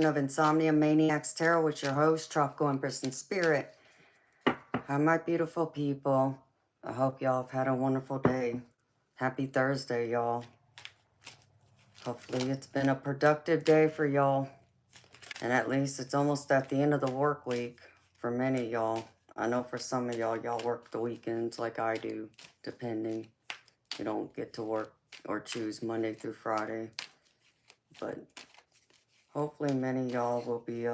of Insomnia Maniacs Tarot with your host, Tropical Empress in Spirit. Hi, my beautiful people. I hope y'all have had a wonderful day. Happy Thursday, y'all. Hopefully it's been a productive day for y'all. And at least it's almost at the end of the work week for many of y'all. I know for some of y'all work the weekends like I do, depending. You don't get to work or choose Monday through Friday. But hopefully many of y'all will be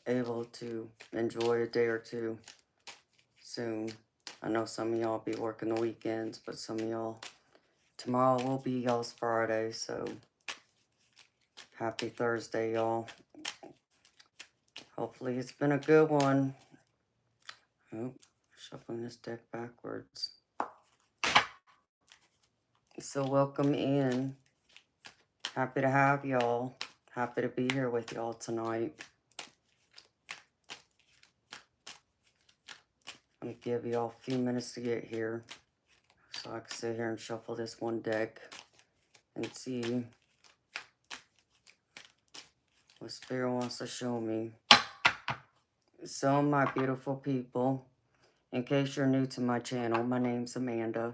able to enjoy a day or two soon. I know some of y'all be working the weekends, but some of y'all, tomorrow will be y'all's Friday, so happy Thursday, y'all. Hopefully it's been a good one. Oh, shuffling this deck backwards. So welcome in. Happy to have y'all. Happy to be here with y'all tonight. I'm gonna give y'all a few minutes to get here so I can sit here and shuffle this one deck and see what Spirit wants to show me. So, my beautiful people, in case you're new to my channel, my name's Amanda,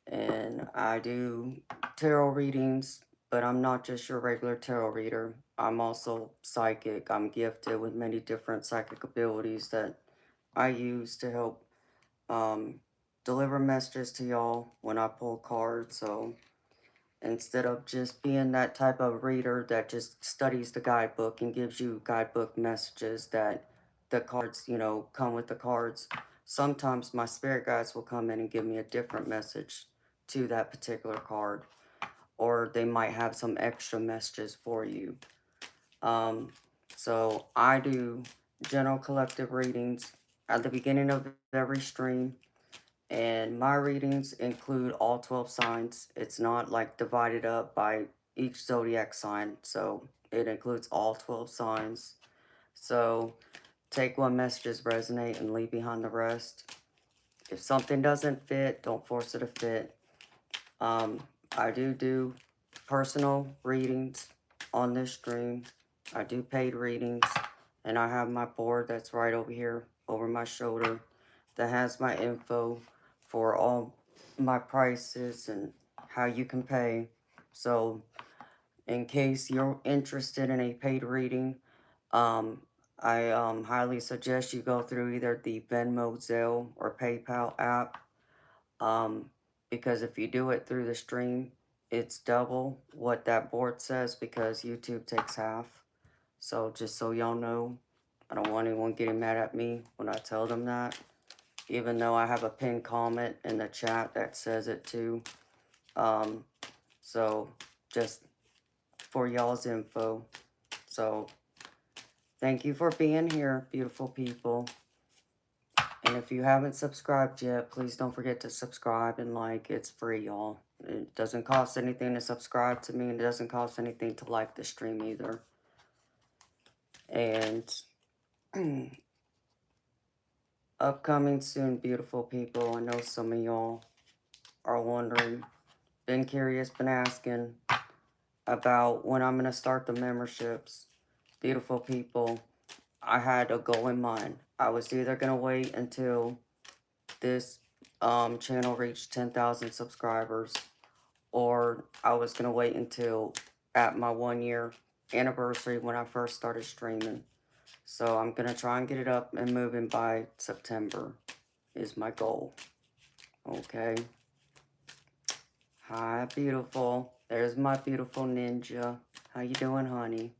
and I do tarot readings, but I'm not just your regular tarot reader. I'm also psychic. I'm gifted with many different psychic abilities that I use to help deliver messages to y'all when I pull cards. So instead of just being that type of reader that just studies the guidebook and gives you guidebook messages that the cards, come with the cards, sometimes my spirit guides will come in and give me a different message to that particular card, or they might have some extra messages for you. So I do general collective readings at the beginning of every stream. And my readings include all 12 signs. It's not like divided up by each zodiac sign. So it includes all 12 signs. So take what messages resonate and leave behind the rest. If something doesn't fit, don't force it to fit. I do personal readings on this stream. I do paid readings. And I have my board that's right over here over my shoulder that has my info for all my prices and how you can pay. So in case you're interested in a paid reading, I highly suggest you go through either the Venmo, Zelle, or PayPal app. Because if you do it through the stream, it's double what that board says because YouTube takes half. So just so y'all know, I don't want anyone getting mad at me when I tell them that, even though I have a pinned comment in the chat that says it too. So just for y'all's info. So thank you for being here, beautiful people. And if you haven't subscribed yet, please don't forget to subscribe and like. It's free, y'all. It doesn't cost anything to subscribe to me, and it doesn't cost anything to like the stream either. And upcoming soon, beautiful people. I know some of y'all are wondering, been curious, been asking about when I'm going to start the memberships. Beautiful people, I had a goal in mind. I was either going to wait until this channel reached 10,000 subscribers, or I was going to wait until at my 1-year anniversary when I first started streaming. So I'm going to try and get it up and moving by September is my goal. Okay. Hi, beautiful. There's my beautiful ninja. How you doing, honey?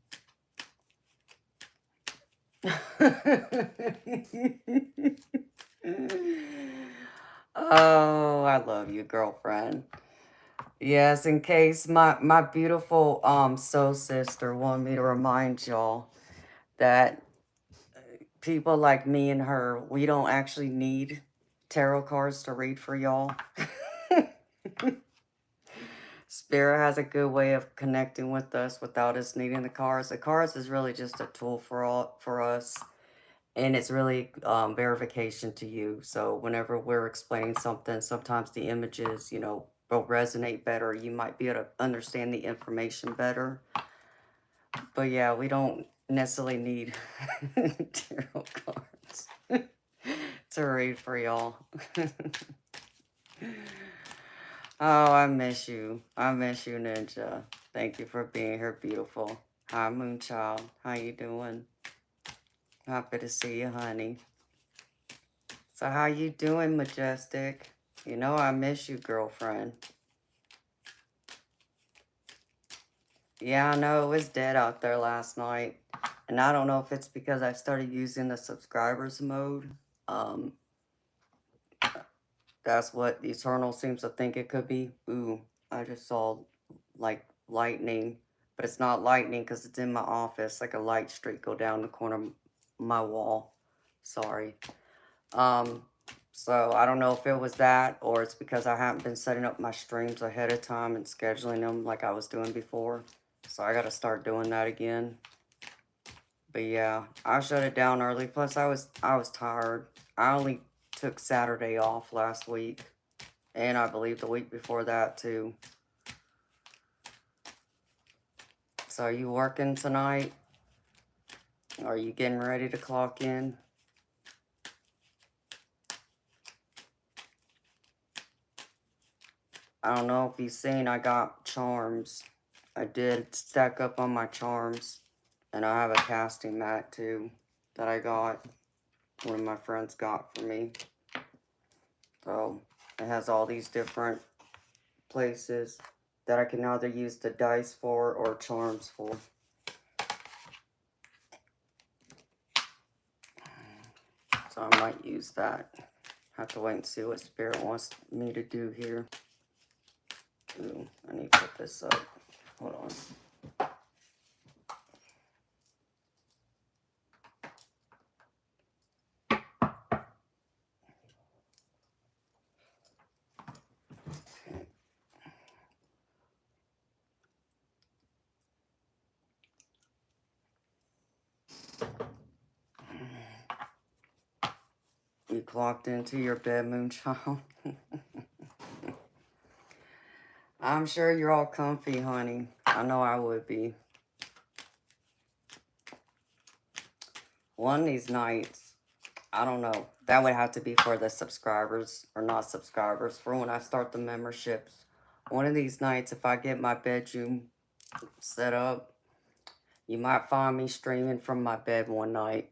Oh, I love you, girlfriend. Yes, in case my beautiful soul sister wanted me to remind y'all that people like me and her, we don't actually need tarot cards to read for y'all. Spirit has a good way of connecting with us without us needing the cards. The cards is really just a tool for us, and it's really verification to you. So whenever we're explaining something, sometimes the images, will resonate better. You might be able to understand the information better. But yeah, we don't necessarily need tarot cards to read for y'all. Oh, I miss you. I miss you, Ninja. Thank you for being here, beautiful. Hi, Moonchild. How you doing? Happy to see you, honey. So how you doing, Majestic? You know I miss you, girlfriend. Yeah, I know it was dead out there last night. And I don't know if it's because I started using the subscribers mode. Um, that's what the Eternal seems to think it could be. Ooh, I just saw like lightning. But it's not lightning because it's in my office. Like a light streak go down the corner of my wall. Sorry. Um, so I don't know if it was that or it's because I haven't been setting up my streams ahead of time and scheduling them like I was doing before. So I got to start doing that again. But yeah, I shut it down early. Plus I was tired. I only took Saturday off last week. And I believe the week before that too. So are you working tonight? Are you getting ready to clock in? I don't know if you've seen, I got charms. I did stack up on my charms. And I have a casting mat too that I got. One of my friends got for me. So it has all these different places that I can either use the dice for or charms for. So I might use that. Have to wait and see what Spirit wants me to do here. Ooh, I need to put this up. Hold on. You clocked into your bed, Moonchild. I'm sure you're all comfy, honey. I know I would be. One of these nights, I don't know. That would have to be for the subscribers or not subscribers. For when I start the memberships. One of these nights, if I get my bedroom set up, you might find me streaming from my bed one night.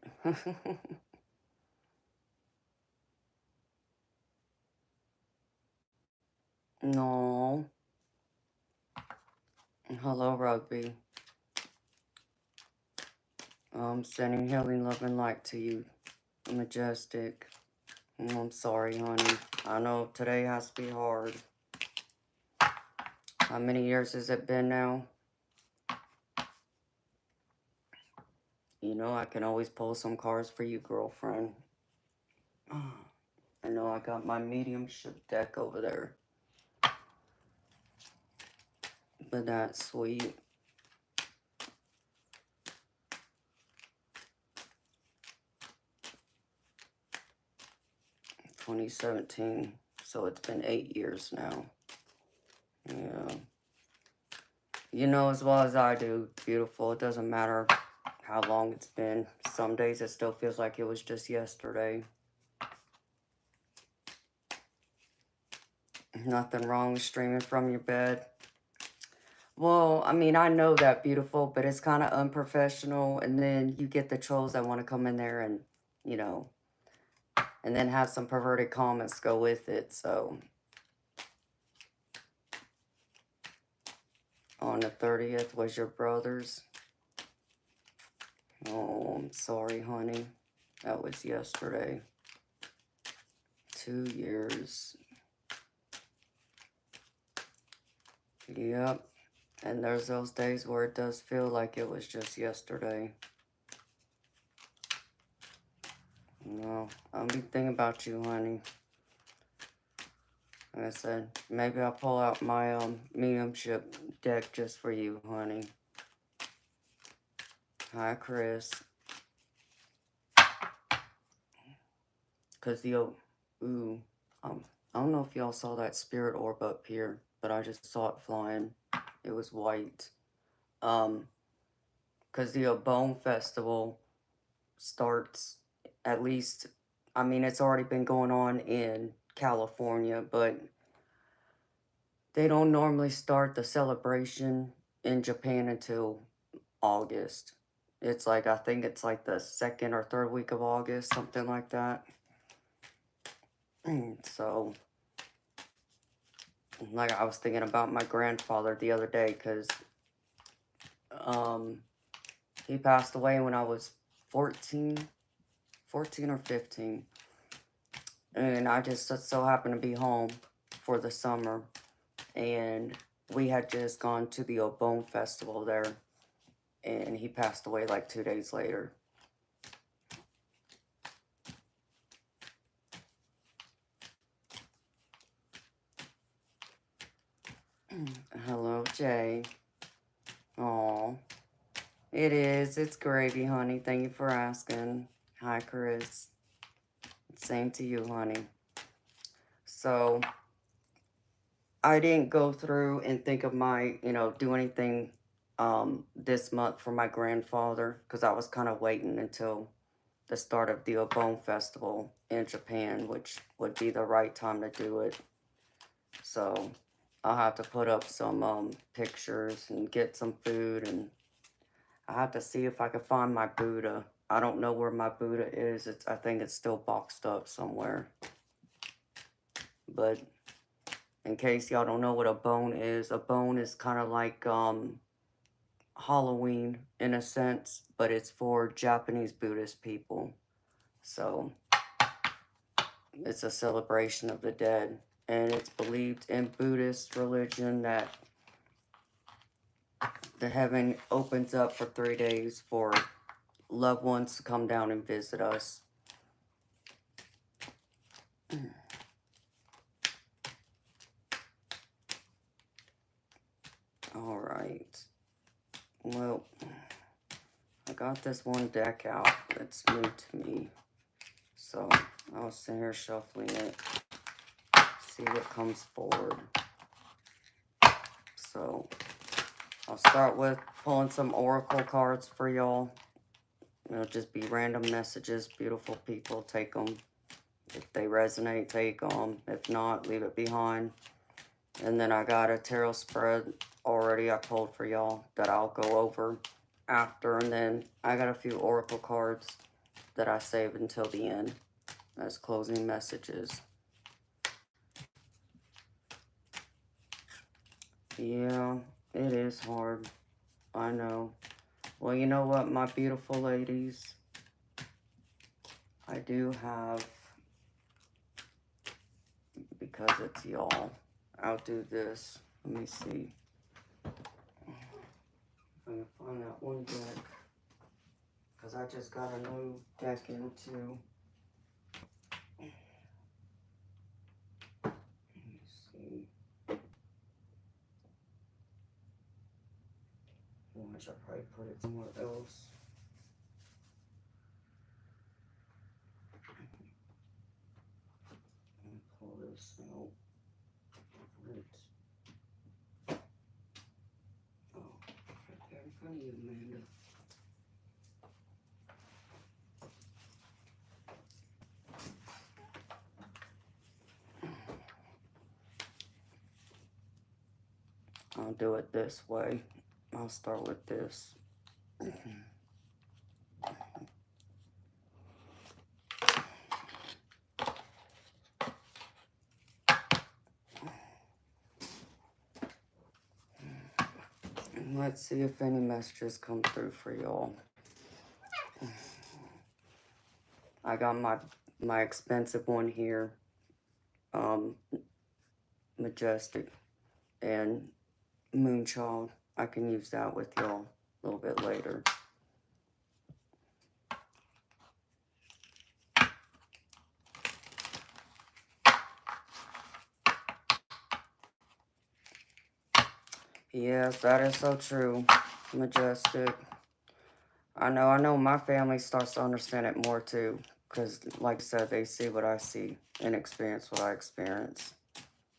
No. Hello, Rugby. I'm sending healing, love, and light to you, Majestic. I'm sorry, honey. I know today has to be hard. How many years has it been now? You know, I can always pull some cards for you, girlfriend. I know I got my mediumship deck over there. But that's sweet. 2017. So it's been 8 years now. Yeah. You know as well as I do, beautiful. It doesn't matter how long it's been. Some days it still feels like it was just yesterday. Nothing wrong with streaming from your bed. Well, I mean, I know that, beautiful, but it's kind of unprofessional. And then you get the trolls that want to come in there and, you know, and then have some perverted comments go with it. So on the 30th was your brother's. Oh, I'm sorry, honey. That was yesterday. 2 years. Yep. And there's those days where it does feel like it was just yesterday. No, I'll be thinking about you, honey. Like I said, maybe I'll pull out my mediumship deck just for you, honey. Hi, Chris. Cause ooh, I don't know if y'all saw that spirit orb up here, but I just saw it flying. It was white. because the Bone Festival starts, at least, I mean, it's already been going on in California, but they don't normally start the celebration in Japan until August. It's like, I think it's like the second or third week of August, something like that. So, like, I was thinking about my grandfather the other day, because he passed away when I was 14 or 15. And I just so happened to be home for the summer. And we had just gone to the Bone Festival there. And he passed away like 2 days later. Hello, Jay. Aw. It is. It's gravy, honey. Thank you for asking. Hi, Chris. Same to you, honey. So, I didn't go through and think of my, do anything this month for my grandfather, because I was kind of waiting until the start of the Bone Festival in Japan, which would be the right time to do it. So, I'll have to put up some pictures and get some food, and I have to see if I can find my Buddha. I don't know where my Buddha is. I think it's still boxed up somewhere. But in case y'all don't know what a bone is kind of like Halloween in a sense, but it's for Japanese Buddhist people. So it's a celebration of the dead, and it's believed in Buddhist religion that the heaven opens up for 3 days for loved ones to come down and visit us. All right. Well, I got this one deck out that's new to me. So I'll sit here shuffling it, see what comes forward. So I'll start with pulling some oracle cards for y'all. It'll just be random messages. Beautiful people, take them. If they resonate, take them. If not, leave it behind. And then I got a tarot spread already I pulled for y'all that I'll go over after. And then I got a few oracle cards that I saved until the end as closing messages. Yeah, it is hard. I know. Well, you know what, my beautiful ladies? I do have, because it's y'all, I'll do this. Let me see if I can find that one deck, because I just got a new deck in too. Let me see. I should probably put it somewhere else. Let me pull this out. Oh, right there in front of you, Amanda. I'll do it this way. I'll start with this. Let's see if any messages come through for y'all. I got my expensive one here, Majestic, and Moonchild. I can use that with y'all a little bit later. Yes, that is so true, Majestic. I know my family starts to understand it more too, because like I said, they see what I see and experience what I experience.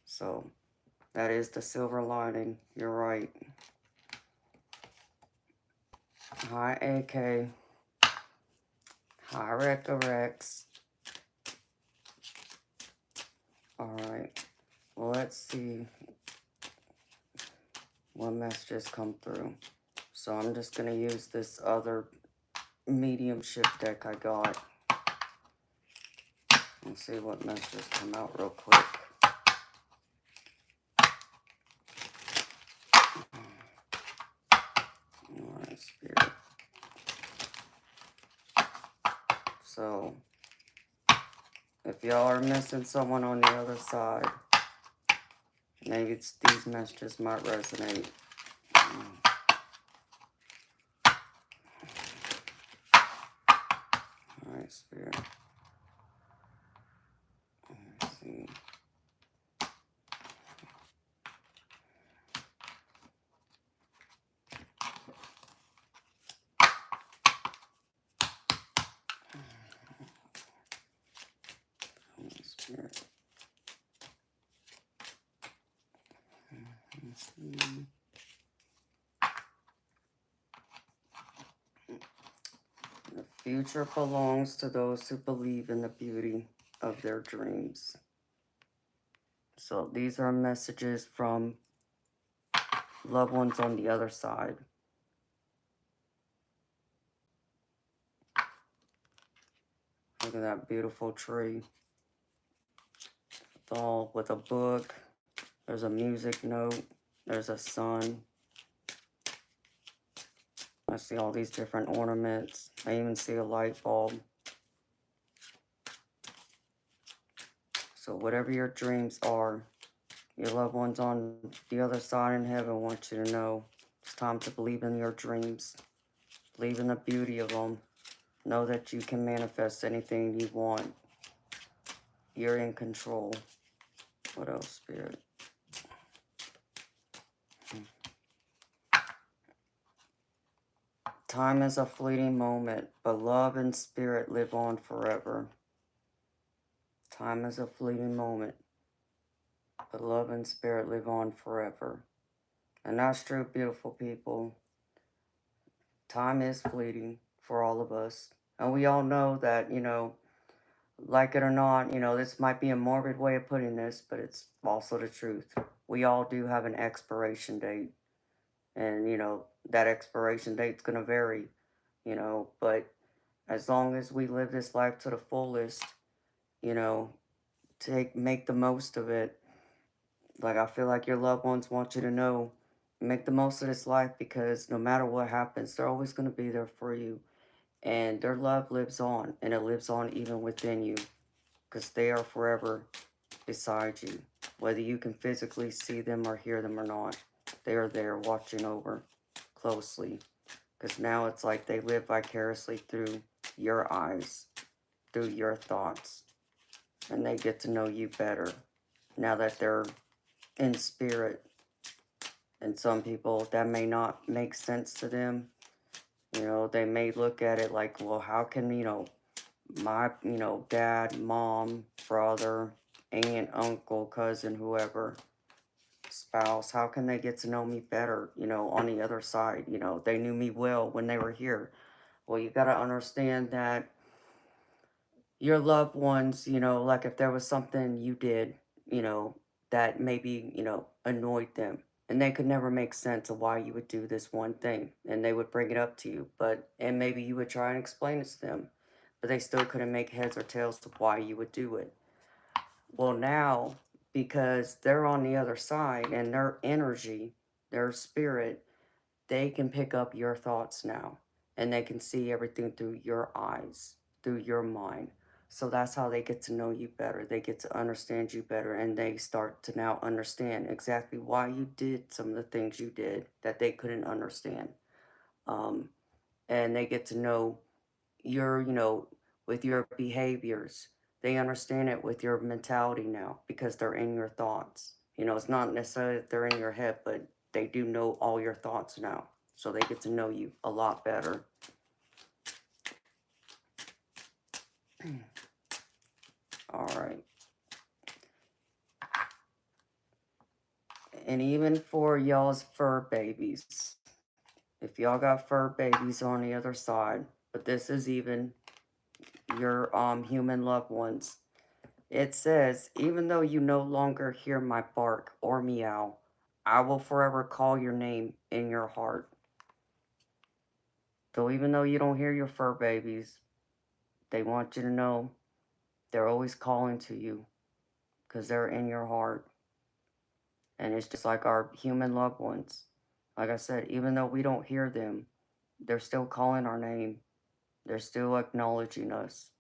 So that is the silver lining. You're right. Hi, AK. Hi, Rex. Alright. Well, let's see what messages come through. So I'm just going to use this other mediumship deck I got. Let's see what messages come out real quick. Alright, Spirit. So, if y'all are missing someone on the other side, maybe these messages might resonate. Alright, Spirit. Let's see. Spirit. The future belongs to those who believe in the beauty of their dreams. So these are messages from loved ones on the other side. Look at that beautiful tree. It's all with a book. There's a music note. There's a sun. I see all these different ornaments. I even see a light bulb. So whatever your dreams are, your loved ones on the other side in heaven want you to know it's time to believe in your dreams. Believe in the beauty of them. Know that you can manifest anything you want. You're in control. What else, Spirit? Time is a fleeting moment, but love and spirit live on forever. Time is a fleeting moment, but love and spirit live on forever. And that's true, beautiful people. Time is fleeting for all of us. And we all know that, like it or not, this might be a morbid way of putting this, but it's also the truth. We all do have an expiration date. And, that expiration date's going to vary, but as long as we live this life to the fullest, you know, make the most of it. Like, I feel like your loved ones want you to know, make the most of this life, because no matter what happens, they're always going to be there for you. And their love lives on, and it lives on even within you, because they are forever beside you. Whether you can physically see them or hear them or not, they are there watching over closely. Because now it's like they live vicariously through your eyes, through your thoughts, and they get to know you better now that they're in spirit. And some people, that may not make sense to them. They may look at it like, well, how can, my, dad, mom, brother, aunt, uncle, cousin, whoever, spouse, how can they get to know me better, on the other side? They knew me well when they were here. Well, you got to understand that your loved ones, like if there was something you did, that maybe, annoyed them, and they could never make sense of why you would do this one thing, and they would bring it up to you, and maybe you would try and explain it to them, but they still couldn't make heads or tails to why you would do it. Well, now, because they're on the other side and their energy, their spirit, they can pick up your thoughts now, and they can see everything through your eyes, through your mind. So that's how they get to know you better. They get to understand you better, and they start to now understand exactly why you did some of the things you did that they couldn't understand. Um, and they get to know your, with your behaviors. They understand it with your mentality now because they're in your thoughts. It's not necessarily that they're in your head, but they do know all your thoughts now. So they get to know you a lot better. All right. And even for y'all's fur babies, If y'all got fur babies on the other side, but this is even your human loved ones. It says, even though you no longer hear my bark or meow, I will forever call your name in your heart. So even though you don't hear your fur babies, they want you to know they're always calling to you because they're in your heart. And it's just like our human loved ones. Like I said, even though we don't hear them, they're still calling our name. They're still acknowledging us.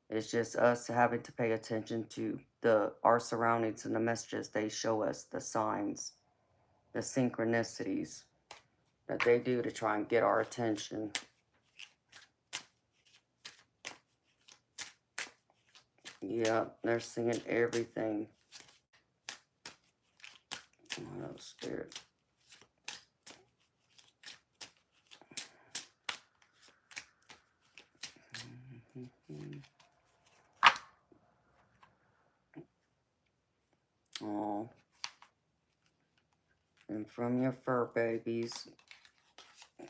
It's just us having to pay attention to our surroundings and the messages they show us, the signs, the synchronicities that they do to try and get our attention. Yeah, they're singing everything. Oh, Spirit. Oh, and from your fur babies,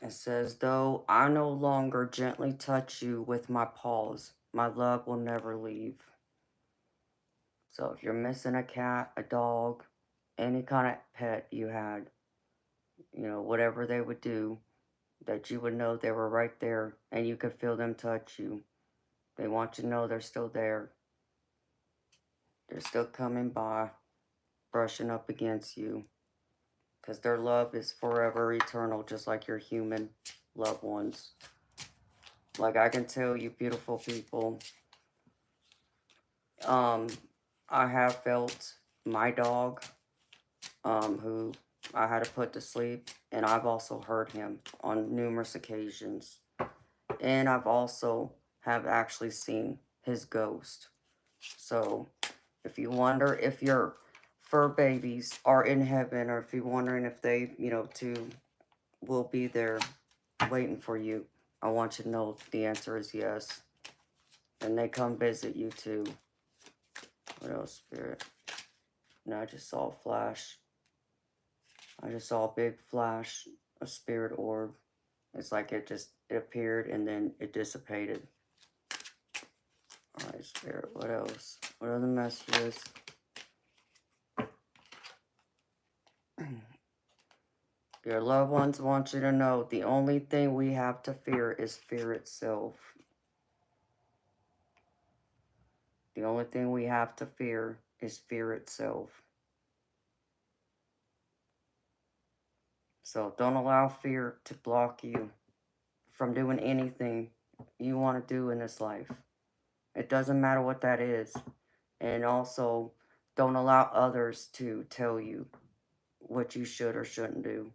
it says, though I no longer gently touch you with my paws, my love will never leave. So if you're missing a cat, a dog, any kind of pet you had, whatever they would do, that you would know they were right there and you could feel them touch you. They want you to know they're still there. They're still coming by, brushing up against you. Because their love is forever eternal, just like your human loved ones. Like I can tell you, beautiful people, I have felt my dog, who I had to put to sleep, and I've also heard him on numerous occasions. And I've also have actually seen his ghost. So if you wonder if your fur babies are in heaven, or if you're wondering if they, too, will be there waiting for you, I want you to know the answer is yes. And they come visit you too. What else, Spirit? No, I just saw a flash. I just saw a big flash, a spirit orb. It's like it appeared and then it dissipated. Alright, Spirit, what else? What other messages? Your loved ones want you to know the only thing we have to fear is fear itself. The only thing we have to fear is fear itself. So don't allow fear to block you from doing anything you want to do in this life. It doesn't matter what that is. And also, don't allow others to tell you what you should or shouldn't do.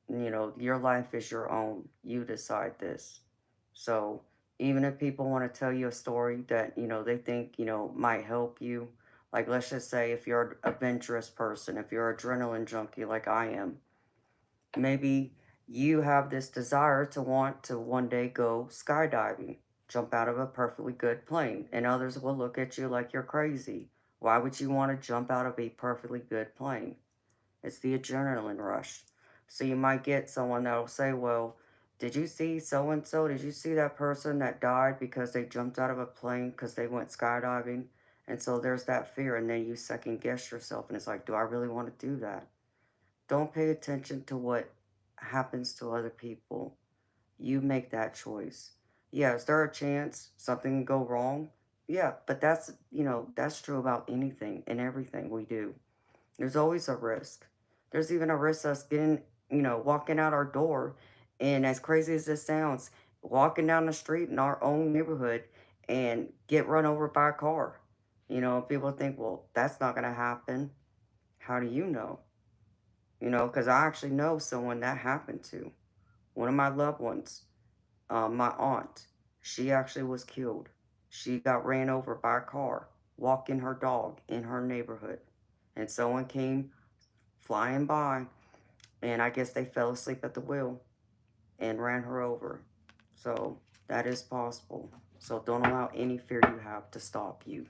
Your life is your own. You decide this. So even if people want to tell you a story that, they think, might help you, like let's just say if you're an adventurous person, if you're an adrenaline junkie like I am, maybe you have this desire to want to one day go skydiving, jump out of a perfectly good plane, and others will look at you like you're crazy. Why would you want to jump out of a perfectly good plane? It's the adrenaline rush. So you might get someone that will say, well, did you see so-and-so? Did you see that person that died because they jumped out of a plane because they went skydiving? And so there's that fear, and then you second guess yourself, and it's like, do I really want to do that? Don't pay attention to what happens to other people. You make that choice. Yeah, is there a chance something can go wrong? Yeah, but that's true about anything and everything we do. There's always a risk. There's even a risk us getting, walking out our door. And as crazy as this sounds, walking down the street in our own neighborhood and get run over by a car. People think, well, that's not going to happen. How do you know? Because I actually know someone that happened to. One of my loved ones, my aunt, she actually was killed. She got ran over by a car, walking her dog in her neighborhood. And someone came flying by, and I guess they fell asleep at the wheel and ran her over. So that is possible. So don't allow any fear you have to stop you.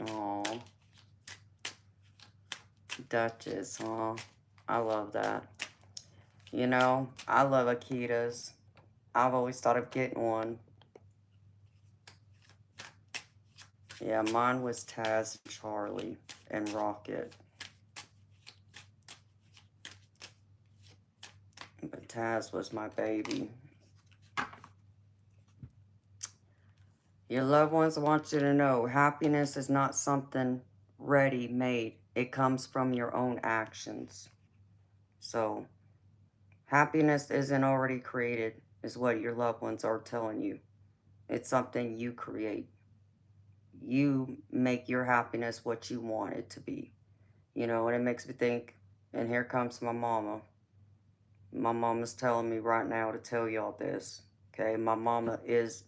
Oh, Duchess, huh? I love that. You know, I love Akitas. I've always thought of getting one. Yeah, mine was Taz, Charlie, and Rocket. But Taz was my baby. Your loved ones want you to know happiness is not something ready made. It comes from your own actions. So, happiness isn't already created, is what your loved ones are telling you. It's something you create. You make your happiness what you want it to be. You know, and it makes me think, and here comes my mama. My mama's telling me right now to tell y'all this. Okay, my mama is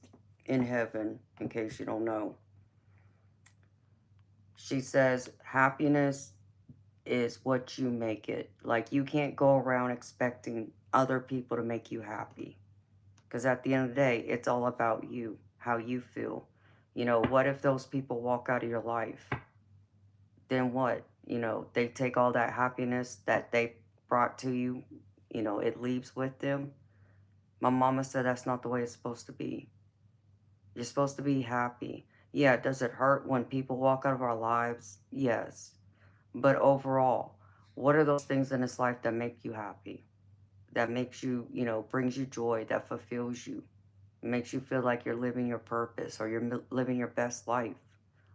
in heaven, in case you don't know. She says, happiness is what you make it. Like, you can't go around expecting other people to make you happy. Because at the end of the day, it's all about you, how you feel. You know, what if those people walk out of your life? Then what? You know, they take all that happiness that they brought to you, you know, it leaves with them. My mama said that's not the way it's supposed to be. You're supposed to be happy. Yeah, does it hurt when people walk out of our lives? Yes. But overall, what are those things in this life that make you happy? That makes you, you know, brings you joy, that fulfills you, makes you feel like you're living your purpose or you're living your best life,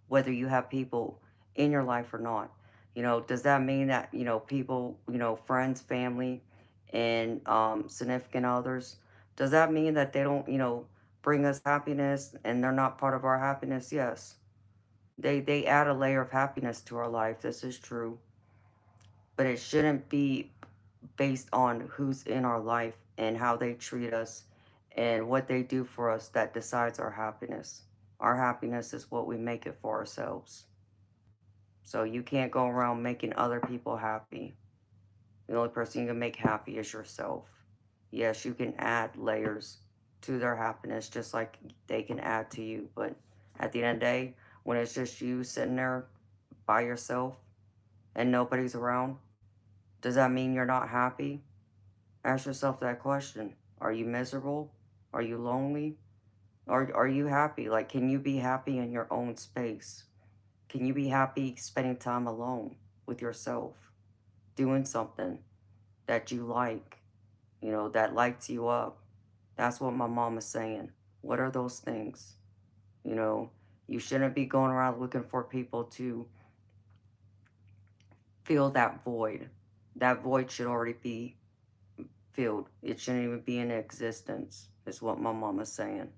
whether you have people in your life or not. You know, does that mean that, you know, people, you know, friends, family, and significant others, does that mean that they don't, you know, bring us happiness and they're not part of our happiness? Yes. They add a layer of happiness to our life. This is true. But it shouldn't be based on who's in our life and how they treat us and what they do for us that decides our happiness. Our happiness is what we make it for ourselves. So you can't go around making other people happy. The only person you can make happy is yourself. Yes, you can add layers to their happiness just like they can add to you. But at the end of the day, when it's just you sitting there by yourself and nobody's around, does that mean you're not happy? Ask yourself that question. Are you miserable? Are you lonely? Or are you happy? Like, can you be happy in your own space? Can you be happy spending time alone with yourself, doing something that you like, you know, that lights you up? That's what my mom is saying. What are those things? You know, you shouldn't be going around looking for people to fill that void. That void should already be filled. It shouldn't even be in existence, is what my mom is saying.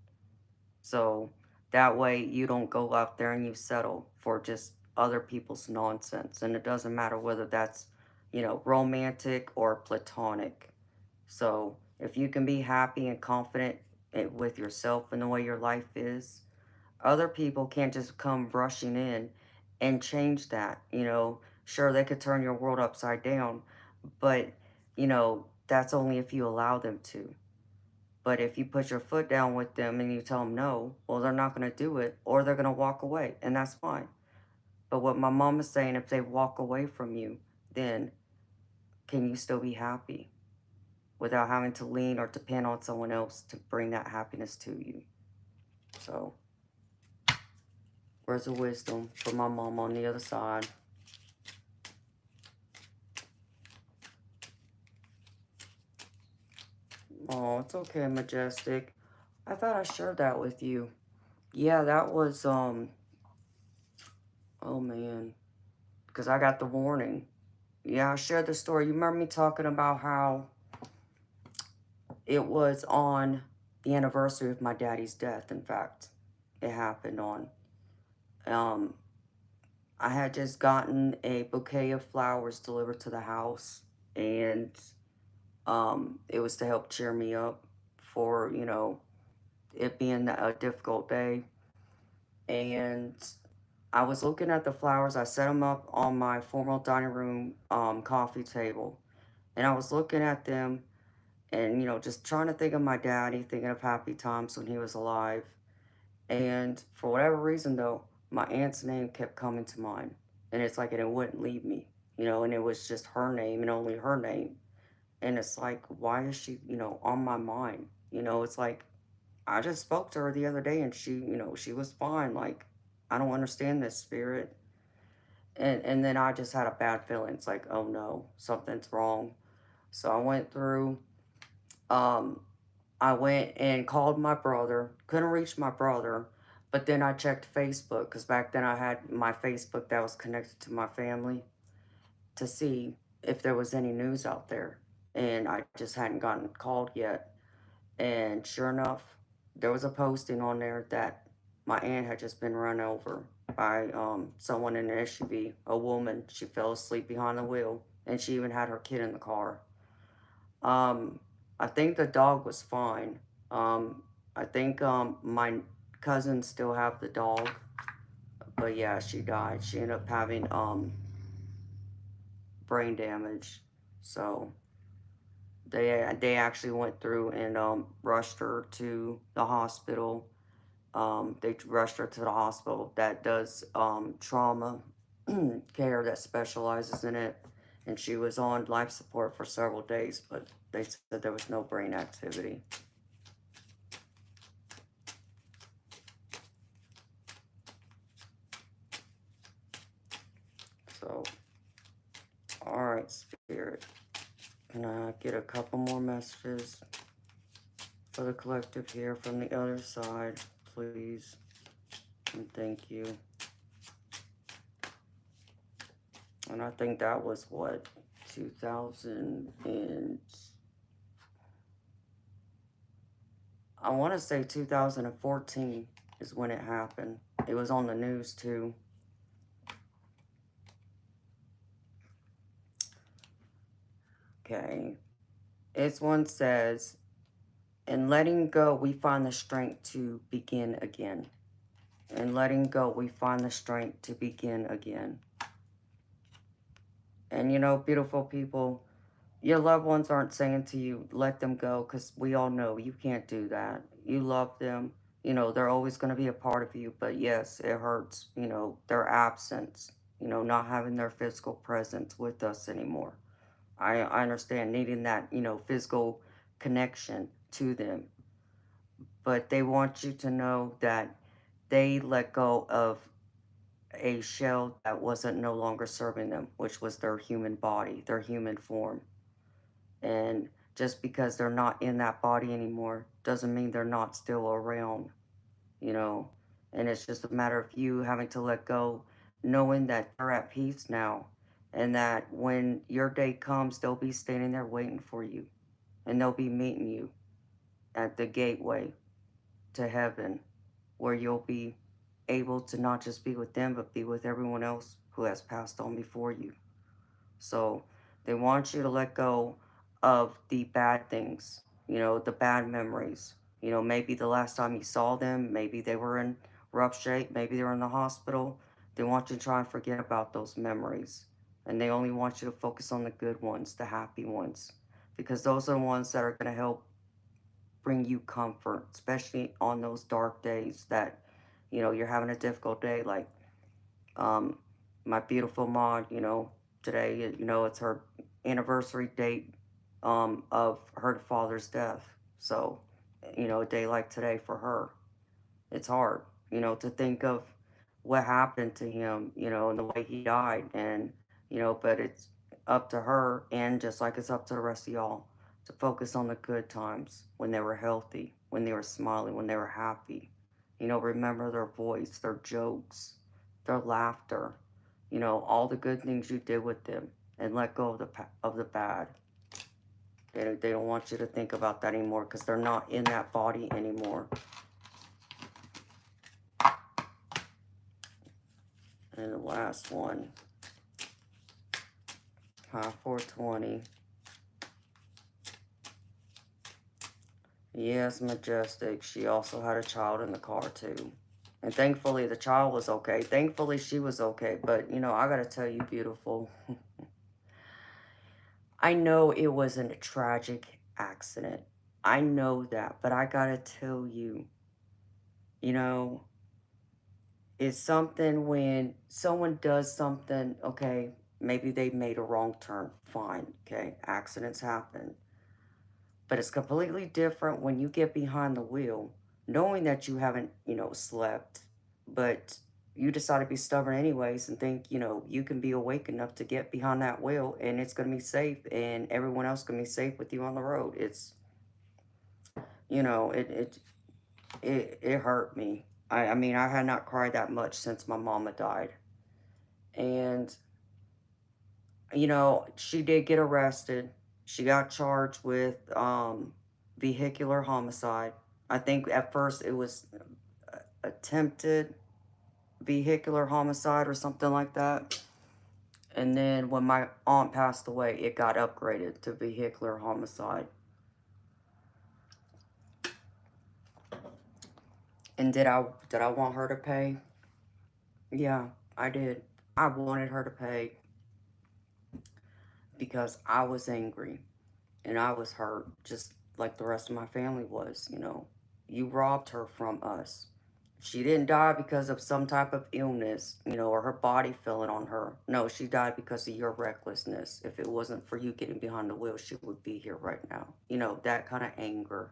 So that way you don't go out there and you settle for just other people's nonsense. And it doesn't matter whether that's, you know, romantic or platonic. So if you can be happy and confident with yourself and the way your life is, other people can't just come rushing in and change that. You know, sure, they could turn your world upside down, but, you know, that's only if you allow them to. But if you put your foot down with them and you tell them no, well, they're not going to do it or they're going to walk away, and that's fine. But what my mom is saying, if they walk away from you, then can you still be happy without having to lean or depend on someone else to bring that happiness to you? So, words of wisdom from my mom on the other side. Oh, it's okay, Majestic. I thought I shared that with you. Yeah, that was, oh man, because I got the warning. Yeah, I shared the story. You remember me talking about how it was on the anniversary of my daddy's death, in fact. It happened on. Um, I had just gotten a bouquet of flowers delivered to the house, and it was to help cheer me up for, you know, it being a difficult day. And I was looking at the flowers. I set them up on my formal dining room coffee table. And I was looking at them and, you know, just trying to think of my daddy, thinking of happy times when he was alive. And for whatever reason, though, my aunt's name kept coming to mind. And it's like, and it wouldn't leave me. and it was just her name and only her name. And it's like, why is she, on my mind? It's like, I just spoke to her the other day and she was fine. Like, I don't understand this spirit. And then I just had a bad feeling. It's like, oh no, something's wrong. So I went through, um, I went and called my brother, couldn't reach my brother, but then I checked Facebook because back then I had my Facebook that was connected to my family to see if there was any news out there. And I just hadn't gotten called yet. And sure enough, there was a posting on there that my aunt had just been run over by someone in an SUV, a woman. She fell asleep behind the wheel, and she even had her kid in the car. Um, I think the dog was fine. I think my cousins still have the dog, but yeah, she died. She ended up having brain damage, so they actually went through and rushed her to the hospital. They rushed her to the hospital that does trauma care, that specializes in it, and she was on life support for several days, but they said there was no brain activity. So, all right, Spirit. Can I get a couple more messages for the collective here from the other side, please? And thank you. And I think that was what, 2000 and I want to say 2014 is when it happened. It was on the news too. Okay. This one says, in letting go, we find the strength to begin again. In letting go, we find the strength to begin again. And beautiful people, your loved ones aren't saying to you, let them go, because we all know you can't do that. You love them. They're always going to be a part of you. But yes, it hurts, their absence, not having their physical presence with us anymore. I understand needing that, physical connection to them. But they want you to know that they let go of a shell that wasn't no longer serving them, which was their human body, their human form. And just because they're not in that body anymore doesn't mean they're not still around, you know. And it's just a matter of you having to let go, knowing that they're at peace now, and that when your day comes, they'll be standing there waiting for you, and they'll be meeting you at the gateway to heaven, where you'll be able to not just be with them, but be with everyone else who has passed on before you. So they want you to let go of the bad things, the bad memories. Maybe the last time you saw them, maybe they were in rough shape, maybe they were in the hospital. They want you to try and forget about those memories. And they only want you to focus on the good ones, the happy ones, because those are the ones that are going to help bring you comfort, especially on those dark days that, you're having a difficult day. Like, um, my beautiful Maud, today, it's her anniversary date of her father's death. So, a day like today for her, it's hard, to think of what happened to him, and the way he died. And, but it's up to her, and just like it's up to the rest of y'all, to focus on the good times when they were healthy, when they were smiling, when they were happy. Remember their voice, their jokes, their laughter, all the good things you did with them, and let go of the bad. They don't want you to think about that anymore because they're not in that body anymore. And the last one, high 420. Yes, Majestic. She also had a child in the car too. And thankfully the child was okay. Thankfully she was okay. But, I got to tell you, beautiful, I know it wasn't a tragic accident. I know that. But I got to tell you, you know, it's something when someone does something, okay, Maybe they made a wrong turn. Fine, okay, accidents happen. But it's completely different when you get behind the wheel, knowing that you haven't, slept, but you decide to be stubborn anyways and think, you can be awake enough to get behind that wheel and it's going to be safe and everyone else can be safe with you on the road. It's, you know, it hurt me. I mean, I had not cried that much since my mama died. And, she did get arrested. She got charged with vehicular homicide. I think at first it was attempted vehicular homicide or something like that. And then when my aunt passed away, it got upgraded to vehicular homicide. And did I want her to pay? Yeah, I did. I wanted her to pay because I was angry and I was hurt, just like the rest of my family was. You robbed her from us. She didn't die because of some type of illness, or her body failing on her. No, she died because of your recklessness. If it wasn't for you getting behind the wheel, she would be here right now. That kind of anger.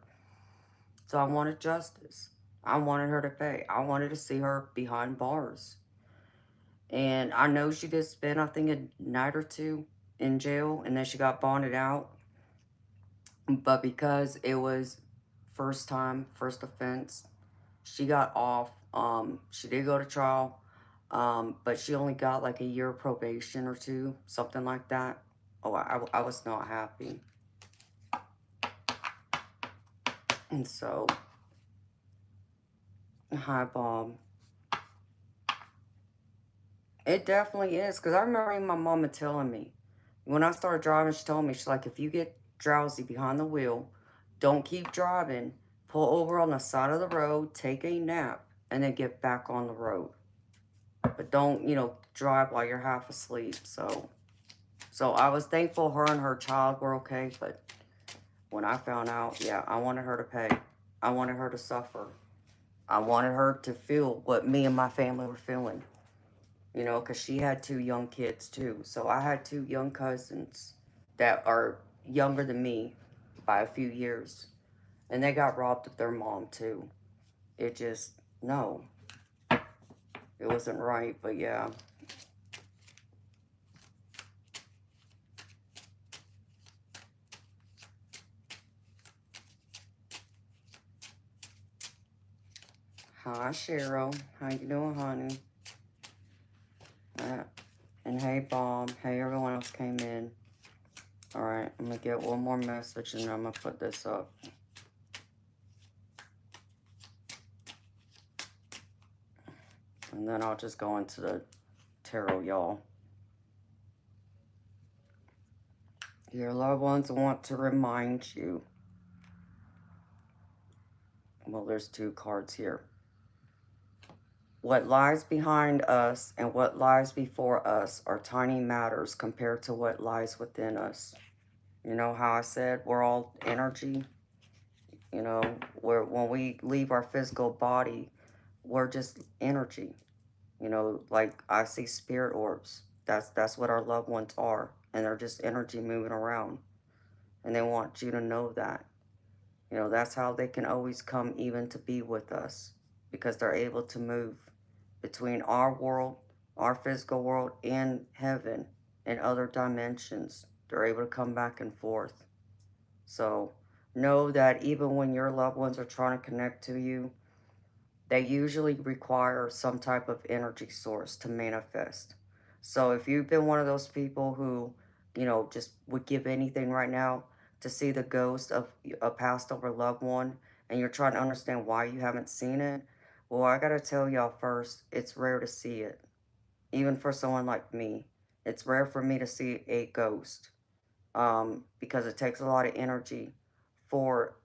So I wanted justice. I wanted her to pay. I wanted to see her behind bars. And I know she did spend, I think, a night or two in jail, and then she got bonded out. But because it was first time, first offense, she got off. She did go to trial, but she only got like a year probation or two, something like that. Oh, I was not happy. And so, hi, Bob. It definitely is, because I remember my mama telling me, when I started driving, she told me, she's like, if you get drowsy behind the wheel, don't keep driving. Pull over on the side of the road, take a nap, and then get back on the road. But don't, drive while you're half asleep. So I was thankful her and her child were okay. But when I found out, yeah, I wanted her to pay. I wanted her to suffer. I wanted her to feel what me and my family were feeling. Because she had two young kids too. So I had two young cousins that are younger than me by a few years. And they got robbed of their mom too. It just, no. It wasn't right, but yeah. Hi, Cheryl. How you doing, honey? And hey, Bob. Hey, everyone else came in. All right, I'm going to get one more message, and I'm going to put this up. And then I'll just go into the tarot, y'all. Your loved ones want to remind you. Well, there's two cards here. What lies behind us and what lies before us are tiny matters compared to what lies within us. You know how I said we're all energy? When we leave our physical body, we're just energy. Like I see spirit orbs. That's what our loved ones are. And they're just energy moving around. And they want you to know that. That's how they can always come even to be with us. Because they're able to move between our world, our physical world, and heaven and other dimensions. They're able to come back and forth. So know that even when your loved ones are trying to connect to you, they usually require some type of energy source to manifest. So if you've been one of those people who, just would give anything right now to see the ghost of a passed over loved one, and you're trying to understand why you haven't seen it, well, I gotta tell y'all first, it's rare to see it. Even for someone like me, it's rare for me to see a ghost, because it takes a lot of energy for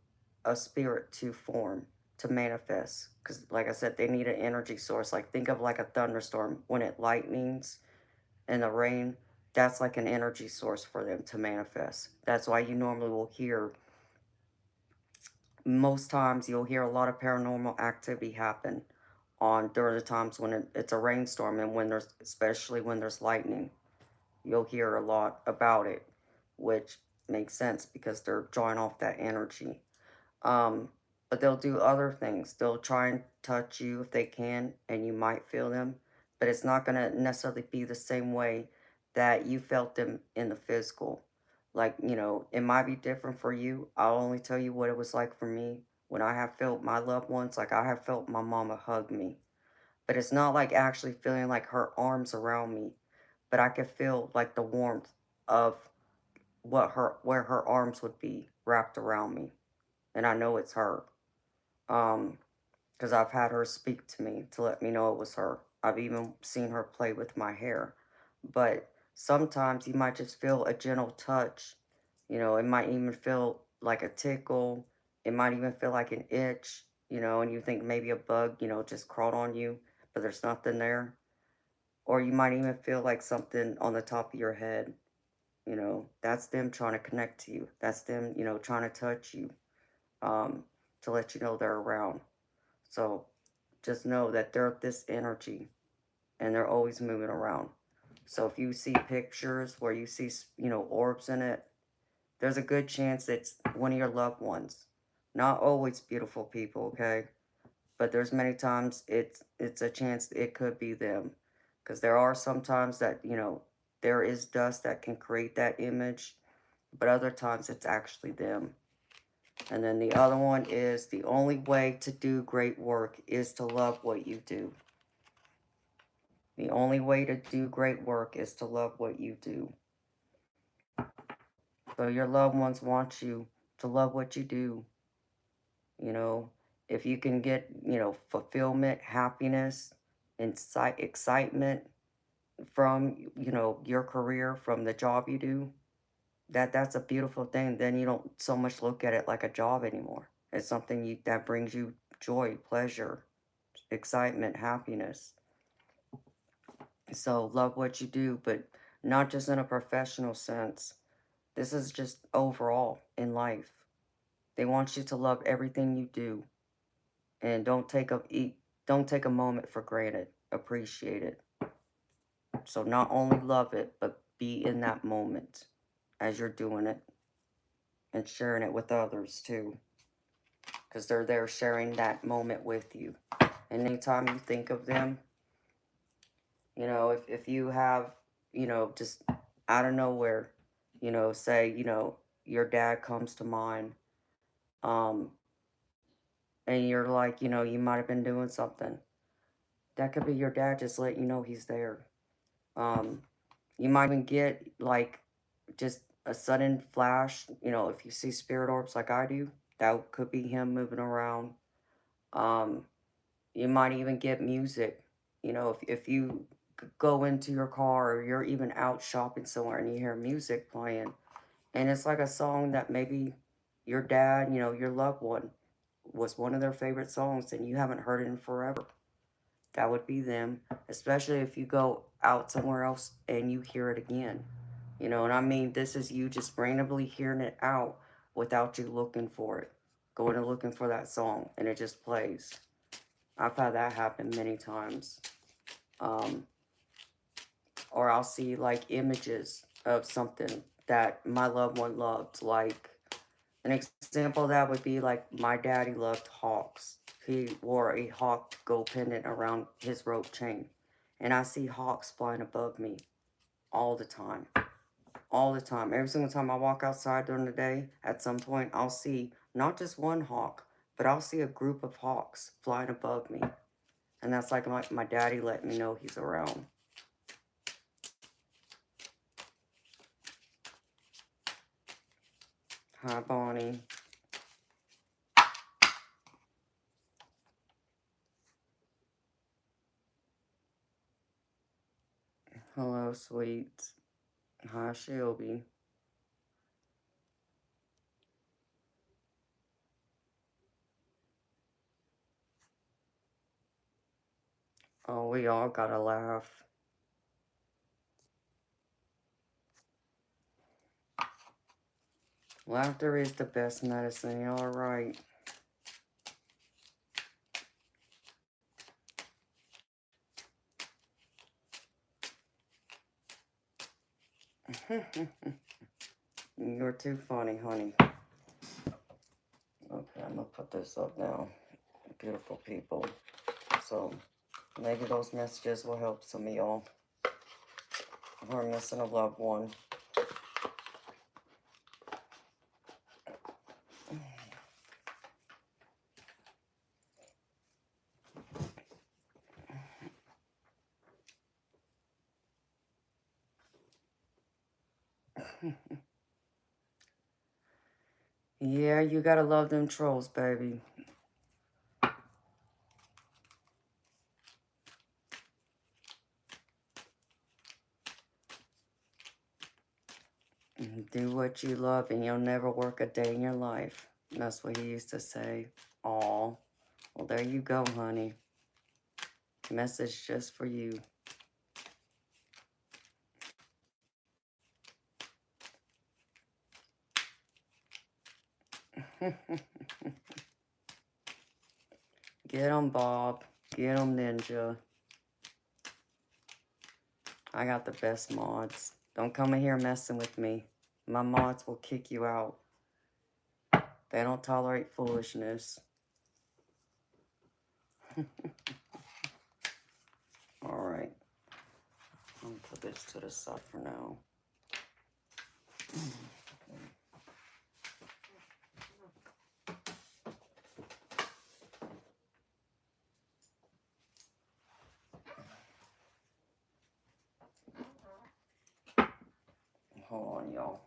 a spirit to form, to manifest. Because, like I said, they need an energy source. Like, think of like a thunderstorm. When it lightnings and the rain, that's like an energy source for them to manifest. That's why you normally will hear, most times you'll hear a lot of paranormal activity happen during the times when it's a rainstorm, and especially when there's lightning. you'll hear a lot about it, which makes sense because they're drawing off that energy. Um, but they'll do other things. They'll try and touch you if they can, and you might feel them, but it's not going to necessarily be the same way that you felt them in the physical. Like, it might be different for you. I'll only tell you what it was like for me when I have felt my loved ones, like I have felt my mama hug me. But it's not like actually feeling like her arms around me, but I could feel like the warmth of where her arms would be wrapped around me, and I know it's her. Um, because I've had her speak to me to let me know it was her. I've even seen her play with my hair. But sometimes you might just feel a gentle touch. It might even feel like a tickle. It might even feel like an itch, and you think maybe a bug, just crawled on you, but there's nothing there. Or you might even feel like something on the top of your head. That's them trying to connect to you. That's them, trying to touch you, um, to let you know they're around. So just know that they're this energy and they're always moving around. So if you see pictures where you see, orbs in it, there's a good chance it's one of your loved ones. Not always beautiful people, okay? But there's many times it's a chance it could be them. Because there are some times that, there is dust that can create that image, but other times it's actually them. And then the other one is the only way to do great work is to love what you do. The only way to do great work is to love what you do. So your loved ones want you to love what you do. You know, if you can get, fulfillment, happiness, excitement from, your career, from the job you do, that's a beautiful thing. Then you don't so much look at it like a job anymore. It's something that brings you joy, pleasure, excitement, happiness. So love what you do, but not just in a professional sense. This is just overall in life. They want you to love everything you do, and don't take a moment for granted. Appreciate it. So not only love it, but be in that moment as you're doing it and sharing it with others too, because they're there sharing that moment with you. And anytime you think of them, if you have, just out of nowhere, say, your dad comes to mind, um, and you're like, you might have been doing something. That could be your dad just letting you know he's there. Um, you might even get like just a sudden flash, if you see spirit orbs like I do, that could be him moving around. Um, you might even get music, if you go into your car or you're even out shopping somewhere and you hear music playing, and it's like a song that maybe your dad, your loved one, was one of their favorite songs and you haven't heard it in forever. That would be them, especially if you go out somewhere else and you hear it again. And I mean, this is you just randomly hearing it out without you looking for it, going and looking for that song, and it just plays. I've had that happen many times. Um, or I'll see like images of something that my loved one loved. Like an example of that would be like my daddy loved hawks. He wore a hawk gold pendant around his rope chain. And I see hawks flying above me all the time. All the time. Every single time I walk outside during the day, at some point I'll see not just one hawk, but I'll see a group of hawks flying above me. And that's like my daddy letting me know he's around. Hi, Bonnie. Hello, sweet. Hi, Shelby. Oh, we all gotta laugh. Laughter is the best medicine, y'all are right. You're too funny, honey. Okay, I'm going to put this up now. Beautiful people. So, maybe those messages will help some of y'all who are missing a loved one. Yeah, you gotta love them trolls, baby. Do what you love and you'll never work a day in your life. That's what he used to say. Aw. Well, there you go, honey. Message just for you. Get 'em, Bob. Get 'em, Ninja. I got the best mods. Don't come in here messing with me. My mods will kick you out. They don't tolerate foolishness. Alright. I'm gonna put this to the side for now. Hold on, y'all.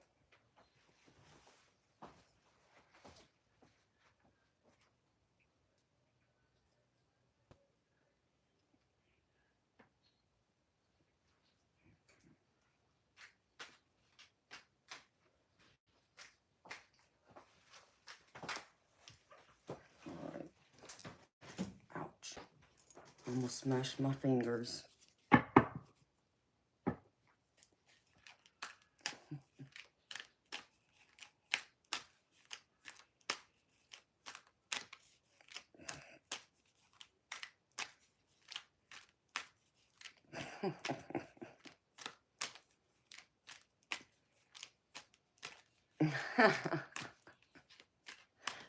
Alright. Ouch. Almost smashed my fingers.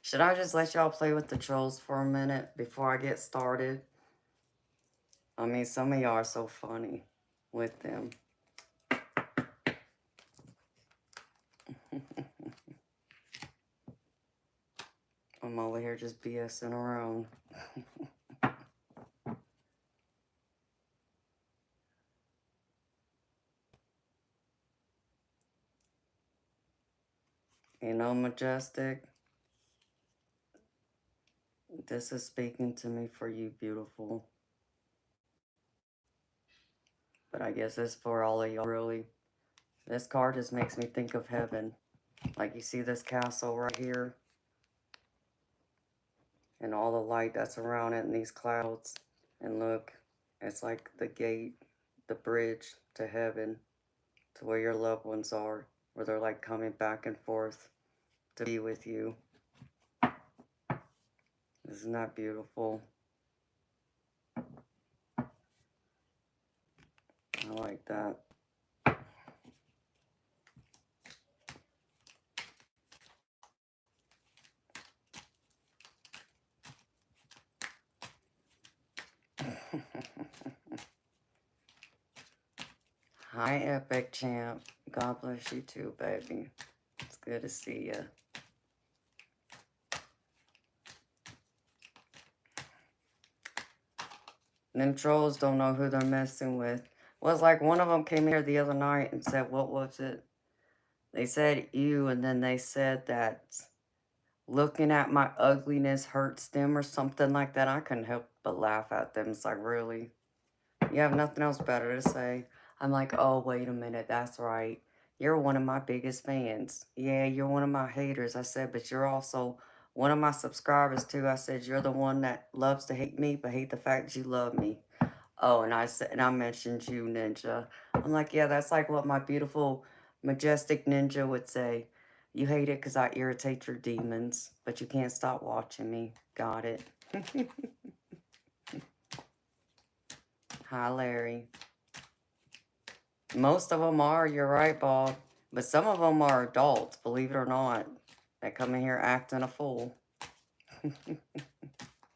Should I just let y'all play with the trolls for a minute before I get started? I mean, some of y'all are so funny with them. I'm over here just BSing around. You know, Majestic, this is speaking to me for you, beautiful. But I guess it's for all of y'all, really. This card just makes me think of heaven. Like, you see this castle right here? And all the light that's around it and these clouds. And look, it's like the gate, the bridge to heaven, to where your loved ones are, where they're like coming back and forth to be with you. Isn't that beautiful? I like that. Hi, Epic Champ. God bless you too, baby. It's good to see you. Them trolls don't know who they're messing with. Well, it's like one of them came here the other night and said, what was it? They said you, and then they said that looking at my ugliness hurts them or something like that. I couldn't help but laugh at them. It's like, really? You have nothing else better to say? I'm like, oh, wait a minute. That's right. You're one of my biggest fans. Yeah, you're one of my haters. I said, but you're also one of my subscribers too. I said, you're the one that loves to hate me, but hate the fact that you love me. Oh, and I said, and I mentioned you, Ninja. I'm like, yeah, that's like what my beautiful, majestic Ninja would say. You hate it because I irritate your demons, but you can't stop watching me. Got it. Hi, Larry. Most of them are, you're right, Bob. But some of them are adults, believe it or not. They come in here acting a fool.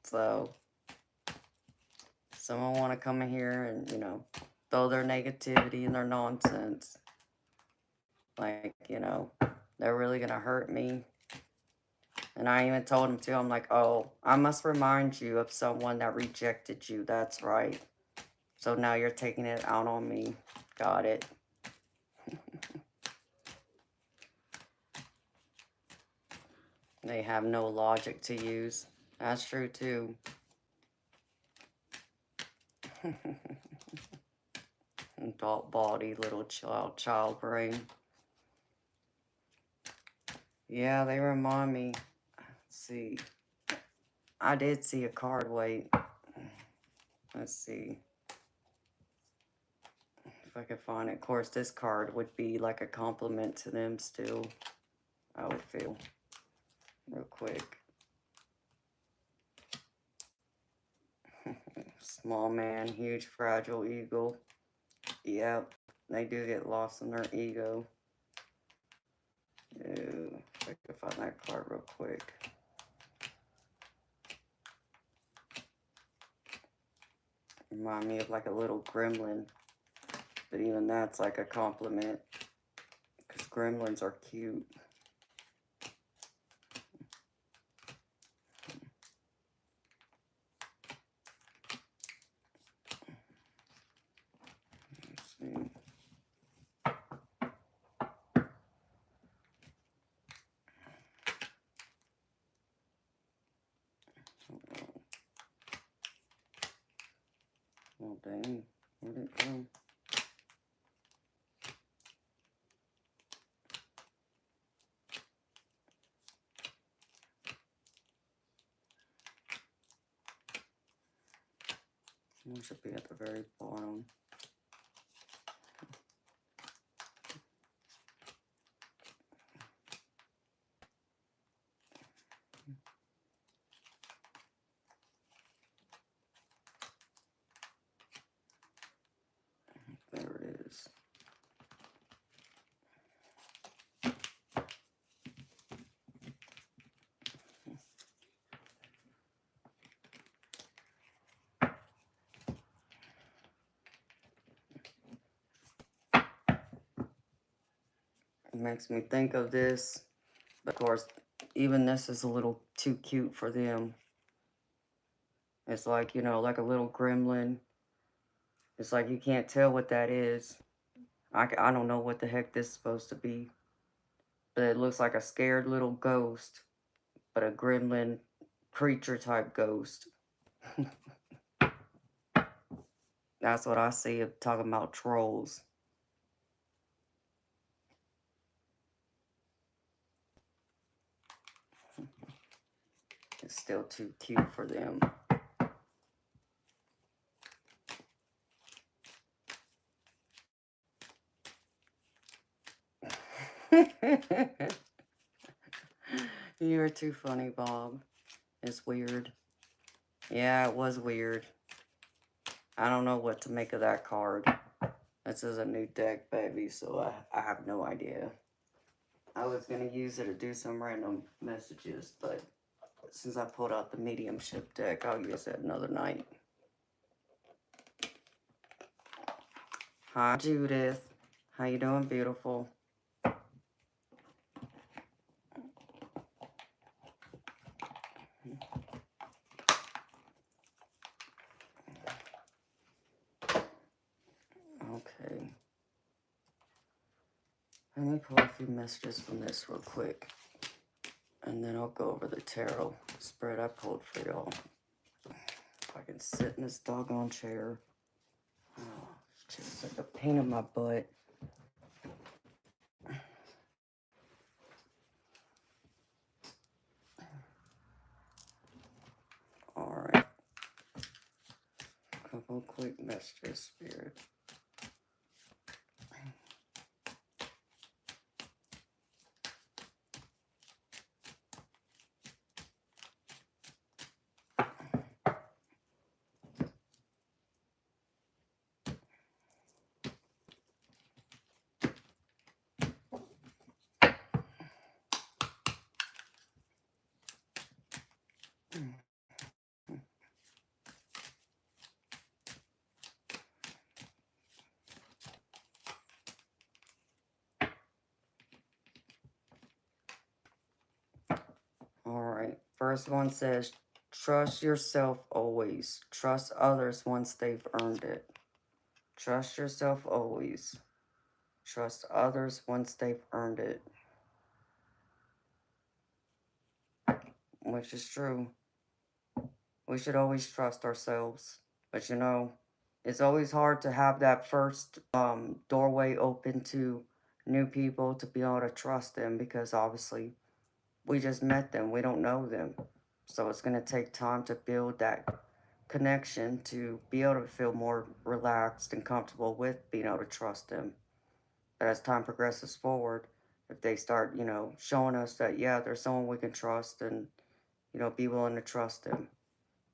So, some of them want to come in here and, throw their negativity and their nonsense. Like, they're really going to hurt me. And I even told him too, I'm like, oh, I must remind you of someone that rejected you. That's right. So now you're taking it out on me. Got it. They have no logic to use. That's true too. Adult body, little child brain. Yeah, they remind me. Let's see. I did see a card. Wait. Let's see. If I could find it. Of course, this card would be like a compliment to them still. I would feel. Real quick. Small man, huge fragile eagle. Yep, they do get lost in their ego. Ooh, if I could find that card real quick. Remind me of like a little gremlin. But even that's like a compliment. Because gremlins are cute. Let's see. Oh, dang. Where'd it go? It should be at the very bottom. There it is. It makes me think of this. Of course, even this is a little too cute for them. It's like, like a little gremlin. It's like you can't tell what that is. I don't know what the heck this is supposed to be. But it looks like a scared little ghost. But a gremlin creature type ghost. That's what I see of talking about trolls. It's still too cute for them. You're too funny, Bob. It's weird. Yeah, it was weird. I don't know what to make of that card. This is a new deck, baby, so I have no idea. I was going to use it to do some random messages, but since I pulled out the Mediumship deck, I'll use it another night. Hi, Judith. How you doing, beautiful? Okay. Let me pull a few messages from this real quick. And then I'll go over the tarot spread I pulled for y'all. If I can sit in this doggone chair. Oh, this chair's like a pain in my butt. Alright. Couple quick messages, Spirit. Alright, first one says, trust yourself always. Trust others once they've earned it. Trust yourself always. Trust others once they've earned it. Which is true. We should always trust ourselves. But you know, it's always hard to have that first doorway open to new people, to be able to trust them, because obviously we just met them. We don't know them. So it's going to take time to build that connection, to be able to feel more relaxed and comfortable with being able to trust them. But as time progresses forward, if they start, showing us that, yeah, there's someone we can trust, and, be willing to trust them.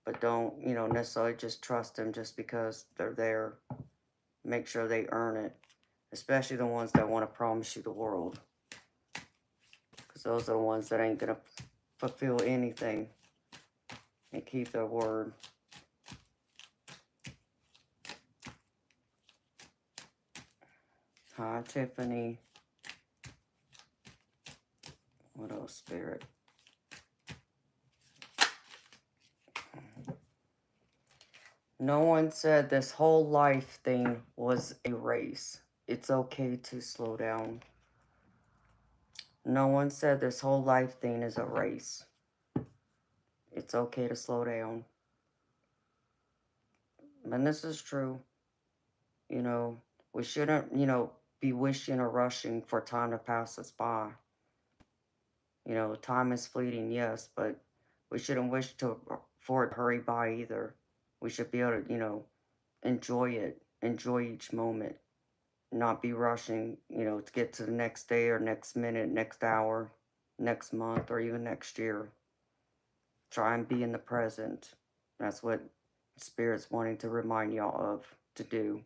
But don't, necessarily just trust them just because they're there. Make sure they earn it. Especially the ones that want to promise you the world. Because those are the ones that ain't going to fulfill anything and keep their word. Hi, Tiffany. What else, Spirit? No one said this whole life thing was a race. It's okay to slow down. No one said this whole life thing is a race. It's okay to slow down. And this is true. We shouldn't, be wishing or rushing for time to pass us by. Time is fleeting, yes, but we shouldn't wish for it to hurry by either. We should be able to, enjoy it, enjoy each moment, not be rushing, to get to the next day or next minute, next hour, next month, or even next year. Try and be in the present. That's what Spirit's wanting to remind y'all of, to do.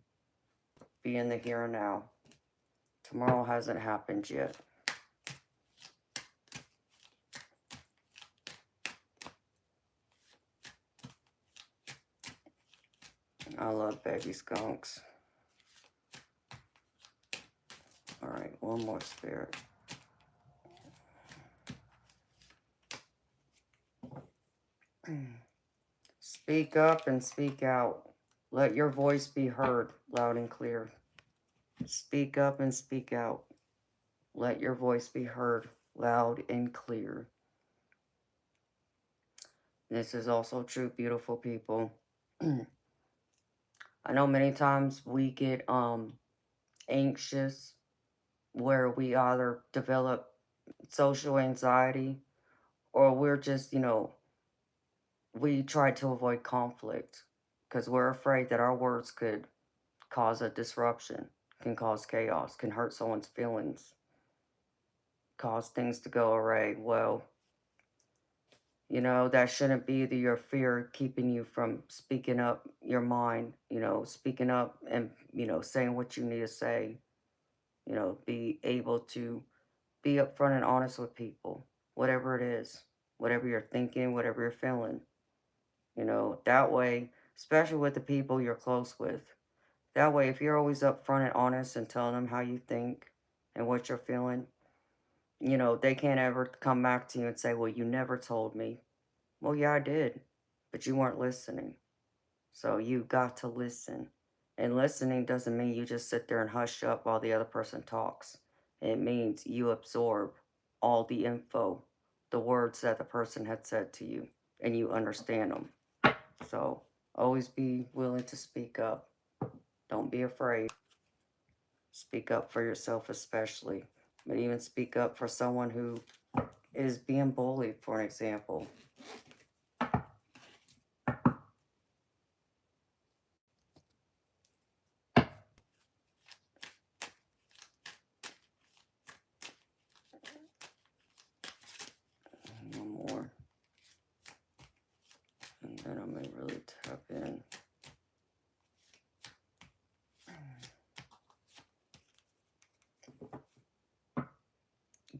Be in the here and now. Tomorrow hasn't happened yet. I love baby skunks. Alright, one more, Spirit. Speak up and speak out. Let your voice be heard loud and clear. Speak up and speak out. Let your voice be heard loud and clear. This is also true, beautiful people. I know many times we get anxious, where we either develop social anxiety, or we're just, we try to avoid conflict because we're afraid that our words could cause a disruption, can cause chaos, can hurt someone's feelings, cause things to go awry. Well, that shouldn't be your fear keeping you from speaking up your mind, speaking up and, saying what you need to say, be able to be upfront and honest with people, whatever it is, whatever you're thinking, whatever you're feeling, that way, especially with the people you're close with. That way, if you're always upfront and honest and telling them how you think and what you're feeling, they can't ever come back to you and say, well, you never told me. Well, yeah, I did, but you weren't listening. So you got to listen. And listening doesn't mean you just sit there and hush up while the other person talks. It means you absorb all the info, the words that the person had said to you, and you understand them. So always be willing to speak up. Don't be afraid. Speak up for yourself especially. But even speak up for someone who is being bullied, for an example. One more. And then I'm going to really tap in.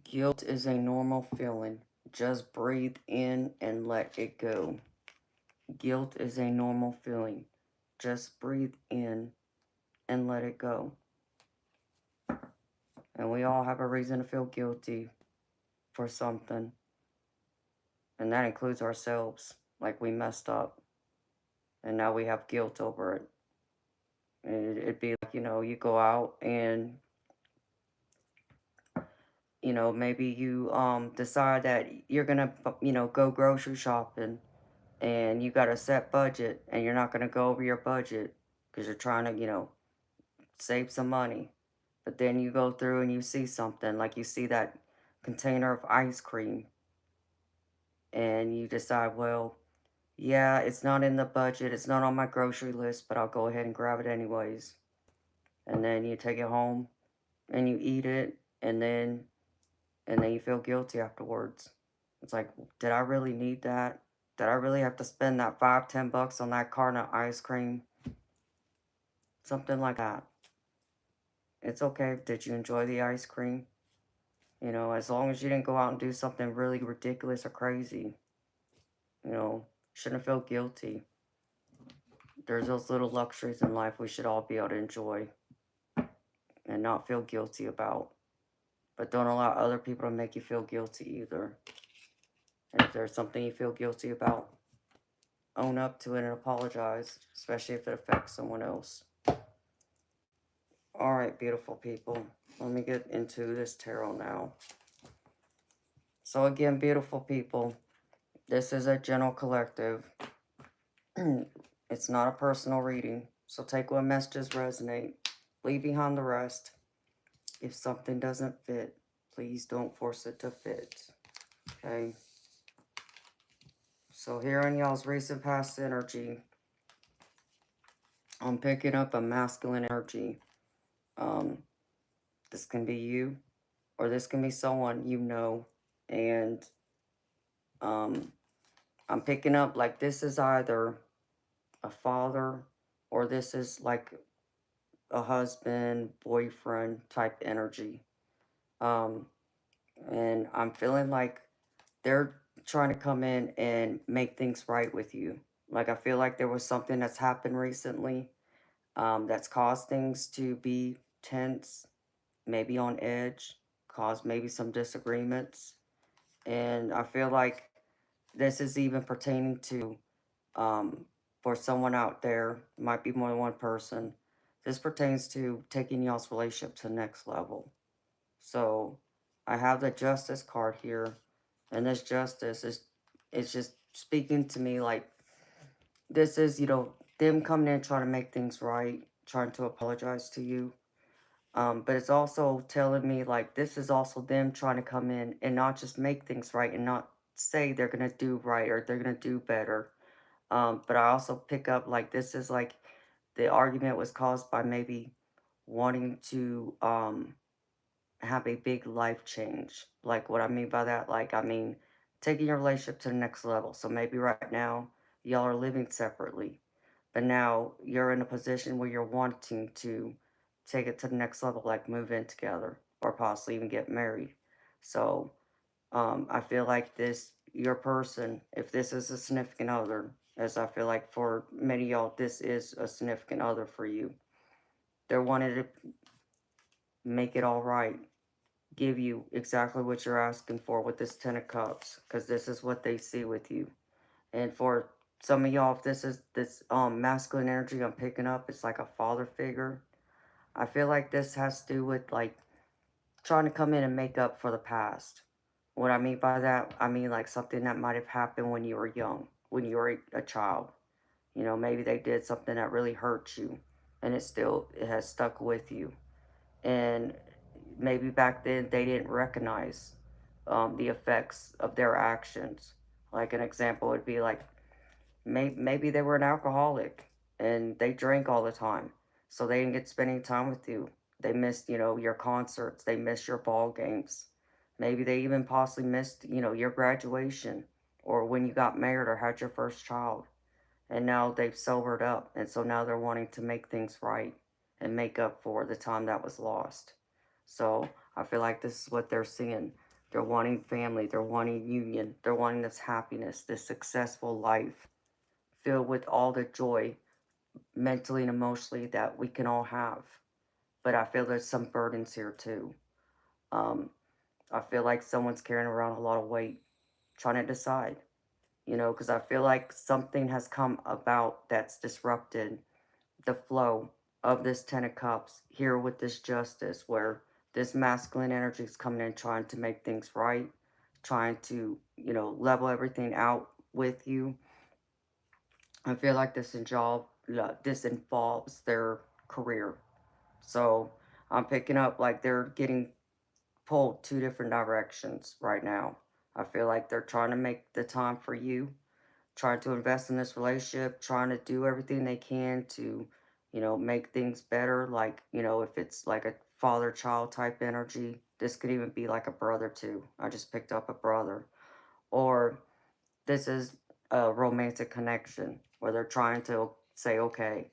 Guilt is a normal feeling. Just breathe in and let it go. Guilt is a normal feeling. Just breathe in and let it go. And we all have a reason to feel guilty for something. And that includes ourselves. Like we messed up. And now we have guilt over it. It'd be like, you go out and, maybe you decide that you're going to, go grocery shopping, and you got a set budget, and you're not going to go over your budget because you're trying to, save some money. But then you go through and you see something, like you see that container of ice cream, and you decide, well, yeah, it's not in the budget, it's not on my grocery list, but I'll go ahead and grab it anyways. And then you take it home and you eat it, and then you feel guilty afterwards. It's like, did I really need that? Did I really have to spend that $5, $10 on that carton of ice cream? Something like that. It's okay. Did you enjoy the ice cream? As long as you didn't go out and do something really ridiculous or crazy, shouldn't feel guilty. There's those little luxuries in life we should all be able to enjoy and not feel guilty about. But don't allow other people to make you feel guilty either. And if there's something you feel guilty about, own up to it and apologize, especially if it affects someone else. All right, beautiful people. Let me get into this tarot now. So again, beautiful people, this is a general collective. It's not a personal reading. So take what messages resonate. Leave behind the rest. If something doesn't fit, please don't force it to fit. Okay? So here in y'all's recent past energy, I'm picking up a masculine energy. This can be you, or this can be someone you know. And I'm picking up like this is either a father, or this is like a husband, boyfriend type energy. And I'm feeling like they're trying to come in and make things right with you. Like I feel like there was something that's happened recently that's caused things to be tense, maybe on edge, caused maybe some disagreements. And I feel like this is even pertaining to, for someone out there, might be more than one person, this pertains to taking y'all's relationship to the next level. So I have the justice card here, and this justice is just speaking to me like this is, them coming in trying to make things right, trying to apologize to you. But it's also telling me like this is also them trying to come in and not just make things right and not say they're gonna do right or they're gonna do better. But I also pick up like this is like the argument was caused by maybe wanting to have a big life change. Like what I mean by that, like I mean taking your relationship to the next level. So maybe right now y'all are living separately, but now you're in a position where you're wanting to take it to the next level, like move in together or possibly even get married. So I feel like this your person, if this is a significant other, as I feel like for many of y'all this is a significant other for you, they're wanting to make it all right, give you exactly what you're asking for with this Ten of Cups, because this is what they see with you. And for some of y'all, if this is this masculine energy I'm picking up, it's like a father figure. I feel like this has to do with like trying to come in and make up for the past. What I mean by that, I mean like something that might have happened when you were young, when you were a child. Maybe they did something that really hurt you, and it has stuck with you. And maybe back then they didn't recognize the effects of their actions. Like an example would be like maybe they were an alcoholic and they drank all the time, so they didn't get spending time with you. They missed, your concerts. They missed your ball games. Maybe they even possibly missed, your graduation or when you got married or had your first child. And now they've sobered up, and so now they're wanting to make things right and make up for the time that was lost. So I feel like this is what they're seeing. They're wanting family. They're wanting union. They're wanting this happiness, this successful life filled with all the joy mentally and emotionally that we can all have. But I feel there's some burdens here too. Um, I feel like someone's carrying around a lot of weight, trying to decide, because I feel like something has come about that's disrupted the flow of this Ten of Cups here with this justice, where this masculine energy is coming in trying to make things right, trying to, level everything out with you. I feel like this involves their career. So I'm picking up like they're getting pulled two different directions right now. I feel like they're trying to make the time for you, trying to invest in this relationship, trying to do everything they can to, make things better. Like, if it's like a father child type energy, this could even be like a brother too. I just picked up a brother. Or this is a romantic connection where they're trying to say, okay,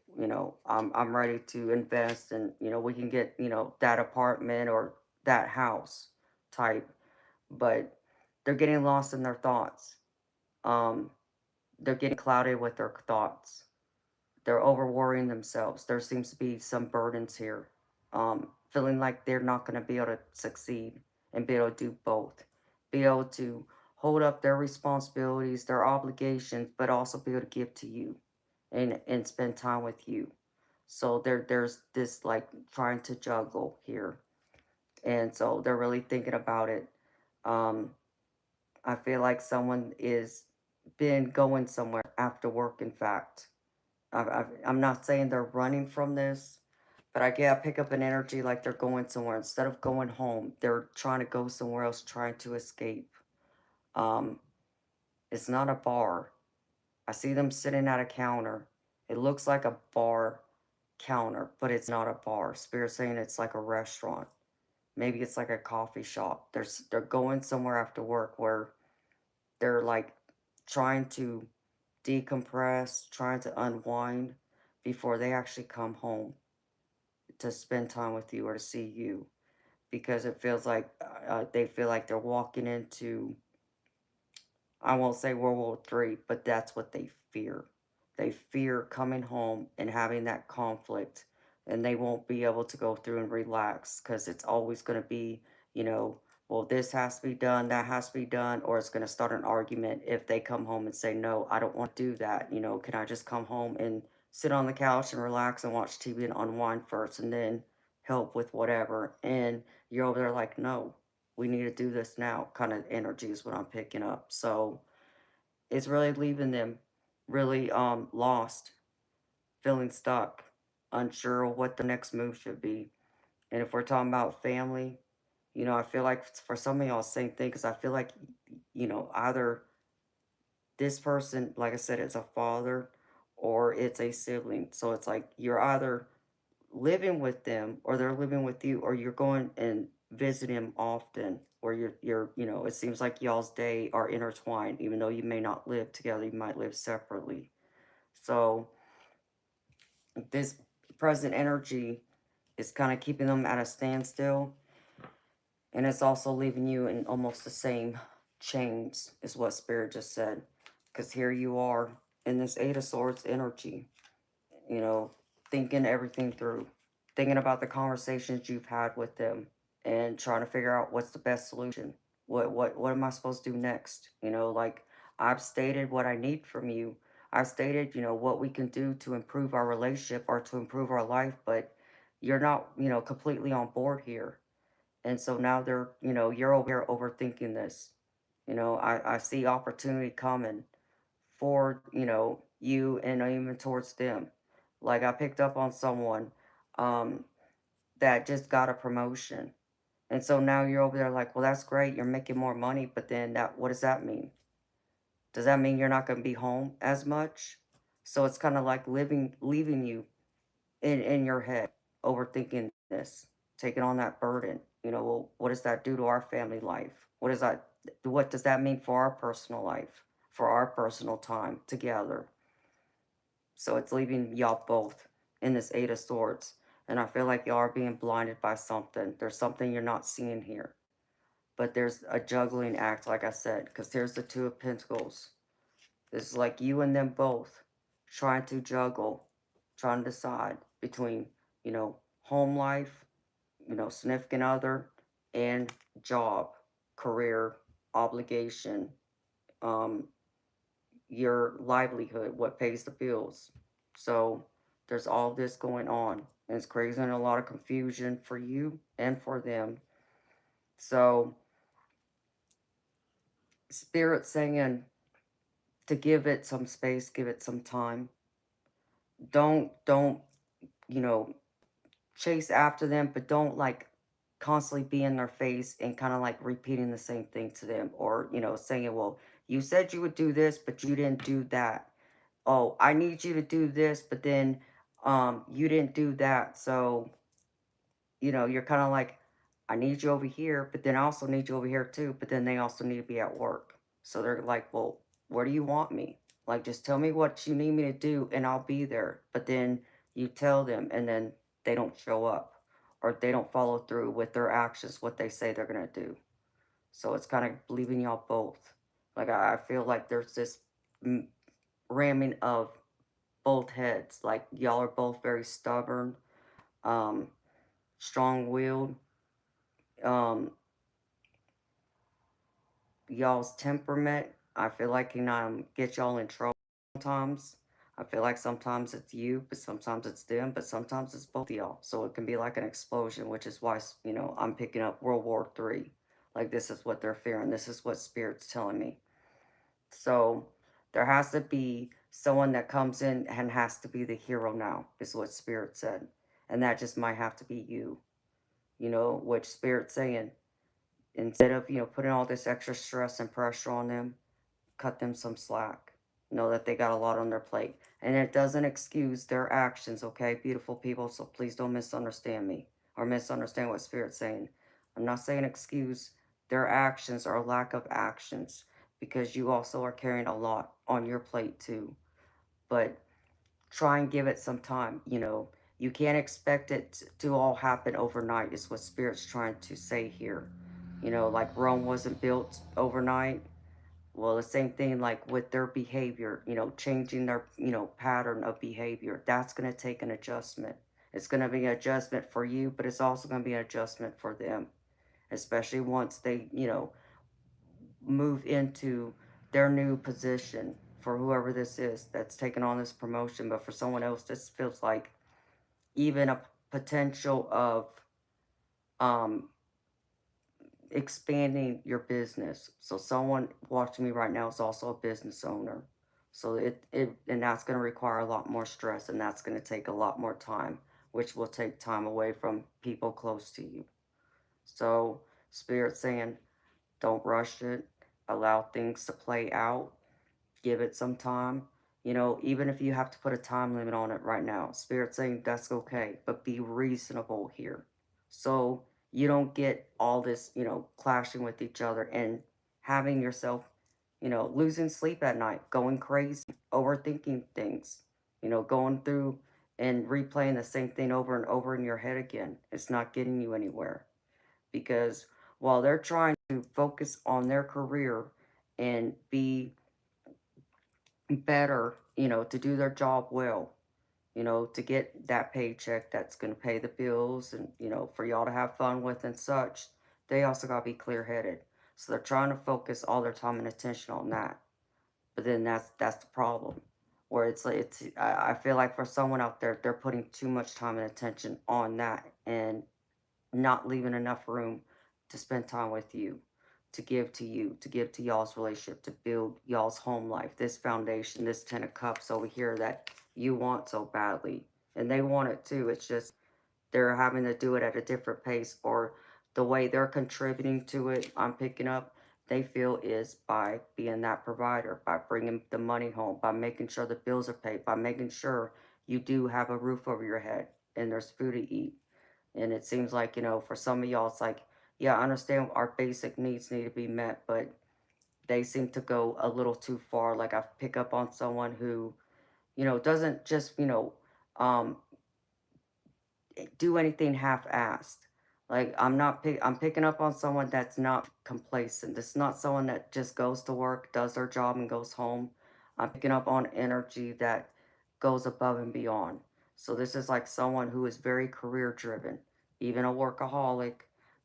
I'm ready to invest and, we can get, that apartment or that house type, but they're getting lost in their thoughts. Um, they're getting clouded with their thoughts. They're over worrying themselves. There seems to be some burdens here. Feeling like they're not going to be able to succeed and be able to do both. Be able to hold up their responsibilities, their obligations, but also be able to give to you and spend time with you. So there's this like trying to juggle here. And so they're really thinking about it. Um, I feel like someone is been going somewhere after work, in fact. I'm not saying they're running from this, but I pick up an energy like they're going somewhere. Instead of going home, they're trying to go somewhere else, trying to escape. Um, it's not a bar. I see them sitting at a counter. It looks like a bar counter, but it's not a bar. Spirit saying it's like a restaurant. Maybe it's like a coffee shop. They're going somewhere after work where they're like trying to decompress, trying to unwind before they actually come home to spend time with you or to see you, because it feels like they feel like they're walking into, I won't say World War III, but that's what they fear. They fear coming home and having that conflict, and they won't be able to go through and relax because it's always going to be, you know, well, this has to be done, that has to be done, or it's going to start an argument if they come home and say, no, I don't want to do that. Can I just come home and sit on the couch and relax and watch TV and unwind first and then help with whatever? And you're over there like, no, we need to do this now kind of energy is what I'm picking up. So it's really leaving them really lost, feeling stuck, unsure of what the next move should be. And if we're talking about family, I feel like for some of y'all, same thing, because I feel like, either this person, like I said, is a father or it's a sibling. So it's like you're either living with them or they're living with you or you're going and visiting them often or it seems like y'all's day are intertwined even though you may not live together, you might live separately. So this present energy is kind of keeping them at a standstill, and it's also leaving you in almost the same chains is what spirit just said, because here you are in this Eight of Swords energy, you know, thinking everything through, thinking about the conversations you've had with them and trying to figure out what's the best solution. What am I supposed to do next? Like I've stated what I need from you. I've stated, what we can do to improve our relationship or to improve our life, but you're not, completely on board here. And so now you're over here overthinking this. I see opportunity coming for, you and even towards them. Like I picked up on someone um that just got a promotion. And so now you're over there like, well, that's great. You're making more money, but then what does that mean? Does that mean you're not going to be home as much? So it's kind of like leaving you in your head, overthinking this, taking on that burden. Well, what does that do to our family life? What does that mean for our personal life, for our personal time together? So it's leaving y'all both in this Eight of Swords. And I feel like y'all are being blinded by something. There's something you're not seeing here. but there's a juggling act, like I said, because there's the Two of Pentacles. It's like you and them both trying to juggle, trying to decide between, home life, significant other, and job, career, obligation, um, your livelihood, what pays the bills. So there's all this going on. And it's crazy and a lot of confusion for you and for them. So Spirit saying to give it some space, give it some time. Don't, you know, chase after them, but don't like constantly be in their face and kind of like repeating the same thing to them, or saying, well, you said you would do this but you didn't do that. Oh, I need you to do this, but then you didn't do that. So you're kind of like, I need you over here, but then I also need you over here too, but then they also need to be at work. So they're like, well, where do you want me? Like, just tell me what you need me to do and I'll be there. But then you tell them and then they don't show up, or they don't follow through with their actions, what they say they're going to do. So it's kind of leaving y'all both. Like, I feel like there's this ramming of both heads. Like, y'all are both very stubborn, um, strong-willed. Um, y'all's temperament, I feel like, can get y'all in trouble sometimes. I feel like sometimes it's you, but sometimes it's them, but sometimes it's both of y'all. So it can be like an explosion, which is why, I'm picking up World War III. Like, this is what they're fearing. This is what Spirit's telling me. So there has to be someone that comes in and has to be the hero now, is what Spirit said. And that just might have to be you, which Spirit's saying, instead of, putting all this extra stress and pressure on them, cut them some slack. Know that they got a lot on their plate. And it doesn't excuse their actions, okay, beautiful people? So please don't misunderstand me or misunderstand what Spirit's saying. I'm not saying excuse their actions or lack of actions, because you also are carrying a lot on your plate too. But try and give it some time. You can't expect it to all happen overnight, is what Spirit's trying to say here. Like Rome wasn't built overnight. Well, the same thing like with their behavior, changing their, pattern of behavior. That's going to take an adjustment. It's going to be an adjustment for you, but it's also going to be an adjustment for them, especially once they, move into their new position, for whoever this is that's taking on this promotion. But for someone else, this feels like even a potential of um, expanding your business. So someone watching me right now is also a business owner. So and that's going to require a lot more stress, and that's going to take a lot more time, which will take time away from people close to you. So Spirit saying, don't rush it. Allow things to play out. Give it some time. Even if you have to put a time limit on it right now, Spirit saying that's okay, but be reasonable here. So you don't get all this, clashing with each other and having yourself, losing sleep at night, going crazy, overthinking things, going through and replaying the same thing over and over in your head again. It's not getting you anywhere, because while they're trying to focus on their career and be better, to do their job well, to get that paycheck that's going to pay the bills and, for y'all to have fun with and such, they also got to be clear headed. So they're trying to focus all their time and attention on that. But then that's the problem. Where it's like, I feel like for someone out there, they're putting too much time and attention on that and not leaving enough room to spend time with you, to give to you, to give to y'all's relationship, to build y'all's home life, this foundation, this 10 of Cups over here that you want so badly. And they want it too. It's just they're having to do it at a different pace, or the way they're contributing to it, I'm picking up, they feel is by being that provider, by bringing the money home, by making sure the bills are paid, by making sure you do have a roof over your head and there's food to eat. And it seems like, for some of y'all, it's like, yeah, I understand our basic needs need to be met, but they seem to go a little too far. Like, I pick up on someone who, doesn't just, um, do anything half-assed. Like I'm picking up on someone that's not complacent. It's not someone that just goes to work, does their job and goes home. I'm picking up on energy that goes above and beyond. So this is like someone who is very career driven, even a workaholic.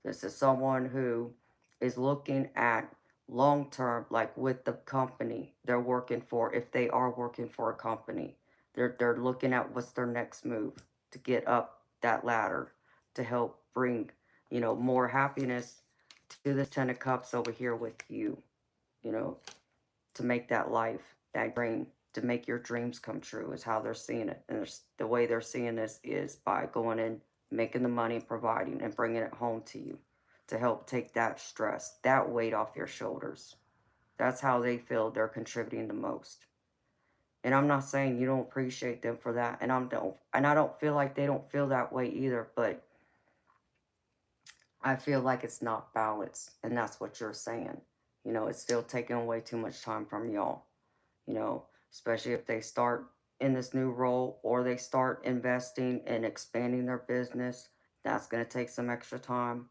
This is someone who is looking at long term, like with the company they're working for, if they are working for a company. They're looking at what's their next move to get up that ladder to help bring, more happiness to this Ten of Cups over here with you, you know, to make that life, that dream, to make your dreams come true is how they're seeing it. And the way they're seeing this is by going in, making the money, providing, and bringing it home to you to help take that stress, that weight off your shoulders. That's how they feel they're contributing the most. And I'm not saying you don't appreciate them for that, and I don't feel like they don't feel that way either, but I feel like it's not balanced, and that's what you're saying. It's still taking away too much time from y'all, especially if they start in this new role or they start investing and expanding their business. That's going to take some extra time,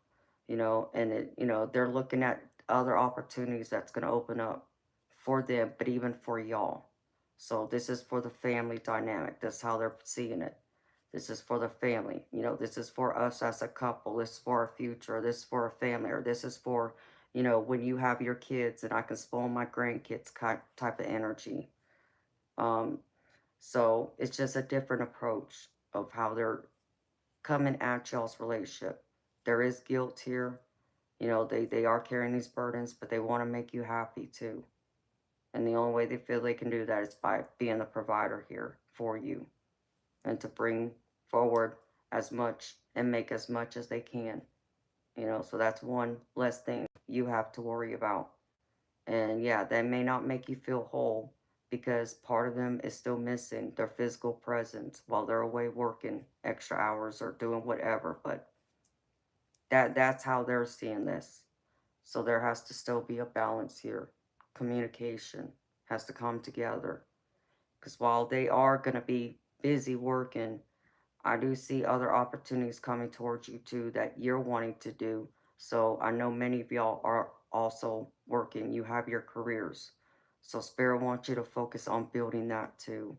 and they're looking at other opportunities that's going to open up for them, but even for y'all. So this is for the family dynamic. That's how they're seeing it. This is for the family. This is for us as a couple. This is for our future. This is for a family. Or this is for, when you have your kids and I can spoil my grandkids type of energy. Um, so it's just a different approach of how they're coming at y'all's relationship. There is guilt here. They are carrying these burdens, but they want to make you happy too. And the only way they feel they can do that is by being the provider here for you and to bring forward as much and make as much as they can. So that's one less thing you have to worry about. And yeah, that may not make you feel whole because part of them is still missing their physical presence while they're away working extra hours or doing whatever. But that's how they're seeing this. So there has to still be a balance here. Communication has to come together. Because while they are going to be busy working, I do see other opportunities coming towards you too that you're wanting to do. So I know many of y'all are also working. You have your careers. So Spirit wants you to focus on building that too.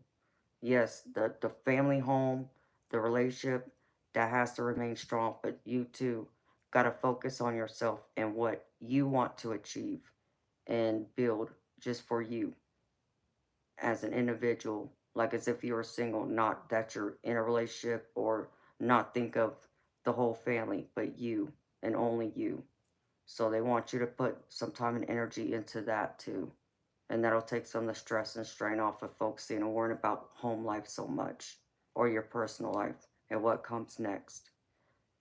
Yes, the family home, the relationship, that has to remain strong, but you too got to focus on yourself and what you want to achieve and build just for you as an individual, like as if you were single, not that you're in a relationship or not think of the whole family, but you and only you. So they want you to put some time and energy into that too. And that'll take some of the stress and strain off of focusing and worrying about home life so much or your personal life and what comes next.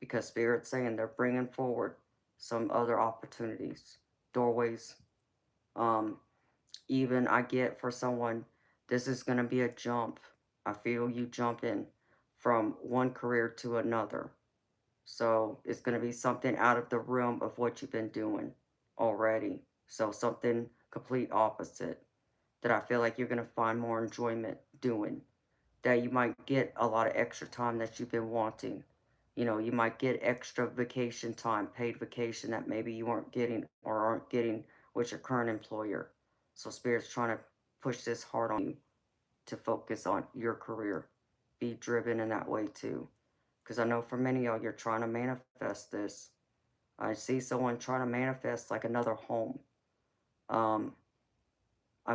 Because Spirit's saying they're bringing forward some other opportunities, doorways, um, even I get for someone, this is going to be a jump. I feel you jumping from one career to another. So it's going to be something out of the realm of what you've been doing already. So something complete opposite that I feel like you're going to find more enjoyment doing. That you might get a lot of extra time that you've been wanting. You might get extra vacation time, paid vacation that maybe you weren't getting or aren't getting with your current employer. So Spirit's trying to push this hard on you to focus on your career. Be driven in that way too. Because I know for many of y'all, you're trying to manifest this. I see someone trying to manifest like another home. Um, I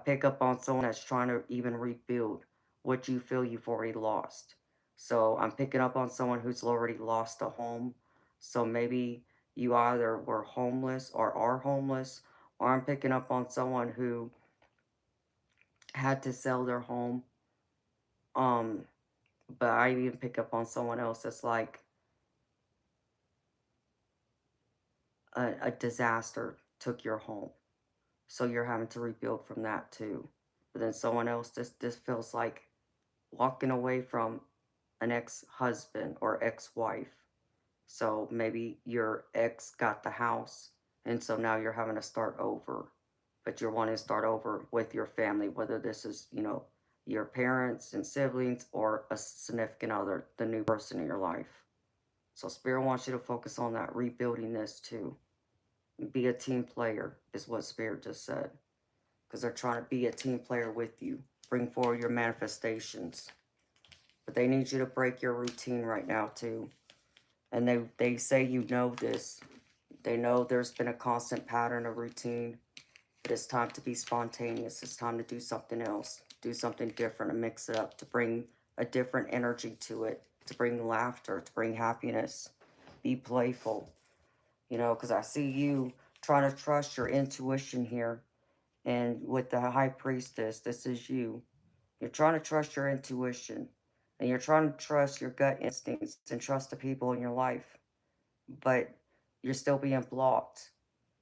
pick up on someone that's trying to even rebuild what you feel you've already lost. So I'm picking up on someone who's already lost a home. So maybe you either were homeless or are homeless, or I'm picking up on someone who had to sell their home. Um, but I even pick up on someone else that's like a disaster took your home. So you're having to rebuild from that too. But then someone else, this feels like walking away from an ex-husband or ex-wife. So maybe your ex got the house, and so now you're having to start over. But you're wanting to start over with your family, whether this is, your parents and siblings or a significant other, the new person in your life. So Spirit wants you to focus on that, rebuilding this too. Be a team player is what Spirit just said. Because they're trying to be a team player with you. Bring forward your manifestations. But they need you to break your routine right now too. And they say you know this. They know there's been a constant pattern of routine. But it's time to be spontaneous. It's time to do something else. Do something different and mix it up to bring a different energy to it. To bring laughter. To bring happiness. Be playful. You know, because I see you trying to trust your intuition here. And with the high priestess, this is you. You're trying to trust your intuition. And you're trying to trust your gut instincts and trust the people in your life. But you're still being blocked.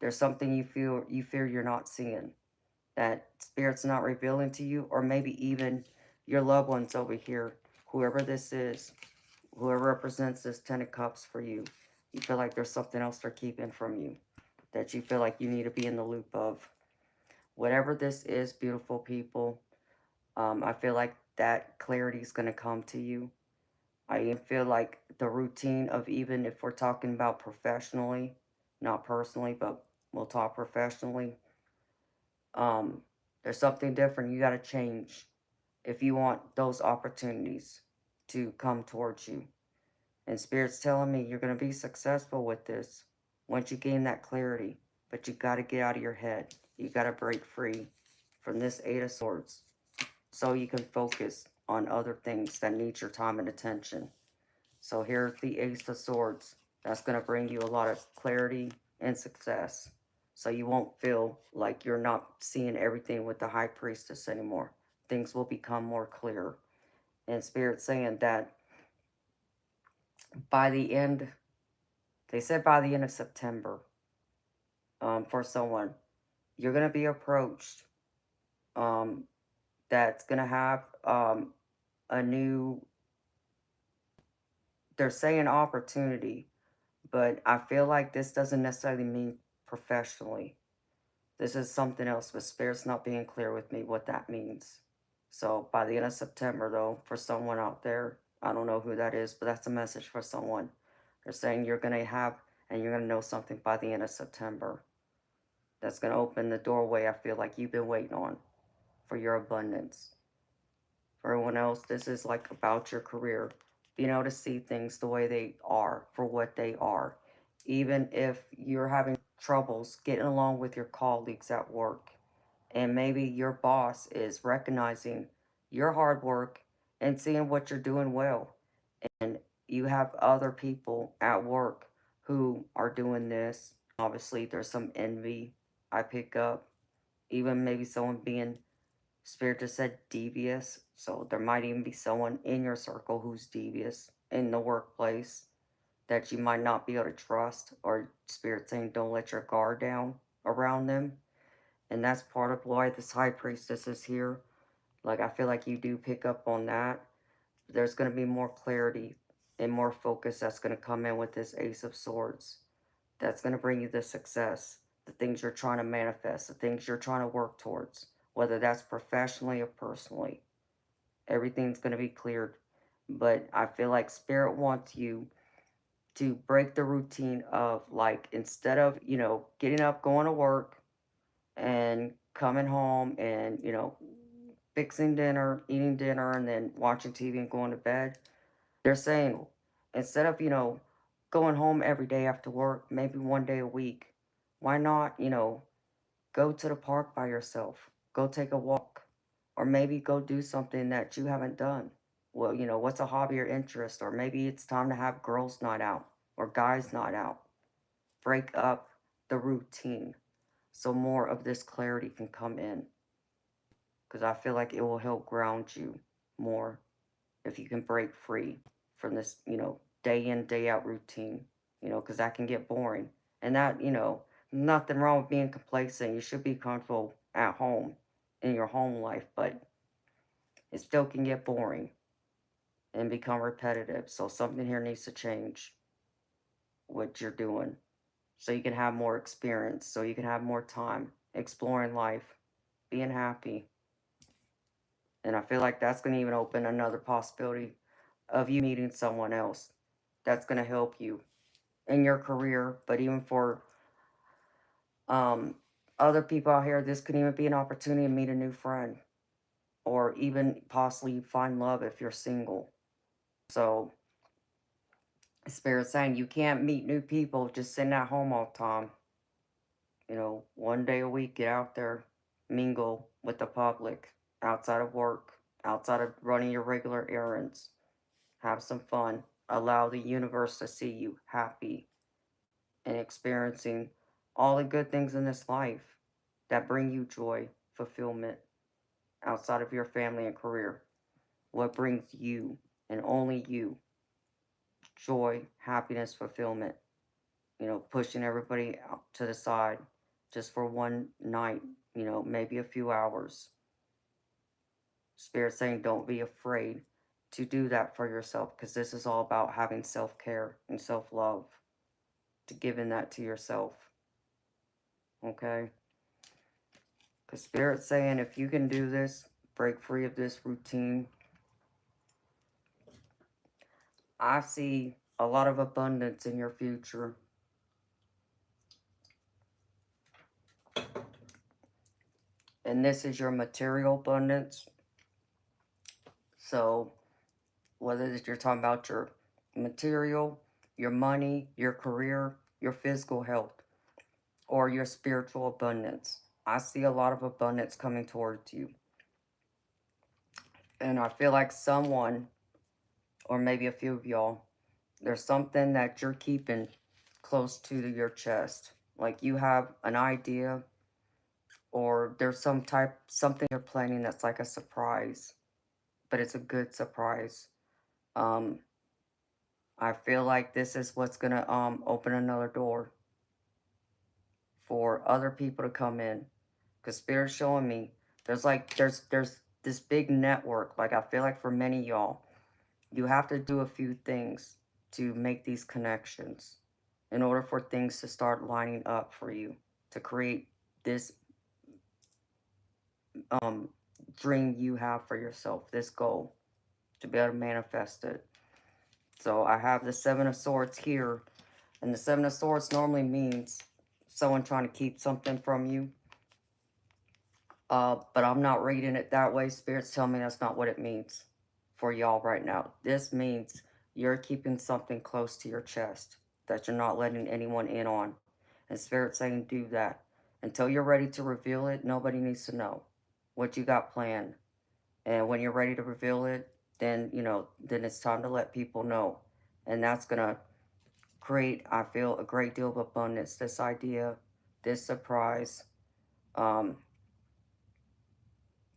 There's something you fear you're not seeing. That spirit's not revealing to you, or maybe even your loved ones over here, whoever this is, whoever represents this 10 of cups for you. You feel like there's something else they're keeping from you that you feel like you need to be in the loop of. Whatever this is, beautiful people, I feel like that clarity is going to come to you. I even feel like the routine of, even if we're talking about professionally, not personally, but we'll talk professionally, um, there's something different you got to change if you want those opportunities to come towards you. And Spirit's telling me you're going to be successful with this once you gain that clarity. But you got to get out of your head. You got to break free from this 8 of Swords so you can focus on other things that need your time and attention. So here's the Ace of Swords. That's going to bring you a lot of clarity and success. So you won't feel like you're not seeing everything with the High Priestess anymore. Things will become more clear. And Spirit saying that by the end, they said by the end of September, for someone, you're going to be approached, um, that's going to have, a new, they're saying opportunity, but I feel like this doesn't necessarily mean professionally. This is something else, but Spirit's not being clear with me what that means. So by the end of September, though, for someone out there, I don't know who that is, but that's a message for someone. They're saying you're going to have, and you're going to know something by the end of September. That's going to open the doorway I feel like you've been waiting on for your abundance. For everyone else, this is like about your career. Being able to see things the way they are, for what they are. Even if you're having troubles getting along with your colleagues at work, and maybe your boss is recognizing your hard work and seeing what you're doing well. And you have other people at work who are doing this. Obviously, there's some envy I pick up. Even maybe someone being, Spirit just said devious. So there might even be someone in your circle who's devious in the workplace that you might not be able to trust, or Spirit saying don't let your guard down around them. And that's part of why this High Priestess is here. Like, I feel like you do pick up on that. There's going to be more clarity and more focus that's going to come in with this Ace of Swords. That's going to bring you the success, the things you're trying to manifest, the things you're trying to work towards, whether that's professionally or personally. Everything's going to be cleared. But I feel like Spirit wants you to break the routine of, like, instead of, getting up, going to work, and coming home and, fixing dinner, eating dinner, and then watching TV and going to bed. They're saying, instead of, going home every day after work, maybe one day a week, why not, go to the park by yourself, go take a walk, or maybe go do something that you haven't done. Well, what's a hobby or interest? Or maybe it's time to have girls' night out or guys' night out. Break up the routine so more of this clarity can come in, because I feel like it will help ground you more if you can break free from this, day in, day out routine, because that can get boring. And that, nothing wrong with being complacent. You should be comfortable at home in your home life, but it still can get boring and become repetitive. So something here needs to change what you're doing so you can have more experience, so you can have more time exploring life, being happy. And I feel like that's going to even open another possibility of you meeting someone else that's going to help you in your career, but even for um, other people out here, this could even be an opportunity to meet a new friend or even possibly find love if you're single. So, Spirit's saying you can't meet new people just sitting at home all the time. You know, one day a week, get out there, mingle with the public, outside of work, outside of running your regular errands. Have some fun. Allow the universe to see you happy and experiencing all the good things in this life that bring you joy, fulfillment outside of your family and career. What brings you and only you joy, happiness, fulfillment. You know, pushing everybody out to the side just for one night, you know, maybe a few hours. Spirit saying don't be afraid to do that for yourself because this is all about having self care and self love, to giving that to yourself. Okay? Because Spirit's saying if you can do this, break free of this routine, I see a lot of abundance in your future. And this is your material abundance. So, whether you're talking about your material, your money, your career, your physical health, or your spiritual abundance, I see a lot of abundance coming towards you. And I feel like someone, or maybe a few of y'all, there's something that you're keeping close to your chest. Like you have an idea, or there's something you're planning that's like a surprise, but it's a good surprise. Um, I feel like this is what's gonna open another door for other people to come in. Cause Spirit's showing me there's this big network. Like I feel like for many of y'all, you have to do a few things to make these connections in order for things to start lining up for you to create this um dream you have for yourself, this goal, to be able to manifest it. So I have the Seven of Swords here, and the Seven of Swords normally means someone trying to keep something from you. But I'm not reading it that way. Spirit's telling me that's not what it means for y'all right now. This means you're keeping something close to your chest that you're not letting anyone in on. And Spirit's saying do that. Until you're ready to reveal it, nobody needs to know what you got planned. And when you're ready to reveal it, then, you know, then it's time to let people know. And that's going to create, I feel, a great deal of abundance. This idea, this surprise. Um,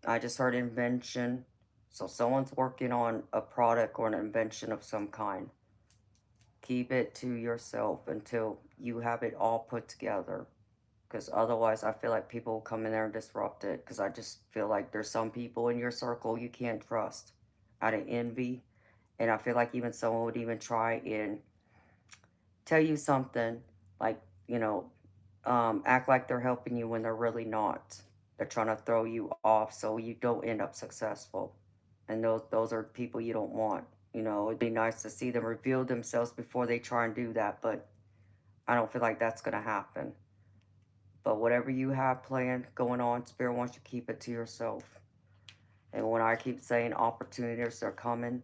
I just heard invention. So someone's working on a product or an invention of some kind. Keep it to yourself until you have it all put together. Because otherwise, I feel like people will come in there and disrupt it. Because I just feel like there's some people in your circle you can't trust out of envy. And I feel like even someone would even try and tell you something like, you know, act like they're helping you when they're really not. They're trying to throw you off so you don't end up successful. And those are people you don't want. You know, it'd be nice to see them reveal themselves before they try and do that, but I don't feel like that's going to happen. But whatever you have planned going on, Spirit wants you to keep it to yourself. And when I keep saying opportunities are coming,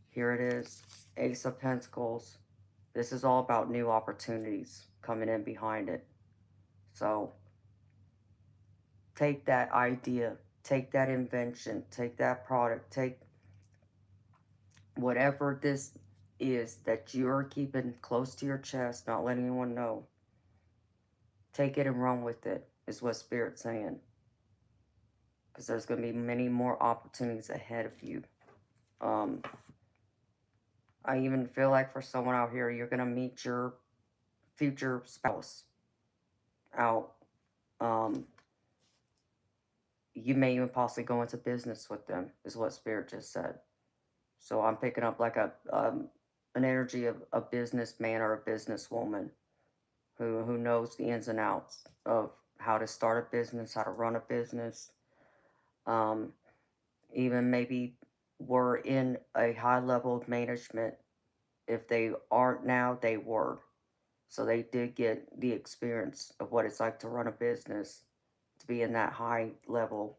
here it is, Ace of Pentacles. This is all about new opportunities coming in behind it. So take that idea, take that invention, take that product, take whatever this is that you're keeping close to your chest, not letting anyone know. Take it and run with it, is what Spirit's saying. Because there's going to be many more opportunities ahead of you. I even feel like for someone out here, you're going to meet your future spouse out. Um, you may even possibly go into business with them, is what Spirit just said. So I'm picking up like an energy of a businessman or a businesswoman who knows the ins and outs of how to start a business, how to run a business. Um, Even maybe were in a high level of management If they aren't now, they were. So they did get the experience of what it's like to run a business, to be in that high level.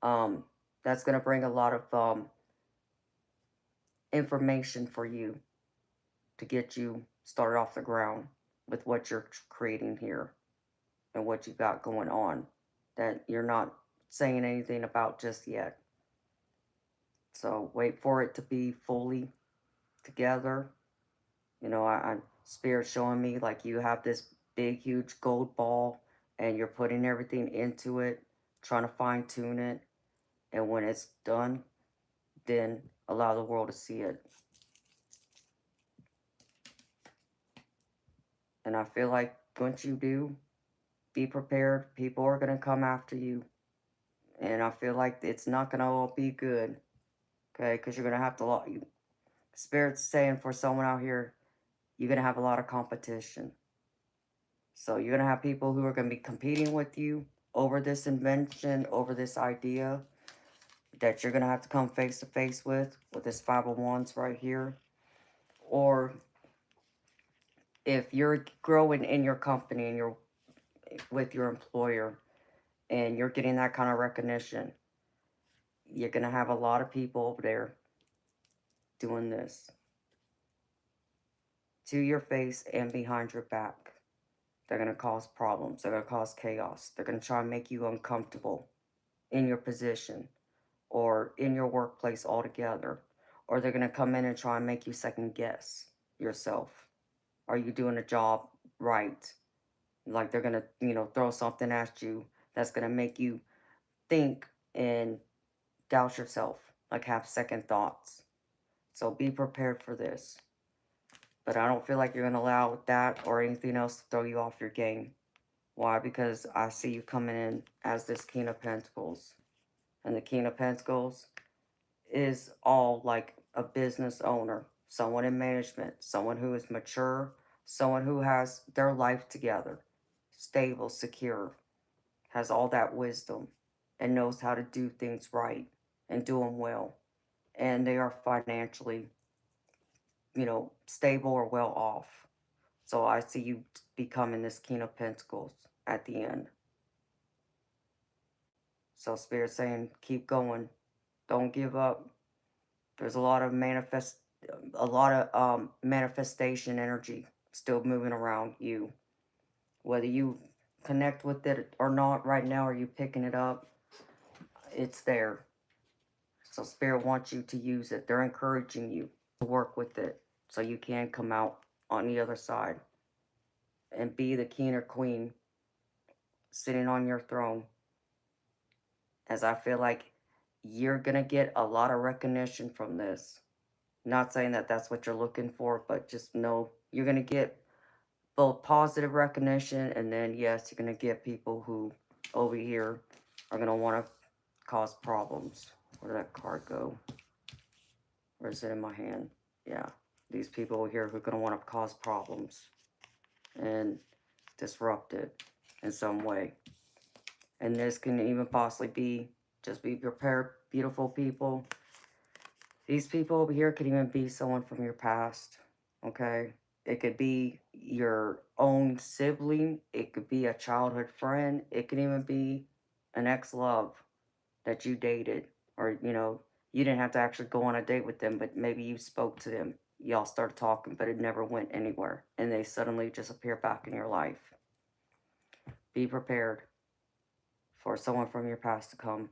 Um, that's going to bring a lot of information for you to get you started off the ground with what you're creating here and what you got going on that you're not saying anything about just yet. So wait for it to be fully together. You know, Spirit showing me like you have this big, huge gold ball and you're putting everything into it, trying to fine tune it. And when it's done, then allow the world to see it. And I feel like once you do, be prepared. People are going to come after you. And I feel like it's not going to all be good. Okay? Because you're going to have to, Spirit's saying for someone out here, you're going to have a lot of competition. So you're going to have people who are going to be competing with you over this invention, over this idea that you're going to have to come face to face with this 501s right here. Or if you're growing in your company and you're with your employer and you're getting that kind of recognition, you're going to have a lot of people over there doing this to your face and behind your back. They're going to cause problems. They're going to cause chaos. They're going to try and make you uncomfortable in your position or in your workplace altogether. Or they're going to come in and try and make you second guess yourself. Are you doing a job right? Like they're going to, throw something at you that's going to make you think and doubt yourself, like have second thoughts. So be prepared for this. But I don't feel like you're going to allow that or anything else to throw you off your game. Why? Because I see you coming in as this King of Pentacles. And the King of Pentacles is all like a business owner, someone in management, someone who is mature, someone who has their life together, stable, secure, has all that wisdom, and knows how to do things right and do them well. And they are financially, stable or well off. So I see you becoming this King of Pentacles at the end. So Spirit saying, keep going. Don't give up. There's a lot of manifestation energy still moving around you. Whether you connect with it or not right now, or you picking it up, it's there. So Spirit wants you to use it. They're encouraging you to work with it so you can come out on the other side and be the king or queen sitting on your throne. As I feel like you're going to get a lot of recognition from this. Not saying that that's what you're looking for, but just know you're going to get both positive recognition, and then, yes, you're going to get people who over here are going to want to cause problems. Where did that card go? Where is it in my hand? Yeah, these people here who are going to want to cause problems and disrupt it in some way. And this can even possibly be, just be prepared, beautiful people. These people over here could even be someone from your past, okay? It could be your own sibling. It could be a childhood friend. It could even be an ex-love that you dated. Or, you didn't have to actually go on a date with them, but maybe you spoke to them. Y'all started talking, but it never went anywhere. And they suddenly just appear back in your life. Be prepared for someone from your past to come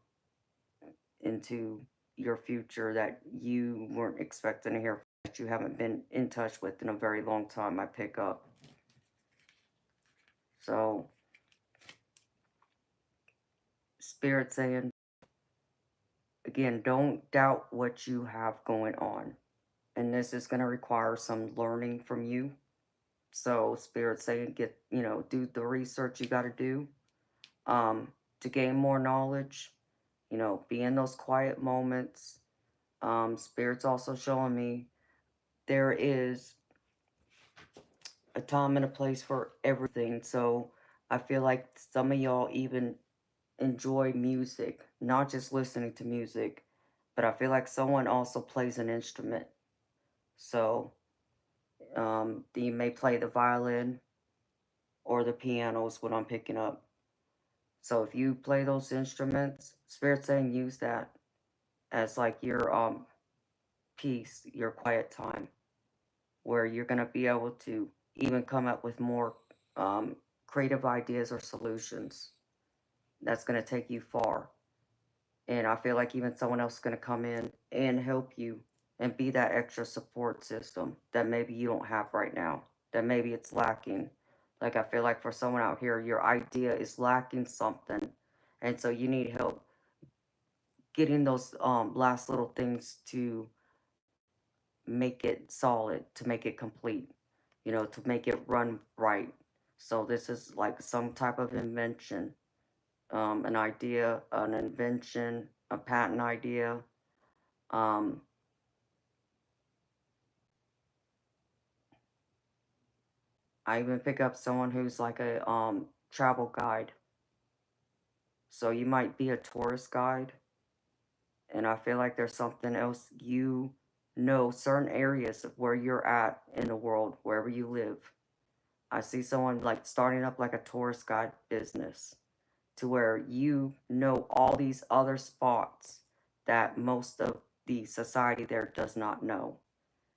into your future that you weren't expecting to hear, that you haven't been in touch with in a very long time. I pick up. So, Spirit saying, again, don't doubt what you have going on. And this is going to require some learning from you. So, Spirit saying, do the research you got to do to gain more knowledge. Be in those quiet moments. Spirit's also showing me there is a time and a place for everything. So I feel like some of y'all even enjoy music, not just listening to music, but I feel like someone also plays an instrument. So You may play the violin or the piano is what I'm picking up. So if you play those instruments, Spirit's saying use that as like your peace, your quiet time, where you're gonna be able to even come up with more creative ideas or solutions. That's gonna take you far. And I feel like even someone else is gonna come in and help you and be that extra support system that maybe you don't have right now. That maybe it's lacking. Like I feel like for someone out here, your idea is lacking something, and so you need help getting those last little things to make it solid, to make it complete, to make it run right. So this is like some type of invention, an idea, an invention, a patent idea. Um, I even pick up someone who's like a travel guide. So you might be a tourist guide, and I feel like there's something else certain areas of where you're at in the world, wherever you live. I see someone like starting up like a tourist guide business to where you know all these other spots that most of the society there does not know.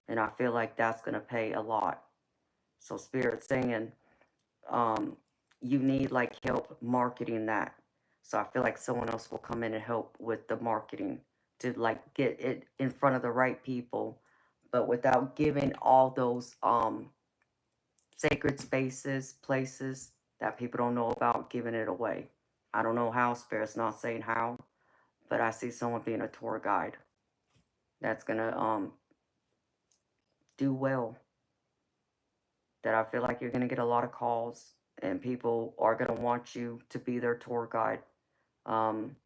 And I feel like that's going to pay a lot. So Spirit's saying um, you need like help marketing that. So I feel like someone else will come in and help with the marketing to like get it in front of the right people, but without giving all those sacred spaces, places that people don't know about, giving it away. I don't know how, Spirit's not saying how, but I see someone being a tour guide that's gonna do well. That I feel like you're gonna get a lot of calls and people are gonna want you to be their tour guide. Um,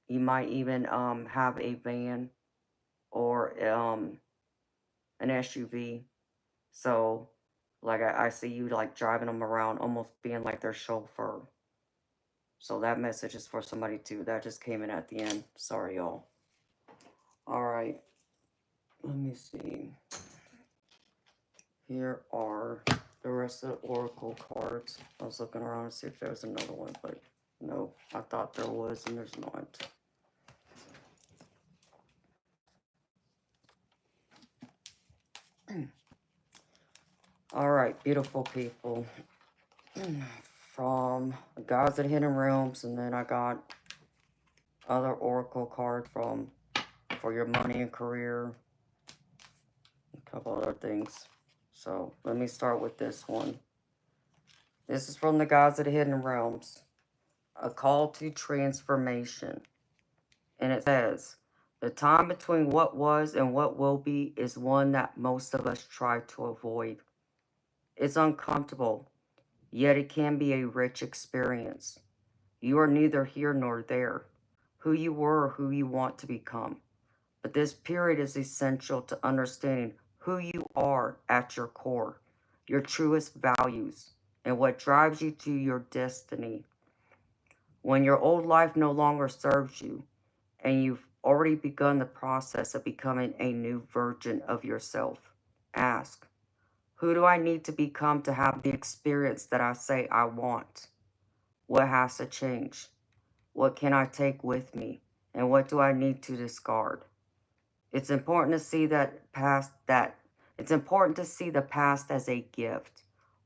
you might even have a van or an SUV. So like I see you like driving them around, almost being like their chauffeur. So that message is for somebody too. That just came in at the end. Sorry, y'all. All right. Let me see. Here are the rest of the oracle cards. I was looking around to see if there was another one, but no, I thought there was, and there's not. All right, beautiful people. From Gods of the Hidden Realms, and then I got other oracle card from for your money and career, a couple other things. So let me start with this one. This is from the Gods of the Hidden Realms, a call to transformation. And it says, the time between what was and what will be is one that most of us try to avoid. It's uncomfortable, yet it can be a rich experience. You are neither here nor there, who you were or who you want to become. But this period is essential to understanding who you are at your core, your truest values, and what drives you to your destiny. When your old life no longer serves you, and you've already begun the process of becoming a new version of yourself, ask, who do I need to become to have the experience that I say I want? What has to change? What can I take with me? And what do I need to discard? It's important to see it's important to see the past as a gift.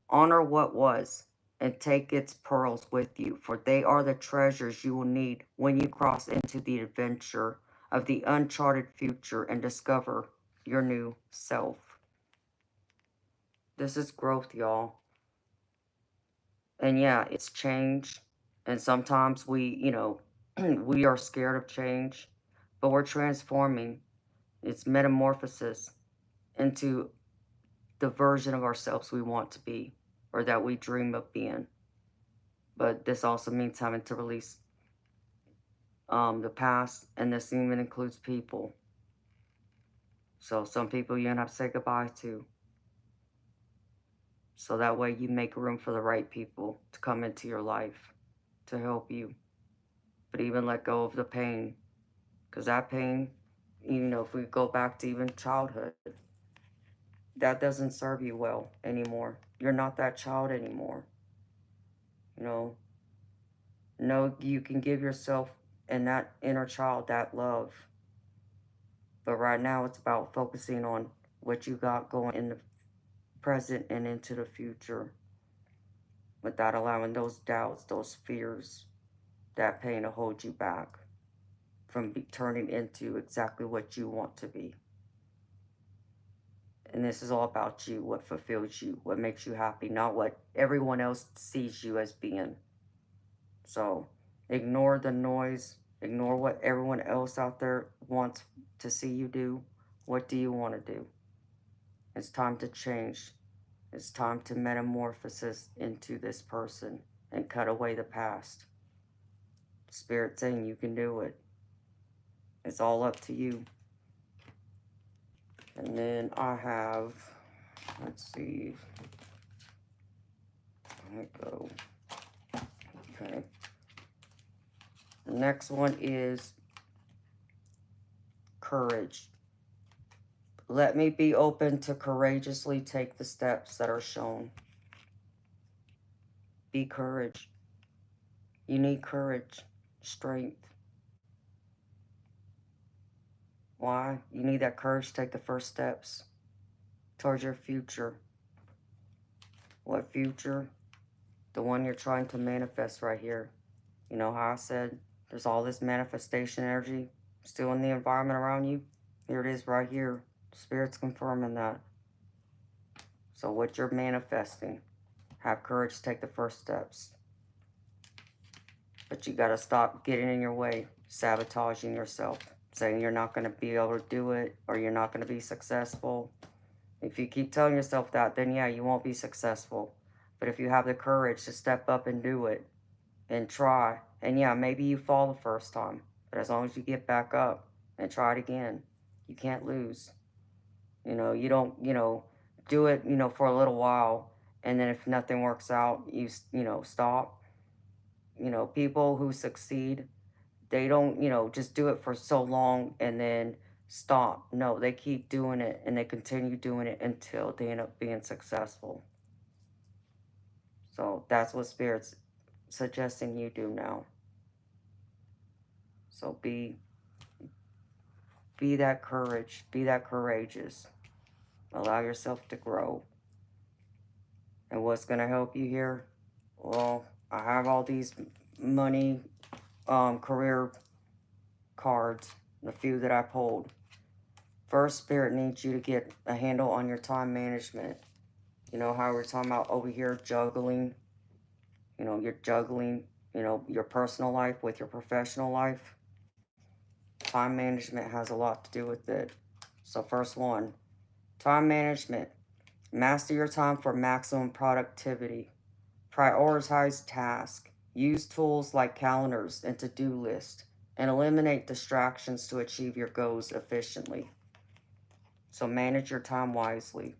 Honor what was and take its pearls with you, for they are the treasures you will need when you cross into the adventure of the uncharted future and discover your new self. This is growth, y'all. And yeah, it's change. And sometimes we are scared of change, but we're transforming. It's metamorphosis into the version of ourselves we want to be or that we dream of being. But this also means having to release the past, and this even includes people. So some people you're gonna have to say goodbye to. So that way you make room for the right people to come into your life to help you. But even let go of the pain. Because that pain, if we go back to even childhood, that doesn't serve you well anymore. You're not that child anymore. You know, no, you can give yourself and that inner child that love. But right now, it's about focusing on what you got going in the present and into the future without allowing those doubts, those fears, that pain to hold you back from turning into exactly what you want to be. And this is all about you, what fulfills you, what makes you happy, not what everyone else sees you as being. So ignore the noise, ignore what everyone else out there wants to see you do. What do you want to do? It's time to change. It's time to metamorphosis into this person and cut away the past. Spirit saying you can do it. It's all up to you. And then I have, let's see, let me go. Okay. The next one is courage. Let me be open to courageously take the steps that are shown. Be courage. You need courage, strength. Why? You need that courage to take the first steps towards your future. What future? The one you're trying to manifest right here. You know how I said there's all this manifestation energy still in the environment around you? Here it is right here. Spirit's confirming that. So what you're manifesting, have courage to take the first steps. But you got to stop getting in your way, sabotaging yourself, saying you're not going to be able to do it or you're not going to be successful. If you keep telling yourself that, then yeah, you won't be successful. But if you have the courage to step up and do it and try, and yeah, maybe you fall the first time, but as long as you get back up and try it again, you can't lose. You don't, do it, for a little while, and then if nothing works out, stop. People who succeed, they don't, just do it for so long and then stop. No, they keep doing it and they continue doing it until they end up being successful. So that's what Spirit's suggesting you do now. So be that courage, be that courageous. Allow yourself to grow. And what's going to help you here? Well, I have all these money, career cards, the few that I pulled. First, Spirit needs you to get a handle on your time management. You know how we're talking about over here juggling? You're juggling, your personal life with your professional life. Time management has a lot to do with it. So first one, time management. Master your time for maximum productivity. Prioritize tasks. Use tools like calendars and to-do lists, and eliminate distractions to achieve your goals efficiently. So manage your time wisely.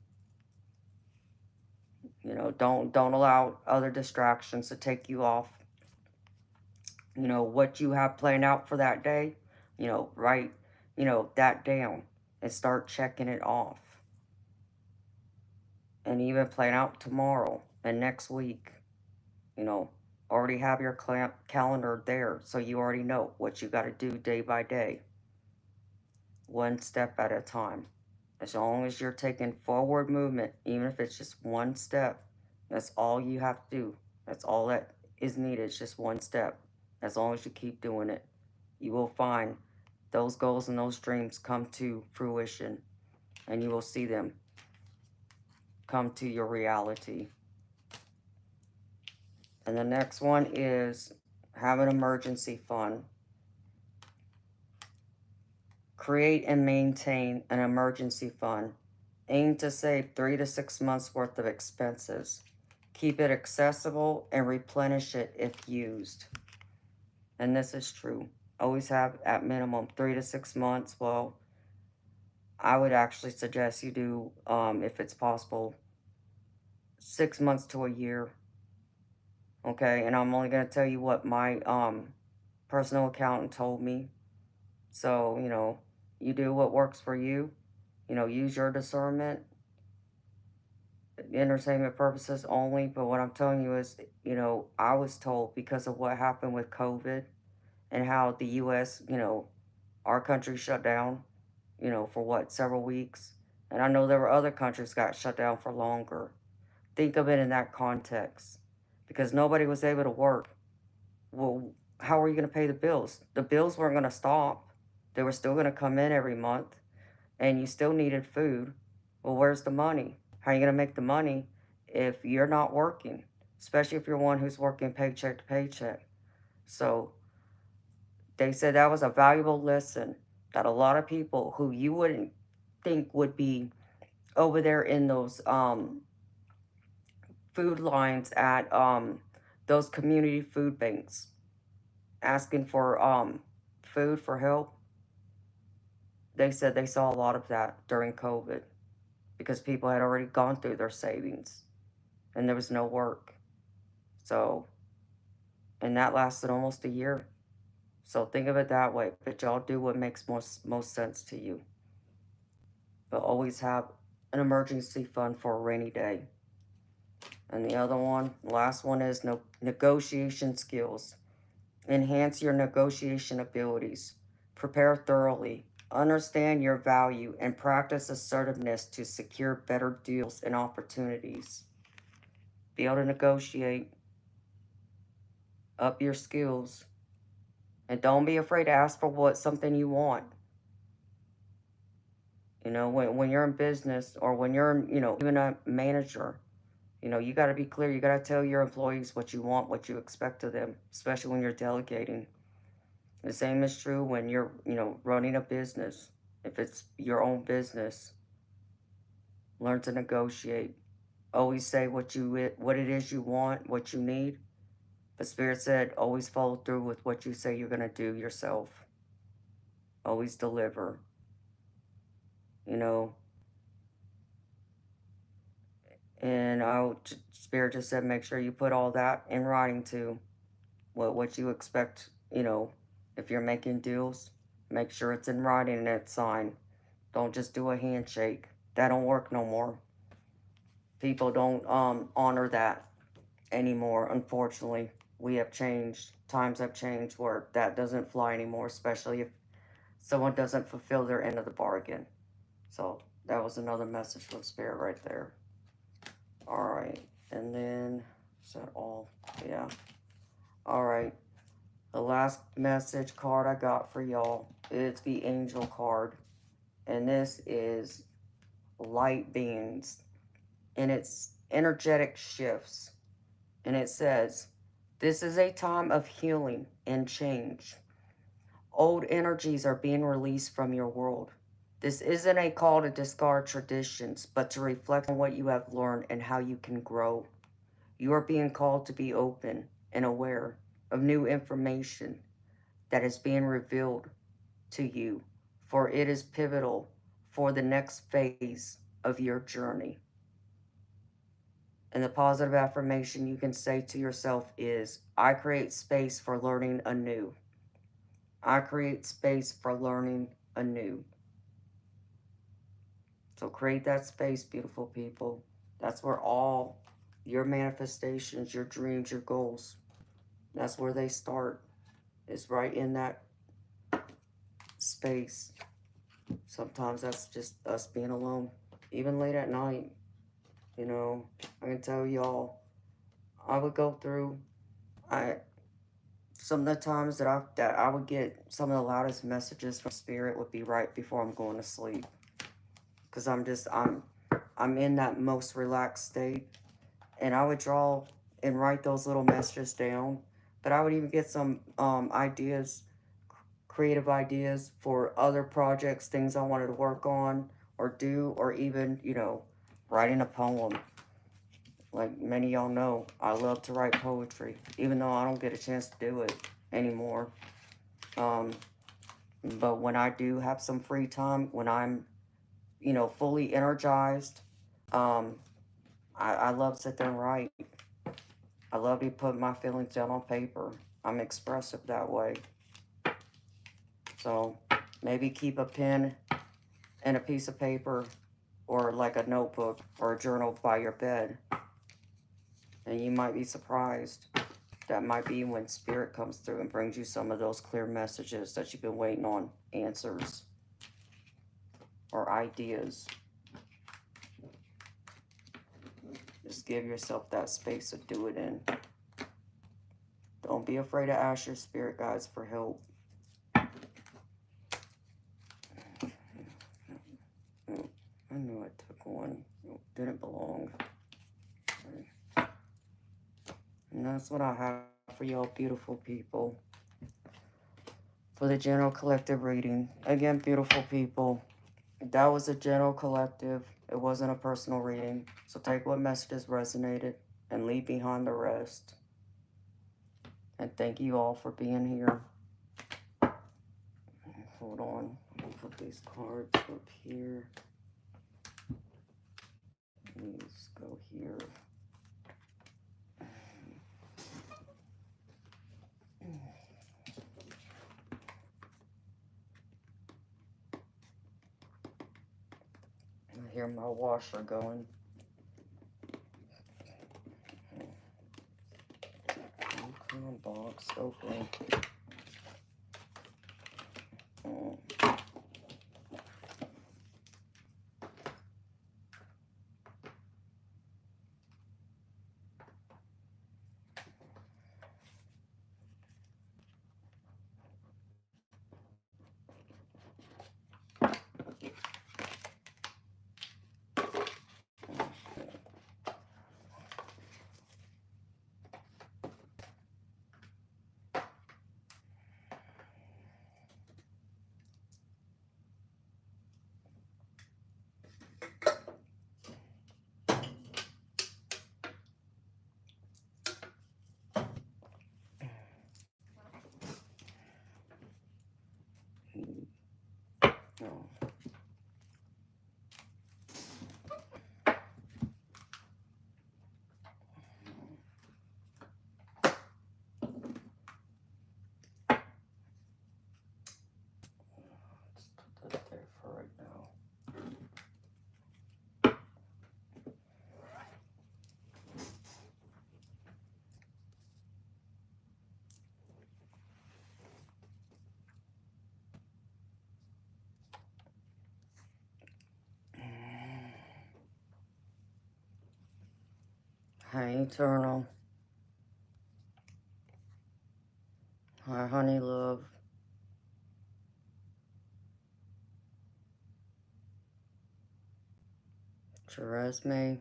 Don't allow other distractions to take you off. What you have planned out for that day, write, that down and start checking it off. And even plan out tomorrow and next week. Already have your calendar there so you already know what you got to do day by day. One step at a time. As long as you're taking forward movement, even if it's just one step, that's all you have to do. That's all that is needed. It's just one step. As long as you keep doing it, you will find those goals and those dreams come to fruition, and you will see them come to your reality. And the next one is have an emergency fund. Create and maintain an emergency fund. Aim to save 3 to 6 months worth of expenses. Keep it accessible and replenish it if used. And this is true. Always have at minimum 3 to 6 months. Well, I would actually suggest you do, if it's possible, 6 months to a year. Okay, and I'm only going to tell you what my personal accountant told me. So, You do what works for you. Use your discernment, entertainment purposes only. But what I'm telling you is, I was told because of what happened with COVID and how the U.S., our country shut down, for what, several weeks. And I know there were other countries got shut down for longer. Think of it in that context. Because nobody was able to work. Well, how are you going to pay the bills? The bills weren't going to stop. They were still going to come in every month, and you still needed food. Well, where's the money? How are you going to make the money if you're not working? Especially if you're one who's working paycheck to paycheck. So they said that was a valuable lesson that a lot of people who you wouldn't think would be over there in those food lines at those community food banks asking for food for help. They said they saw a lot of that during COVID because people had already gone through their savings and there was no work. So, and that lasted almost a year. So think of it that way. But y'all do what makes most sense to you. But always have an emergency fund for a rainy day. And the other one, last one is no negotiation skills. Enhance your negotiation abilities. Prepare thoroughly. Understand your value and practice assertiveness to secure better deals and opportunities. Be able to negotiate. Up your skills. And don't be afraid to ask for something you want. When you're in business or when you're, even a manager, you got to be clear. You got to tell your employees what you want, what you expect of them, especially when you're delegating. The same is true when you're, running a business. If it's your own business, learn to negotiate. Always say what it is you want, what you need. But Spirit said, always follow through with what you say you're going to do yourself. Always deliver. And Spirit just said, make sure you put all that in writing too. What you expect, if you're making deals, make sure it's in writing and it's signed. Don't just do a handshake. That don't work no more. People don't honor that anymore. Unfortunately, we have changed. Times have changed where that doesn't fly anymore, especially if someone doesn't fulfill their end of the bargain. So that was another message from Spirit right there. All right, and then is that all? Yeah. All right. The last message card I got for y'all is the Angel card, and this is light beings, and it's energetic shifts, and it says, "This is a time of healing and change. Old energies are being released from your world. This isn't a call to discard traditions, but to reflect on what you have learned and how you can grow. You are being called to be open and aware of new information that is being revealed to you, for it is pivotal for the next phase of your journey." And the positive affirmation you can say to yourself is, I create space for learning anew. I create space for learning anew. So create that space, beautiful people. That's where all your manifestations, your dreams, your goals, that's where they start. It's right in that space. Sometimes that's just us being alone. Even late at night, I can tell y'all, I would go through, some of the times that I would get some of the loudest messages from Spirit would be right before I'm going to sleep. Because I'm in that most relaxed state. And I would draw and write those little messages down. But I would even get some ideas, creative ideas for other projects, things I wanted to work on or do, or even, writing a poem. Like many of y'all know, I love to write poetry, even though I don't get a chance to do it anymore. But when I do have some free time, when I'm, fully energized, I love to sit there and write. I love to put my feelings down on paper. I'm expressive that way. So Maybe keep a pen and a piece of paper or like a notebook or a journal by your bed. And you might be surprised. That might be when Spirit comes through and brings you some of those clear messages that you've been waiting on, answers or ideas. Just give yourself that space to do it in. Don't be afraid to ask your spirit guides for help. I knew I took one. It didn't belong. And that's what I have for y'all beautiful people. For the general collective reading. Again, beautiful people. That was a general collective. It wasn't a personal reading. So take what messages resonated and leave behind the rest. And thank you all for being here. Hold on. Let me put these cards up here. These go here. I hear my washer going. Come on, box, open. Oh. Let's put that there for right now. Hi, Eternal. Hi, Honey Love. Cheresme.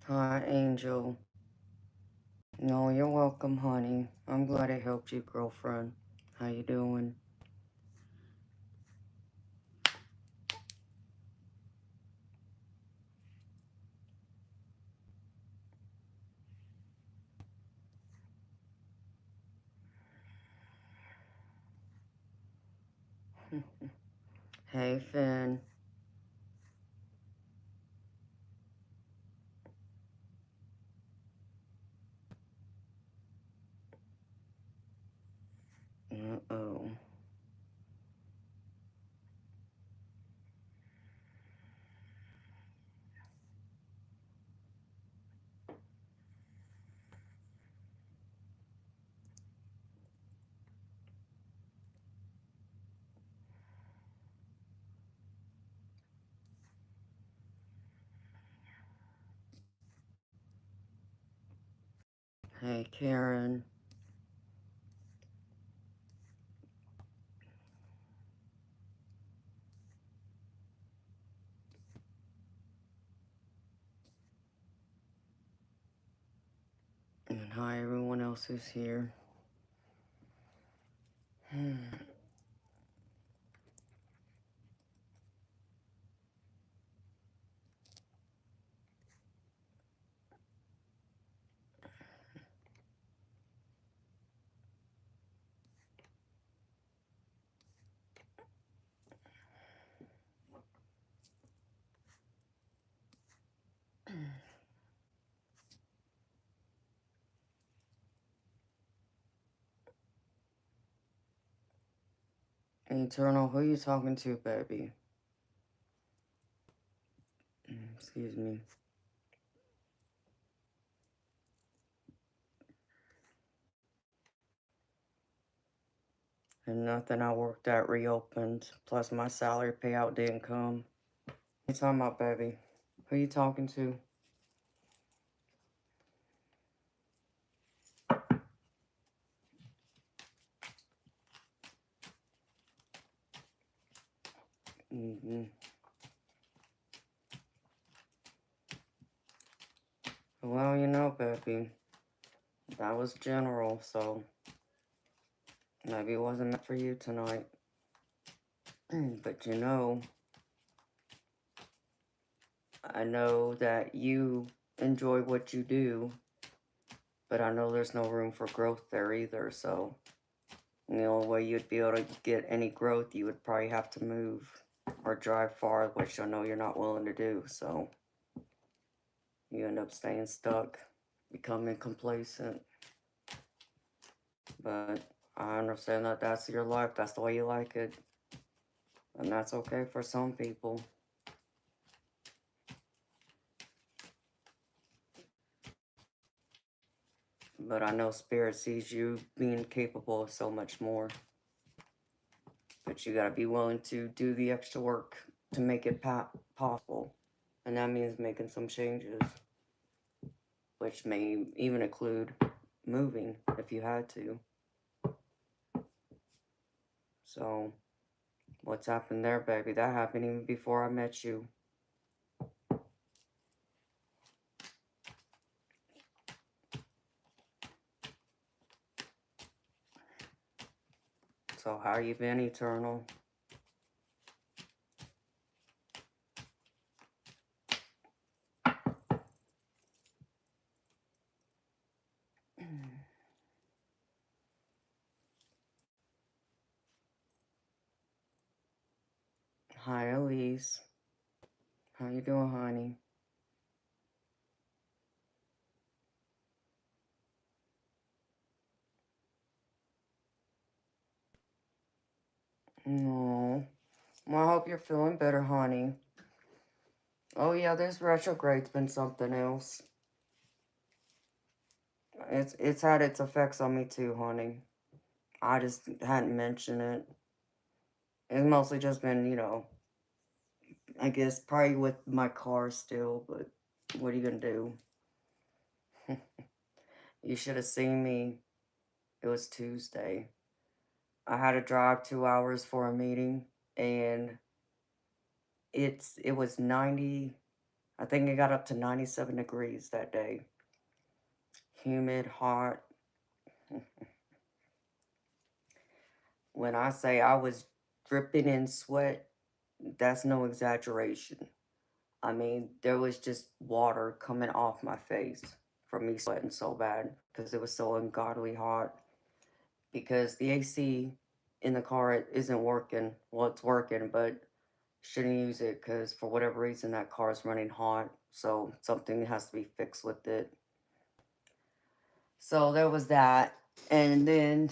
Hi, Angel. No, you're welcome, honey. I'm glad it helped you, girlfriend. How you doing? Hey, Finn. Uh-oh. Hey, Karen. And hi, everyone else who's here. Eternal, who you talking to, baby? Excuse me. And nothing I worked at reopened. Plus my salary payout didn't come. What you talking about, baby? Who you talking to? Mm-hmm. Well, you know, baby, that was general, so maybe it wasn't meant for you tonight. But you know, I know that you enjoy what you do, but I know there's no room for growth there either, so the only way you'd be able to get any growth, you would probably have to move or drive far, which I know you're not willing to do, so you end up staying stuck, becoming complacent. But I understand that that's your life, that's the way you like it, and that's okay for some people. But I know Spirit sees you being capable of so much more. But you gotta be willing to do the extra work to make it possible. And that means making some changes, which may even include moving if you had to. So, what's happened there, baby? That happened even before I met you. So, how you been, Eternal? Hi, Elise. How you doing, honey? No. Well, I hope you're feeling better, honey. Oh yeah, this retrograde's been something else. It's had its effects on me too, honey. I just hadn't mentioned it. It's mostly just been, I guess probably with my car still, but what are you gonna do? You should have seen me. It was Tuesday. I had to drive 2 hours for a meeting, and it was 90. I think it got up to 97 degrees that day. Humid, hot. When I say I was dripping in sweat, that's no exaggeration. I mean, there was just water coming off my face from me sweating so bad because it was so ungodly hot. Because the AC in the car isn't working. Well, it's working, but shouldn't use it because for whatever reason that car is running hot. So something has to be fixed with it. So there was that. And then,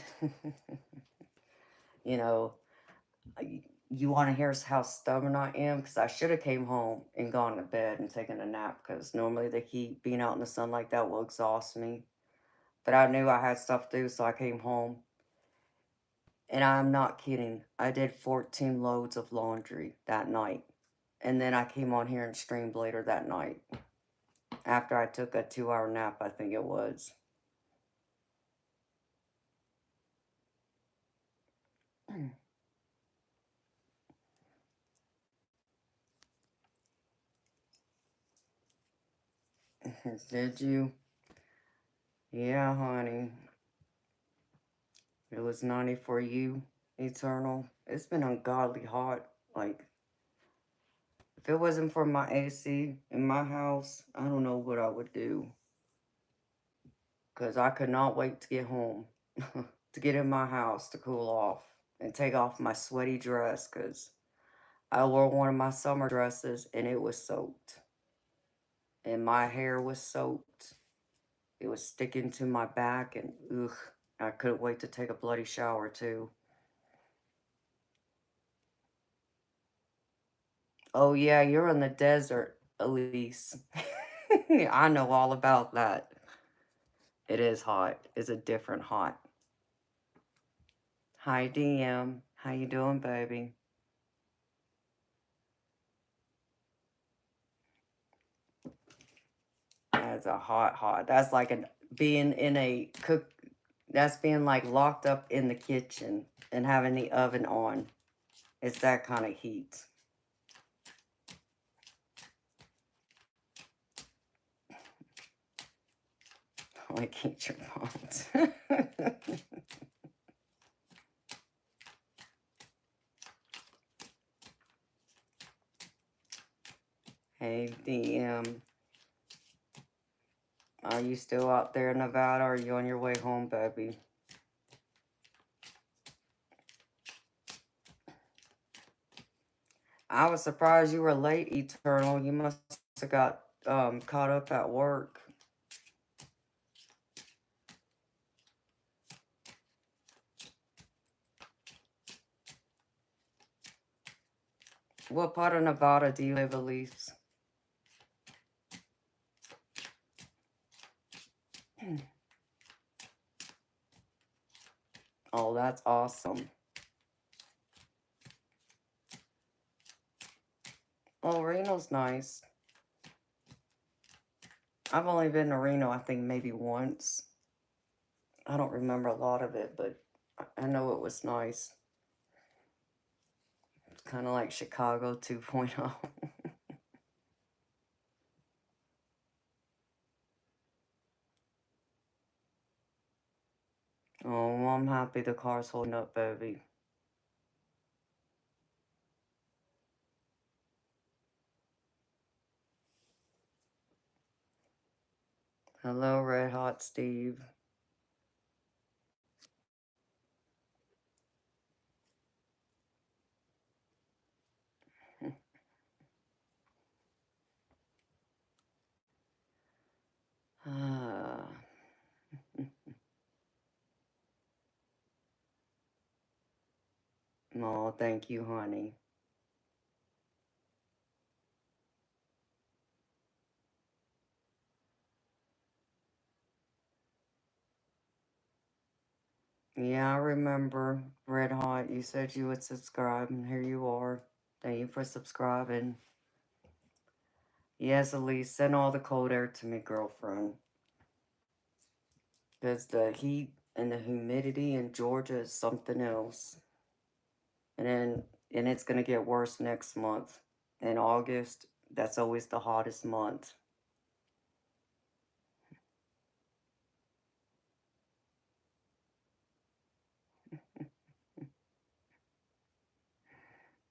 you know, you want to hear how stubborn I am? Because I should have came home and gone to bed and taken a nap because normally the heat, being out in the sun like that will exhaust me. But I knew I had stuff to do, so I came home. And I'm not kidding. I did 14 loads of laundry that night. And then I came on here and streamed later that night. After I took a 2 hour nap, I think it was. Did you? Yeah, honey. It was 90 for you, Eternal. It's been ungodly hot. Like, if it wasn't for my AC in my house, I don't know what I would do. Because I could not wait to get home, to get in my house to cool off and take off my sweaty dress because I wore one of my summer dresses and it was soaked. And my hair was soaked. It was sticking to my back and ugh, I couldn't wait to take a bloody shower too. Oh, yeah, you're in the desert, Elise. I know all about that. It is hot. It's a different hot. Hi, DM. How you doing, baby? That's a hot. That's like being in a cook. That's being like locked up in the kitchen and having the oven on. It's that kind of heat. Like eat your bones. Hey, DM. Are you still out there in Nevada, or are you on your way home, baby? I was surprised you were late, Eternal. You must have got caught up at work. What part of Nevada do you live, Elise? Oh, that's awesome. Oh, Reno's nice. I've only been to Reno, I think, maybe once. I don't remember a lot of it, but I know it was nice. It's kind of like Chicago 2.0. Oh, well, I'm happy the car's holding up, baby. Hello, Red Hot Steve. Ah. Oh, thank you, honey. Yeah, I remember, Red Hot. You said you would subscribe, and here you are. Thank you for subscribing. Yes, Elise, send all the cold air to me, girlfriend. Because the heat and the humidity in Georgia is something else. And it's gonna get worse next month. In August, that's always the hottest month.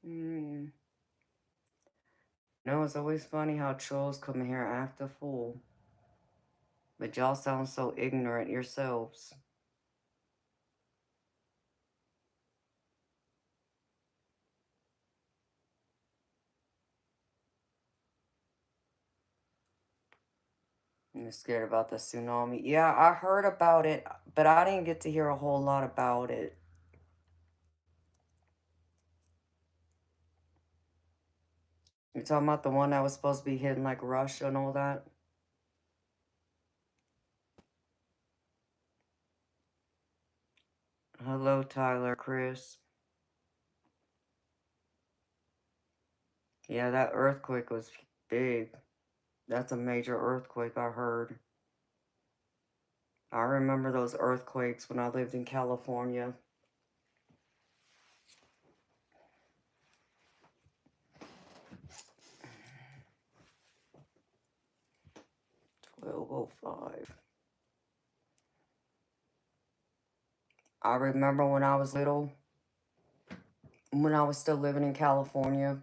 Mm. No, it's always funny how trolls come here act a fool. But y'all sound so ignorant yourselves. You're scared about the tsunami. Yeah, I heard about it, but I didn't get to hear a whole lot about it. You're talking about the one that was supposed to be hitting like Russia and all that? Hello, Tyler, Chris. Yeah, that earthquake was big. That's a major earthquake, I heard. I remember those earthquakes when I lived in California. 1205. I remember when I was little, when I was still living in California,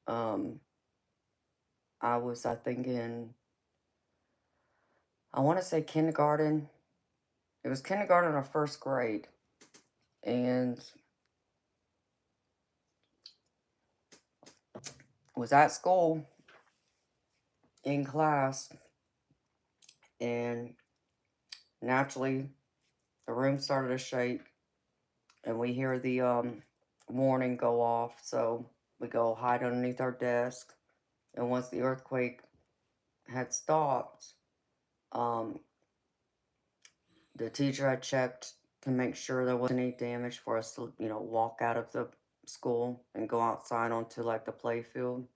um, I think, I want to say kindergarten. It was kindergarten or first grade. And was at school in class. And naturally, the room started to shake. And we hear the warning go off. So We go hide underneath our desk. And once the earthquake had stopped, um, the teacher had checked to make sure there wasn't any damage for us to, walk out of the school and go outside onto like the play field.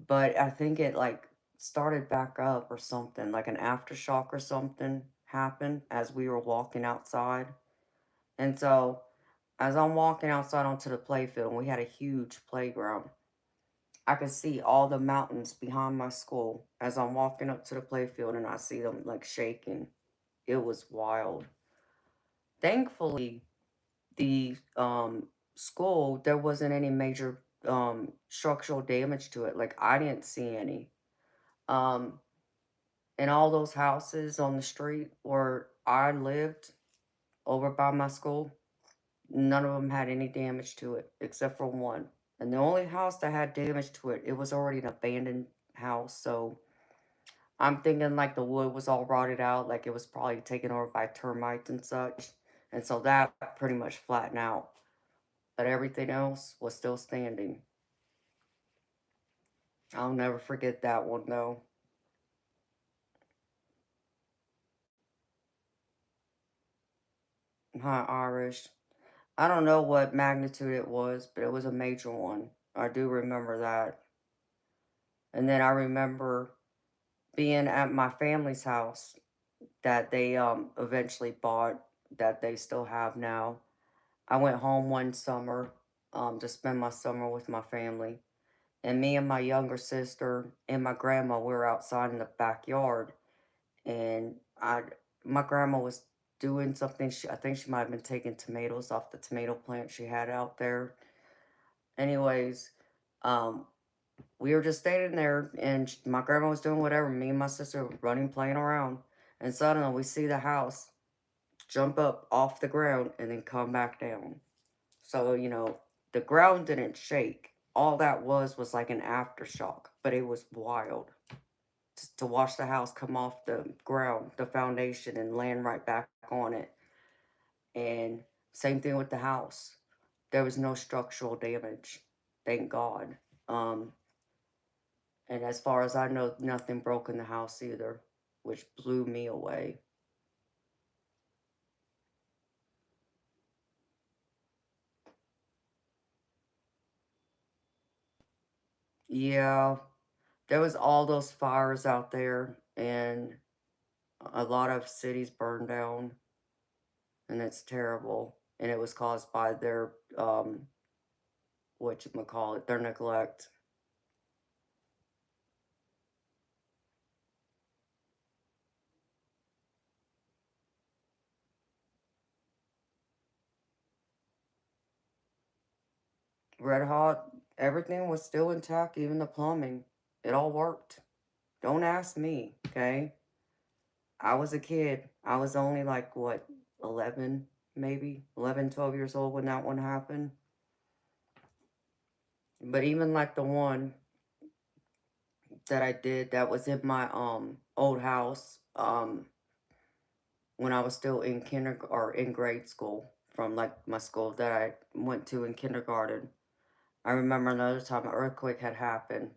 But I think it like started back up or something, like an aftershock or something happened as we were walking outside. And so as I'm walking outside onto the playfield, and we had a huge playground, I could see all the mountains behind my school as I'm walking up to the playfield and I see them like shaking. It was wild. Thankfully, the school, there wasn't any major structural damage to it. Like I didn't see any. Um and all those houses on the street where I lived over by my school, none of them had any damage to it except for one. And the only house that had damage to it, it was already an abandoned house. So I'm thinking like the wood was all rotted out, like it was probably taken over by termites and such. And so that pretty much flattened out. But everything else was still standing. I'll never forget that one though. Hi, Irish. I don't know what magnitude it was, but it was a major one. I do remember that. And then I remember being at my family's house that they eventually bought, that they still have now. I went home one summer to spend my summer with my family. And me and my younger sister and my grandma we were outside in the backyard, and my grandma was doing something. I think she might have been taking tomatoes off the tomato plant she had out there. Anyways, um, we were just standing there, and my grandma was doing whatever. Me and my sister were running, playing around, and suddenly we see the house jump up off the ground and then come back down. So the ground didn't shake. All that was like an aftershock, but it was wild to watch the house come off the ground, the foundation, and land right back on it. And same thing with the house. There was no structural damage, thank God. Um, and as far as I know, nothing broke in the house either, which blew me away. Yeah, there was all those fires out there, and a lot of cities burned down, and it's terrible. And it was caused by their what you call it, their neglect. Red hot, everything was still intact, even the plumbing. It all worked. Don't ask me, okay? I was a kid. I was only like, what, 11, maybe? 11, 12 years old when that one happened. But even like the one that I did that was in my old house, when I was still in kindergarten or in grade school, from like my school that I went to in kindergarten. I remember another time an earthquake had happened,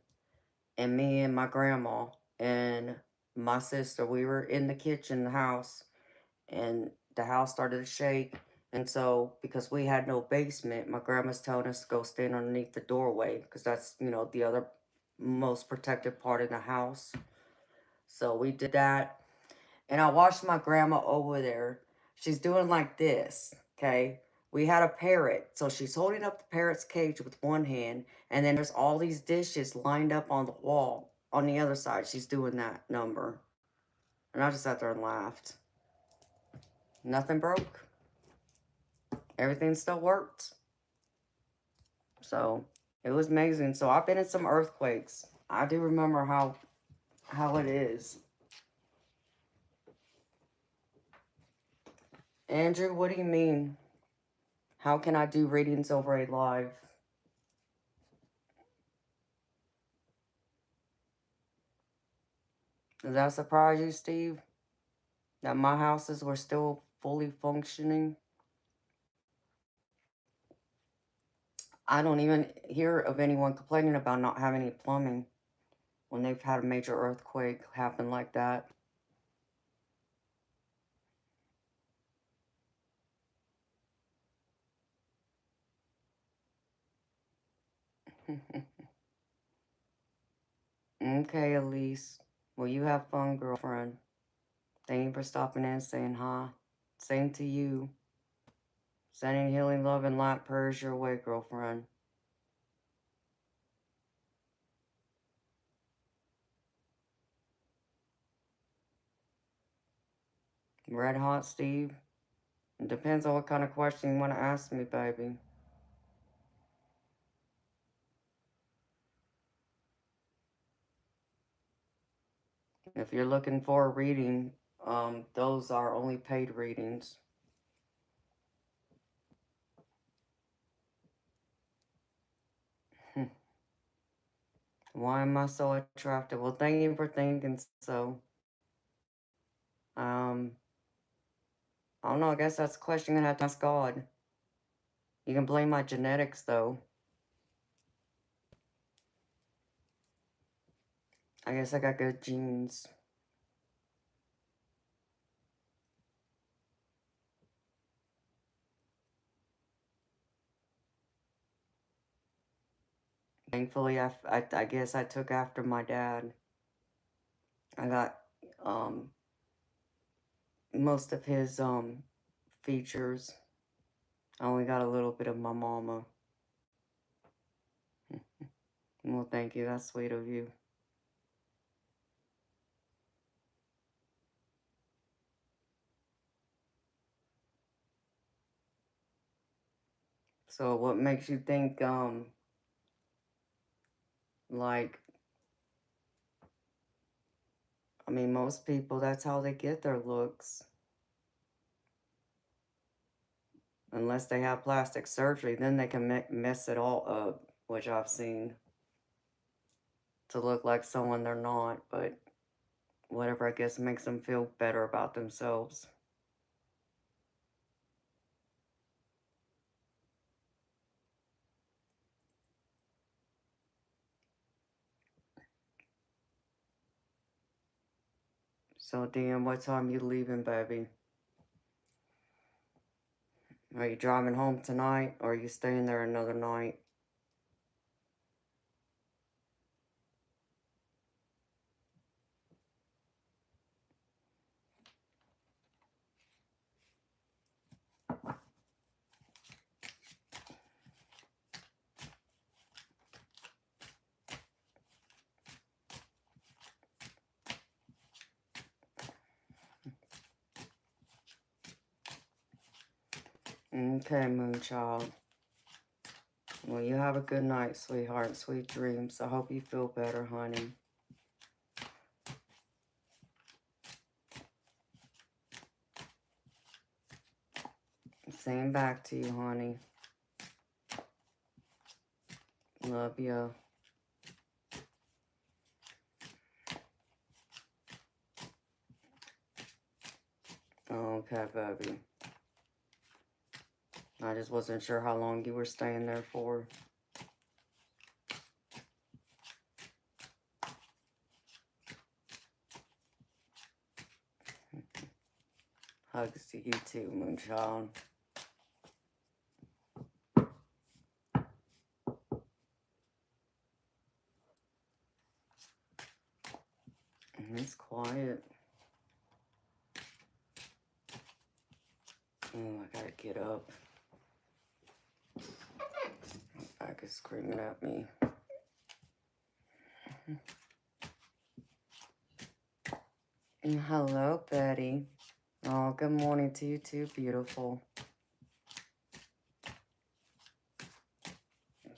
and me and my grandma and my sister, we were in the kitchen, the house, and the house started to shake. And so, because we had no basement, my grandma's telling us to go stand underneath the doorway because that's, the other most protected part in the house. So we did that. And I watched my grandma over there. She's doing like this, okay? We had a parrot. So she's holding up the parrot's cage with one hand, and then there's all these dishes lined up on the wall. On the other side, she's doing that number. And I just sat there and laughed. Nothing broke. Everything still worked. So it was amazing. So I've been in some earthquakes. I do remember how it is. Andrew, what do you mean? How can I do readings over a live? Does that surprise you, Steve? That my houses were still fully functioning? I don't even hear of anyone complaining about not having any plumbing when they've had a major earthquake happen like that. Okay, Elise. Well, you have fun, girlfriend. Thank you for stopping in and saying hi. Same to you. Sending healing love and light prayers your way, girlfriend. Red hot, Steve. It depends on what kind of question you want to ask me, baby. If you're looking for a reading, those are only paid readings. Why am I so attractive? Well, thank you for thinking so. Um, I don't know. I guess that's a question I have to ask God. You can blame my genetics, though. I guess I got good genes. Thankfully, I guess I took after my dad. I got most of his features. I only got a little bit of my mama. Well, thank you. That's sweet of you. So, what makes you think like, I mean, most people, that's how they get their looks. Unless they have plastic surgery, then they can mess it all up, which I've seen, to look like someone they're not, but whatever, I guess, makes them feel better about themselves. So, DM, what time you leaving, baby? Are you driving home tonight, or are you staying there another night? Okay, Moonchild. Well, you have a good night, sweetheart. Sweet dreams. I hope you feel better, honey. Same back to you, honey. Love you. Okay, baby. I just wasn't sure how long you were staying there for. Hugs to you too, Moonchild. It's quiet. Oh, I gotta get up. Back is screaming at me. Hello, Betty. Oh, good morning to you too, beautiful.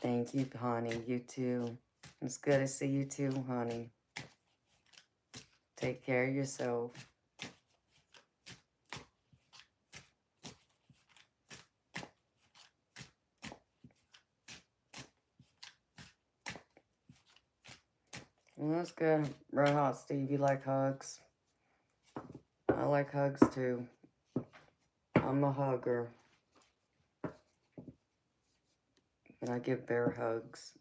Thank you, honey. You too. It's good to see you too, honey. Take care of yourself. Well, that's good. Red Hot Steve, you like hugs? I like hugs too. I'm a hugger. And I give bear hugs.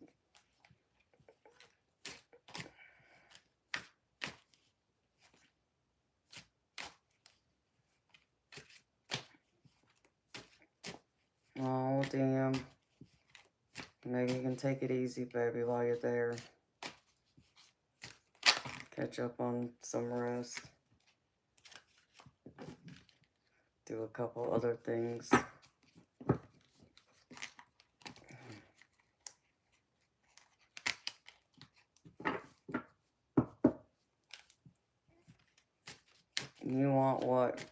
Oh, damn. Maybe you can take it easy, baby, while you're there. Catch up on some rest. Do a couple other things. You want what?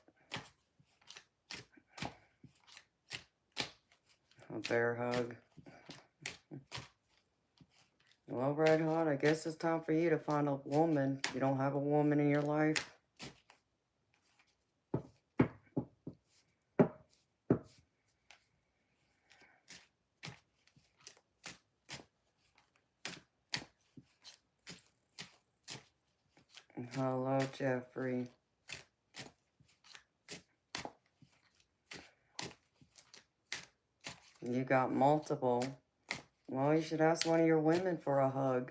A bear hug? Well, Red Hot, I guess it's time for you to find a woman. You don't have a woman in your life? Hello, Jeffrey. You got multiple. Well, you should ask one of your women for a hug.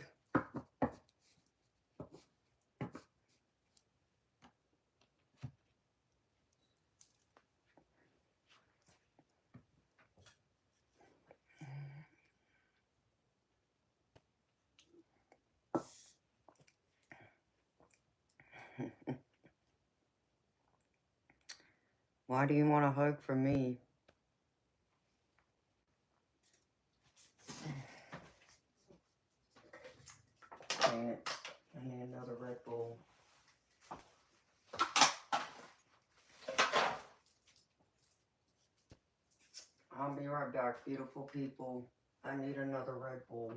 Why do you want a hug from me? Dang it. I need another Red Bull. I'll be right back, beautiful people. I need another Red Bull.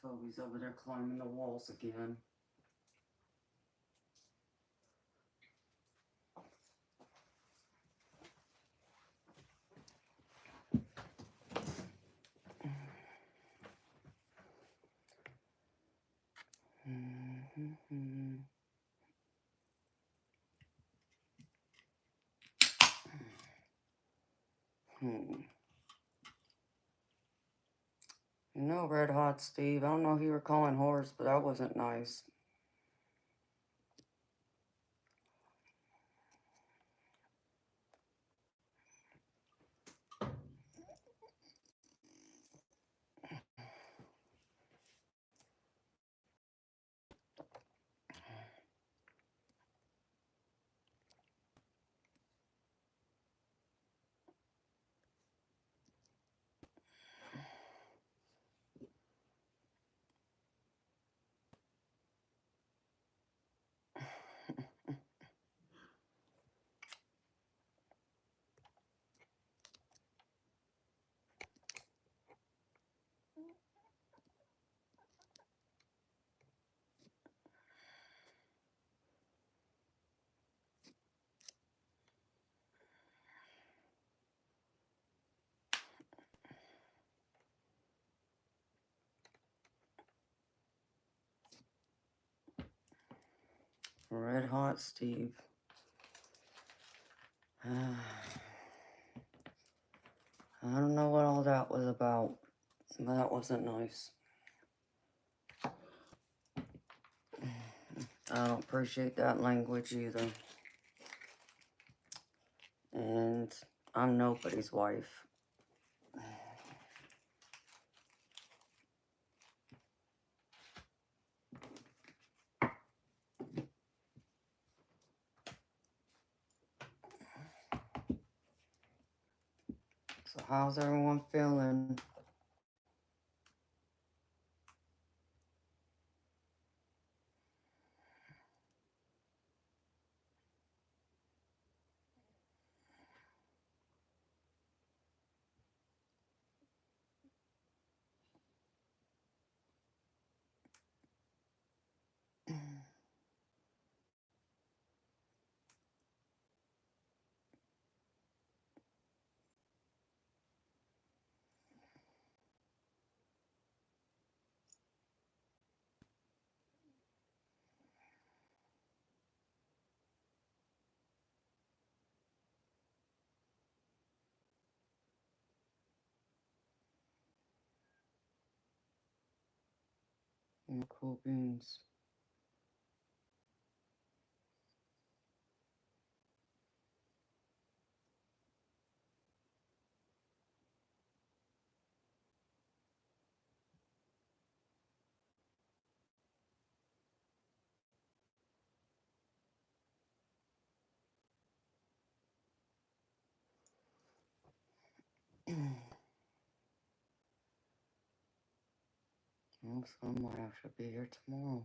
Toby's over there climbing the walls again. No, Red Hot Steve. I don't know who you were calling horse, but that wasn't nice. Red Hot Steve. I don't know what all that was about, but that wasn't nice. I don't appreciate that language either. And I'm nobody's wife. So how's everyone feeling? Cool beans. Well, someone I should be here tomorrow.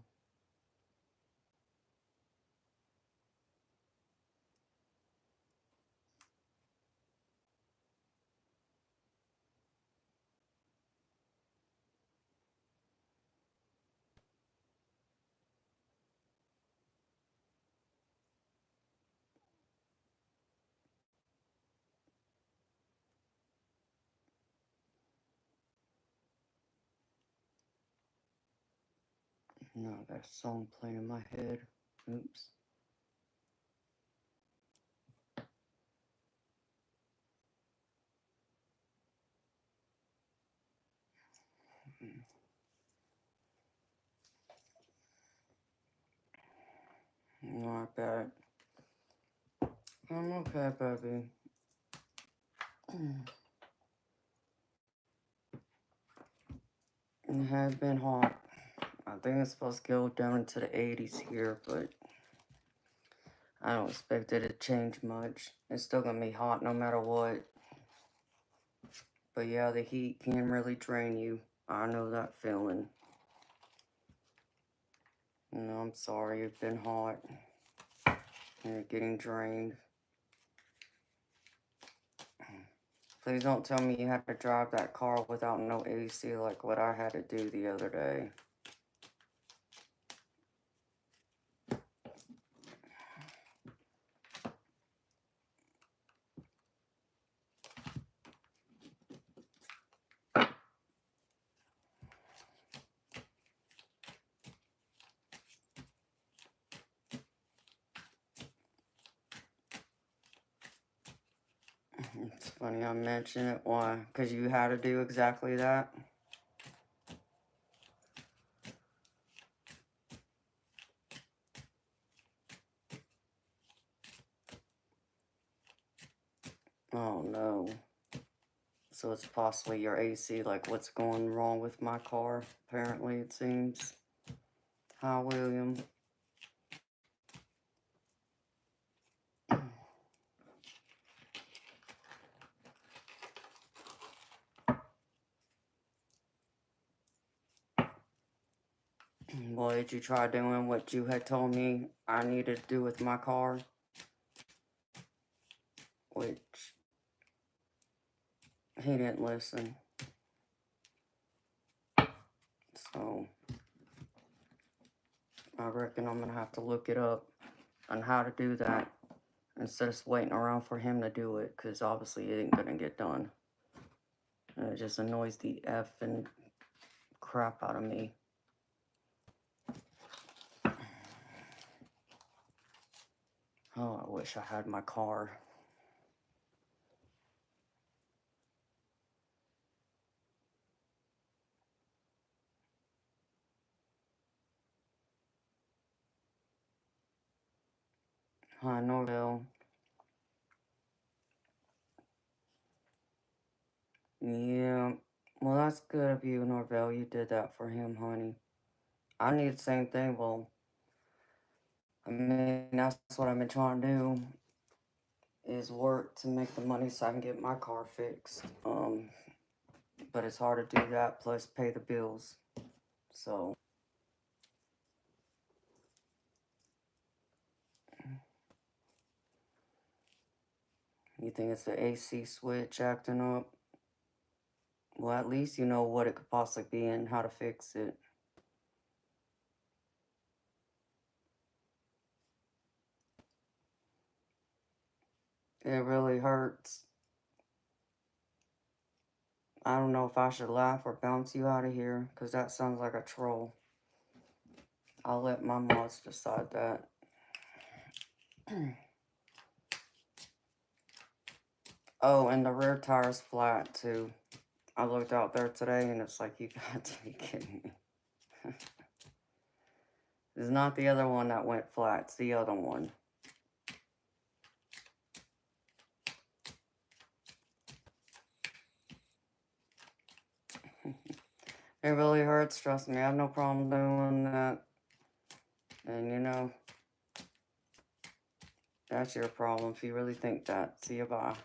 No, I got a song playing in my head. Oops. Not bad. I'm okay, baby. It has been hot. I think it's supposed to go down into the 80s here, but I don't expect it to change much. It's still gonna be hot no matter what. But yeah, the heat can really drain you. I know that feeling. No, I'm sorry, it's been hot. You're getting drained. Please don't tell me you had to drive that car without no AC like what I had to do the other day. It's funny I mention it. Why? Because you had to do exactly that. Oh no. So it's possibly your AC, like what's going wrong with my car, apparently it seems. Hi, William. Well, did you try doing what you had told me I needed to do with my car? Which he didn't listen. So I reckon I'm gonna have to look it up on how to do that instead of waiting around for him to do it, because obviously it ain't gonna get done. And it just annoys the effing crap out of me. Oh, I wish I had my car. Hi, Norville. Yeah, well, that's good of you, Norville. You did that for him, honey. I need the same thing. Well, I mean, that's what I've been trying to do, is work to make the money so I can get my car fixed. But it's hard to do that, plus pay the bills. So, you think it's the AC switch acting up? Well, at least you know what it could possibly be and how to fix it. It really hurts. I don't know if I should laugh or bounce you out of here, because that sounds like a troll. I'll let my mods decide that. Oh, and the rear tire's flat, too. I looked out there today, and it's like, you got to be kidding me. It's not the other one that went flat. It's the other one. It really hurts, trust me. I have no problem doing that. And, you know, that's your problem if you really think that. See you, bye.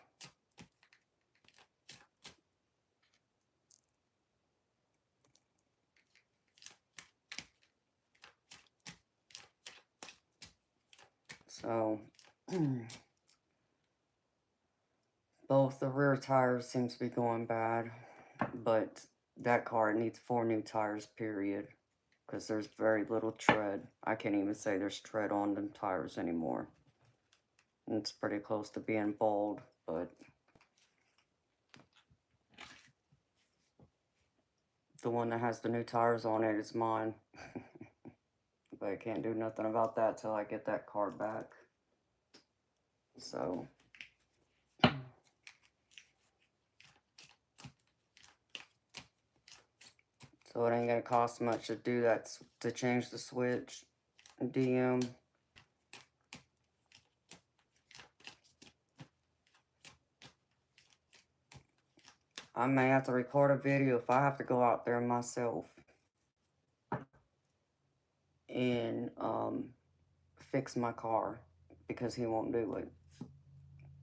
So, both the rear tires seem to be going bad, but that car needs 4 new tires, period, because there's very little tread. I can't even say there's tread on them tires anymore. And it's pretty close to being bald, but the one that has the new tires on it is mine. But I can't do nothing about that till I get that car back. So, so it ain't gonna cost much to do that, to change the switch. DM. I may have to record a video if I have to go out there myself and fix my car, because he won't do it.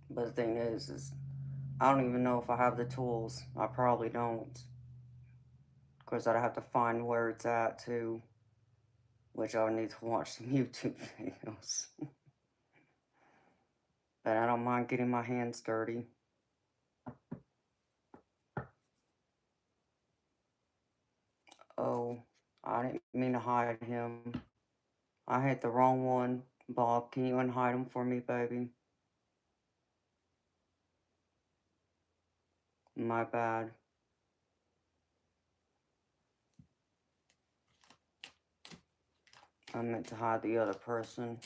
But the thing is I don't even know if I have the tools. I probably don't. Of course, I'd have to find where it's at too, which I would need to watch some YouTube videos. But I don't mind getting my hands dirty. Uh-oh. I didn't mean to hide him. I hit the wrong one. Bob, can you unhide him for me, baby? My bad. I meant to hide the other person.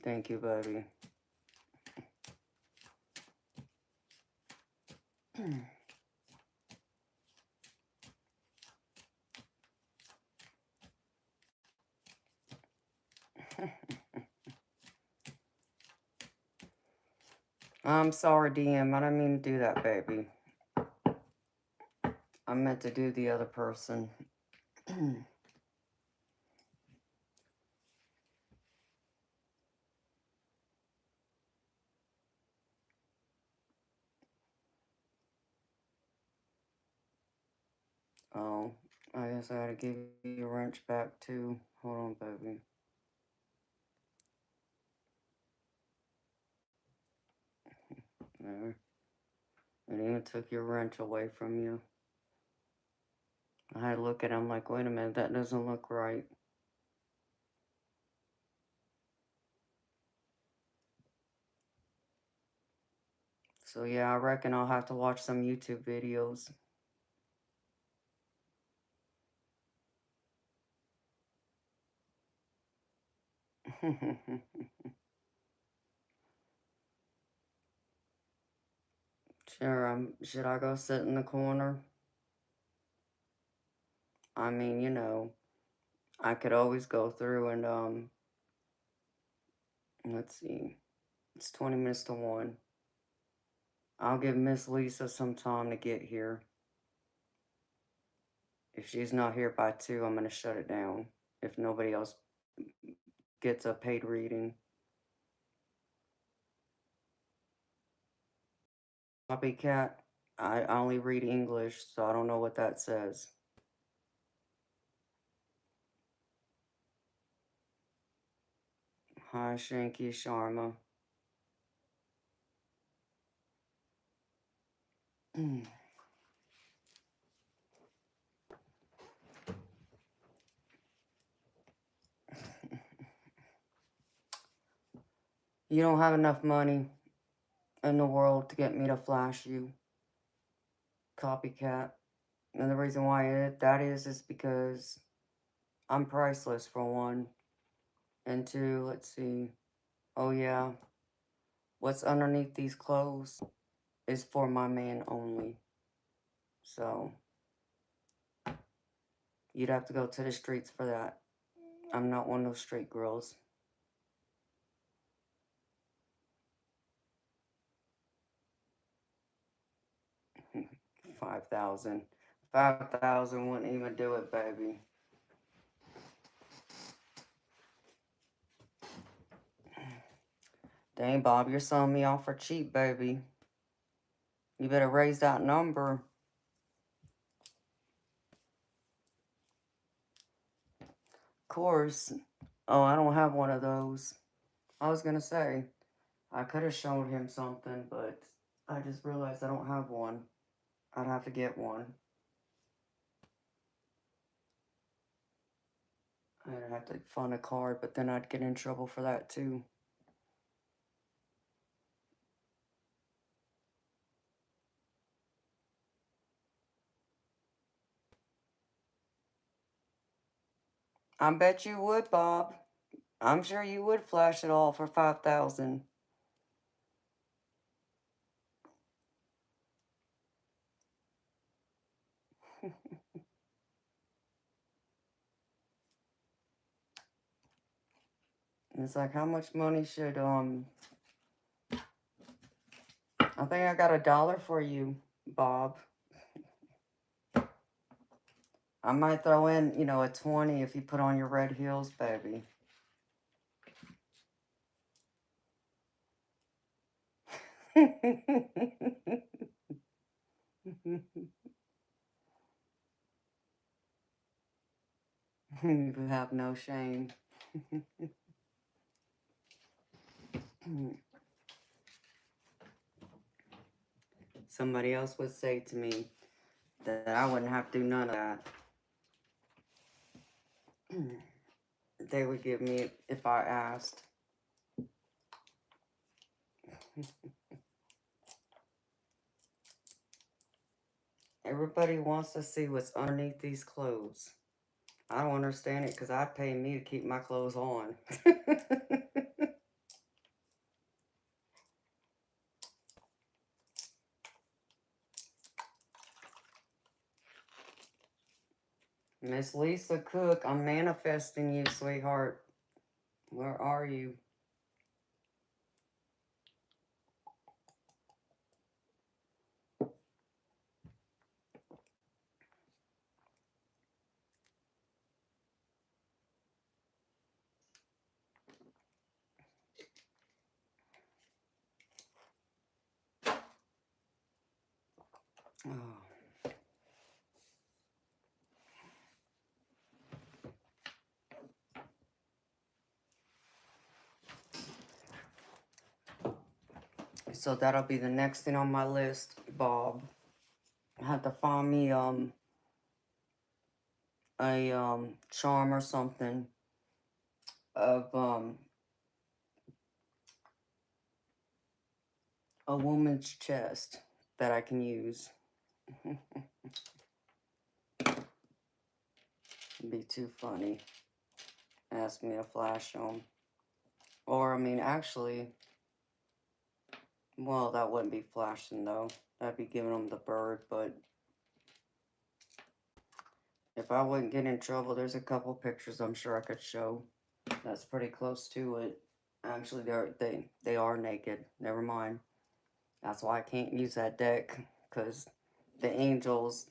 Thank you, baby. I'm sorry, DM. I didn't mean to do that, baby. I meant to do the other person. Oh, I guess I gotta give you your wrench back too. Hold on, baby. There. It even took your wrench away from you. I had to look at him like, wait a minute, that doesn't look right. So yeah, I reckon I'll have to watch some YouTube videos. Sure, should I go sit in the corner? I mean, you know, I could always go through and, let's see. It's 20 minutes to 1. I'll give Miss Lisa some time to get here. If she's not here by 2, I'm going to shut it down. If nobody else gets a paid reading. Copycat, I only read English, so I don't know what that says. Hi, Shanky Sharma. You don't have enough money in the world to get me to flash you. Copycat. And the reason why that is because I'm priceless, for one. And two, let's see. Oh, yeah. What's underneath these clothes is for my man only. So, you'd have to go to the streets for that. I'm not one of those street girls. $5,000. 5,000 wouldn't even do it, baby. Dang, Bob, you're selling me off for cheap, baby. You better raise that number. Of course. Oh, I don't have one of those. I was gonna say, I could have shown him something, but I just realized I don't have one. I'd have to get one. I'd have to fund a card, but then I'd get in trouble for that too. I bet you would, Bob. I'm sure you would flash it all for 5,000. It's like, how much money should, I think I got $1 for you, Bob. I might throw in, you know, a 20 if you put on your red heels, baby. You have no shame. Somebody else would say to me that I wouldn't have to do none of that. They would give me it if I asked. Everybody wants to see what's underneath these clothes. I don't understand it because I pay me to keep my clothes on. Miss Lisa Cook, I'm manifesting you, sweetheart. Where are you? Oh. So that'll be the next thing on my list, Bob. I have to find me a charm or something of a woman's chest that I can use. It'd be too funny. Ask me to flash them. Or, I mean, actually, well, that wouldn't be flashing, though. That'd be giving them the bird, but if I wouldn't get in trouble, there's a couple pictures I'm sure I could show. That's pretty close to it. Actually, they are naked. Never mind. That's why I can't use that deck, because the angels,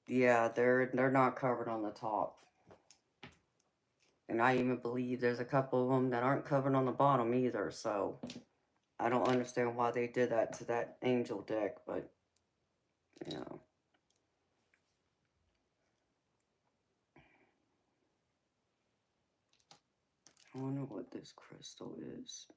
yeah, they're not covered on the top. And I even believe there's a couple of them that aren't covered on the bottom either, so I don't understand why they did that to that angel deck, but, you know. I wonder what this crystal is.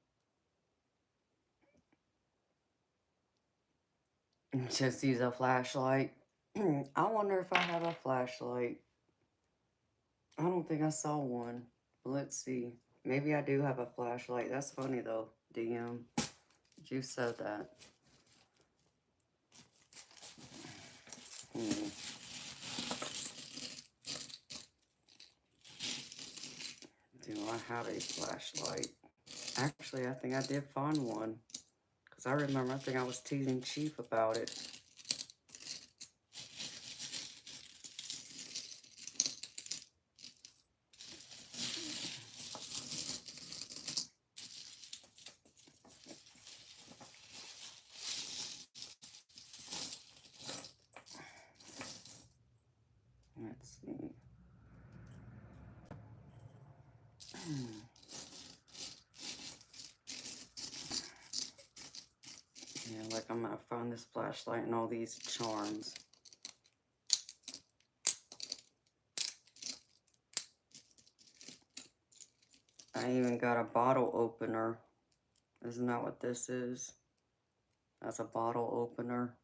Just use a flashlight. I wonder if I have a flashlight. I don't think I saw one. Let's see. Maybe I do have a flashlight. That's funny though, DM. You said that. Do I have a flashlight? Actually, I think I did find one. Because I remember, I think I was teasing Chief about it. Let's see. Yeah, like I'm gonna find this flashlight and all these charms. I even got a bottle opener. Isn't that what this is? That's a bottle opener.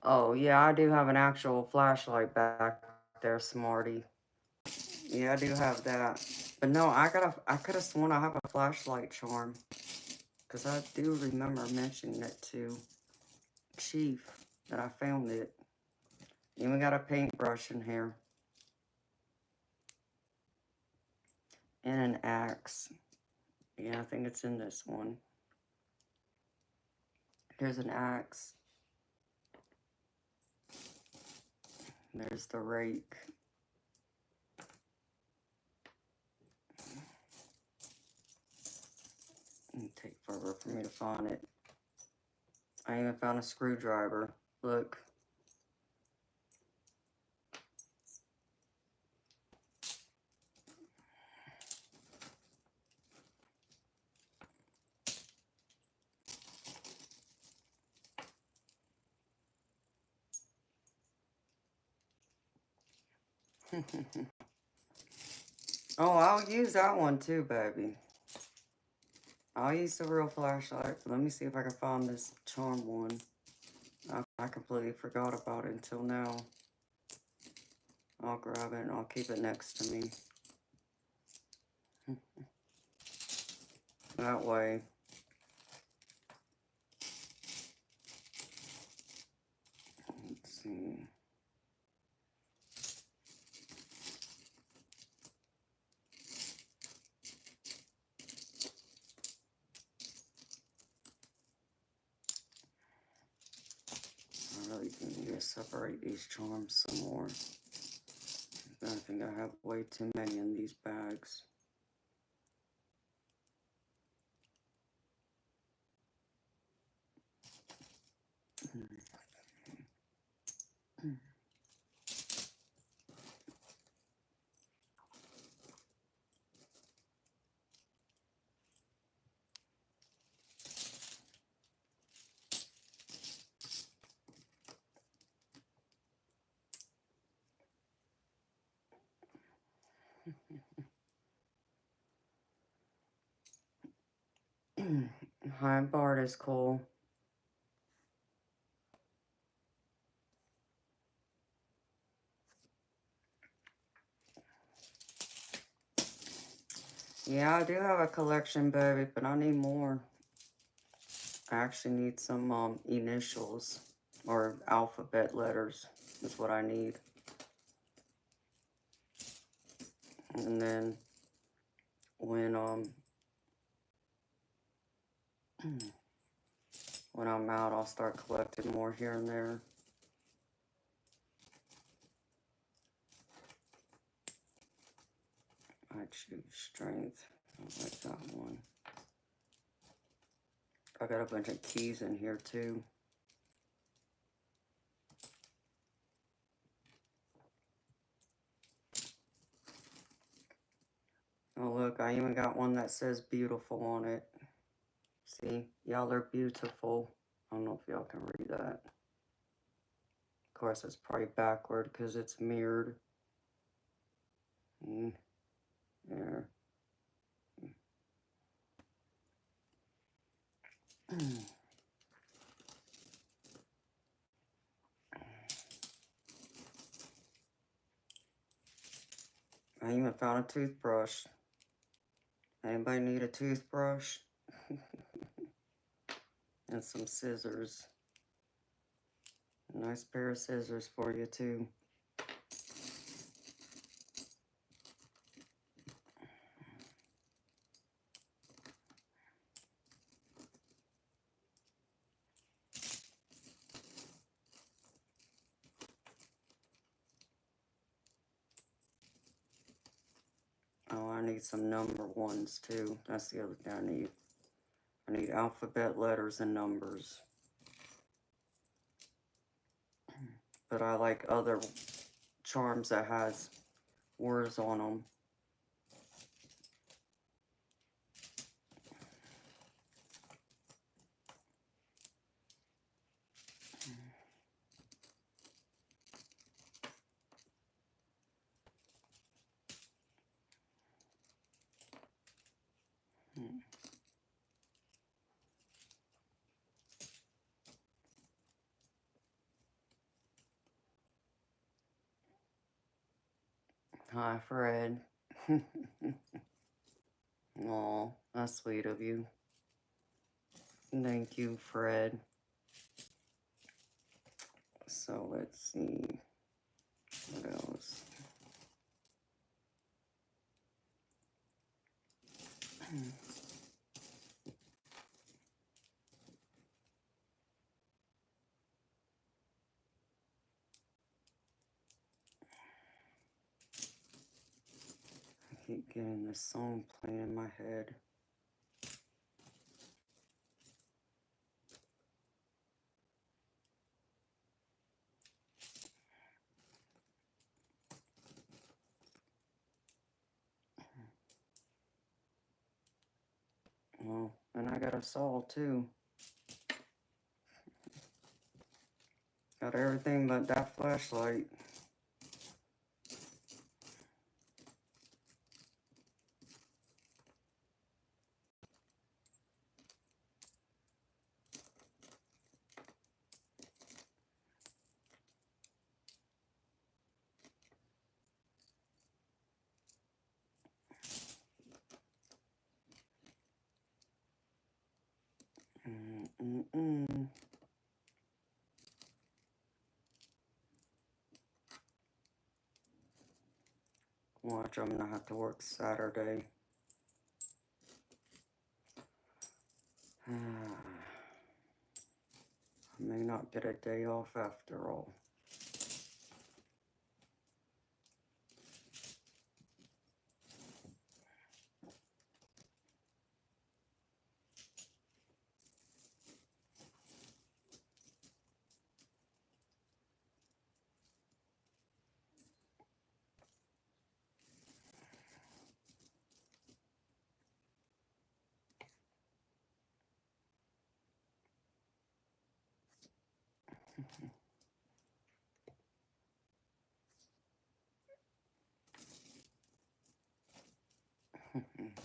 Oh, yeah, I do have an actual flashlight back there, Smarty. Yeah, I do have that. But no, I could have sworn I have a flashlight charm. Because I do remember mentioning it to Chief that I found it. Even got a paintbrush in here. And an axe. Yeah, I think it's in this one. Here's an axe. There's the rake. It'll take forever for me to find it. I even found a screwdriver. Look. Oh, I'll use that one too, baby. I'll use the real flashlight. Let me see if I can find this charm one. I completely forgot about it until now. I'll grab it and I'll keep it next to me. That way. Let's see. I really need to separate these charms some more. I think I have way too many in these bags. Hi, Bart is cool. Yeah, I do have a collection, baby, but I need more. I actually need some initials or alphabet letters is what I need. And then when when I'm out, I'll start collecting more here and there. I choose strength. I like that one. I got a bunch of keys in here too. Oh look, I even got one that says beautiful on it. See, y'all are beautiful. I don't know if y'all can read that. Of course, it's probably backward because it's mirrored. There. I even found a toothbrush. Anybody need a toothbrush? And some scissors. A nice pair of scissors for you too. Oh, I need some number ones too. That's the other thing I need. I need alphabet letters and numbers. But I like other charms that has words on them. Hi, Fred. Aw, that's sweet of you. Thank you, Fred. So let's see. What else? this song playing in my head. Well, and I got a saw too. Got everything but that flashlight. Watch, I'm gonna have to work Saturday. I may not get a day off after all.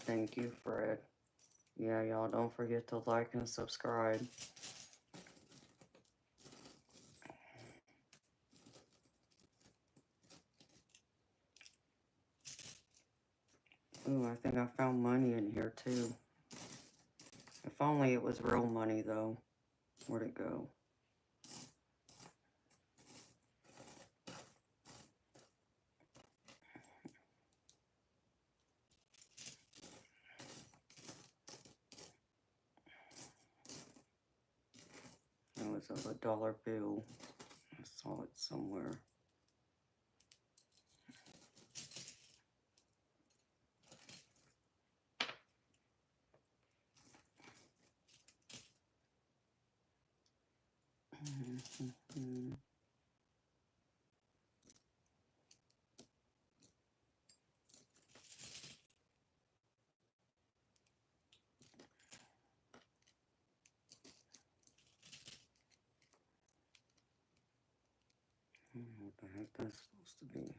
Thank you, Fred. Yeah, y'all don't forget to like and subscribe. Ooh, I think I found money in here too. If only it was real money though. Where'd it go? It was of a dollar bill. I saw it somewhere. What the heck that's supposed to be?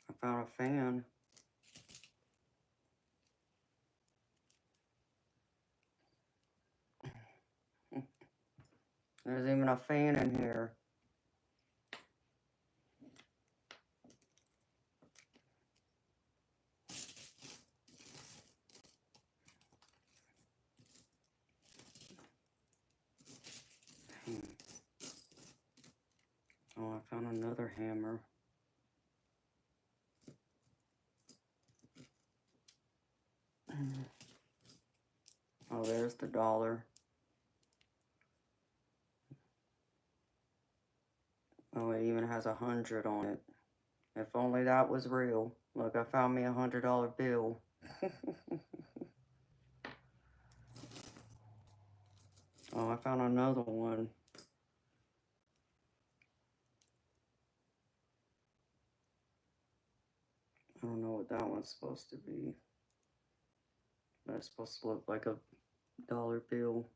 I found a fan. There's even a fan in here. Oh, I found another hammer. Oh, there's the dollar. Oh, it even has 100 on it. If only that was real. Look, I found me $100 bill. Oh, I found another one. I don't know what that one's supposed to be. That's supposed to look like a dollar bill.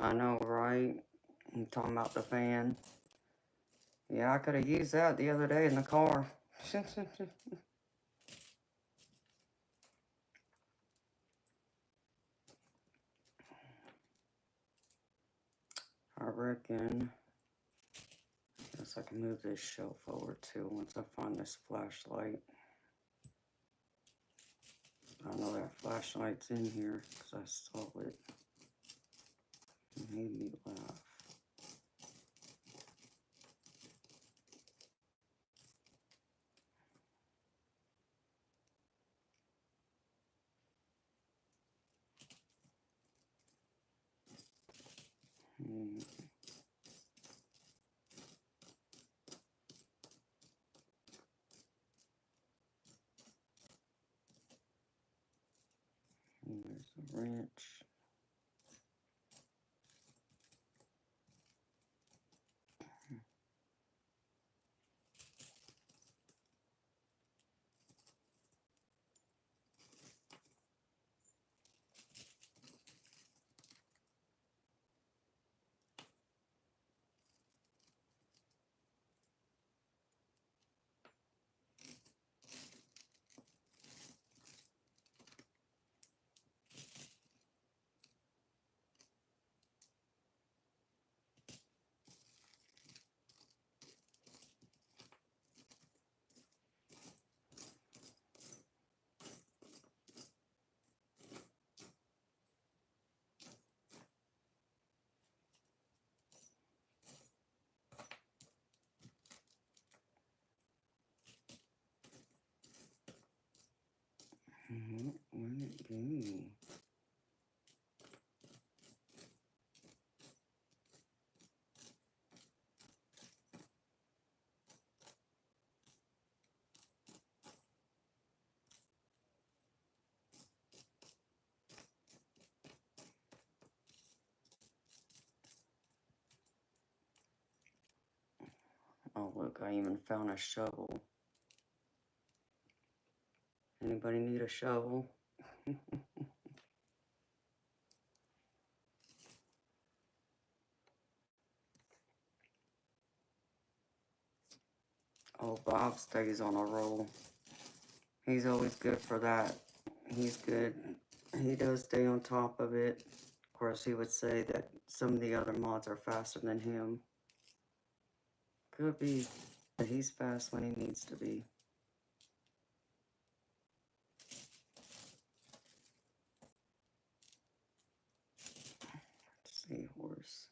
I know, right? I'm talking about the fan. Yeah, I could have used that the other day in the car. I reckon. Guess I can move this shelf over too once I find this flashlight. I know that flashlight's in here because I saw it. It made me laugh. There's a wrench. Where'd it go? Oh, look, I even found a shovel. Anybody need a shovel? Oh, Bob stays on a roll. He's always good for that. He's good. He does stay on top of it. Of course, he would say that some of the other mods are faster than him. Could be, but he's fast when he needs to be. Seahorse.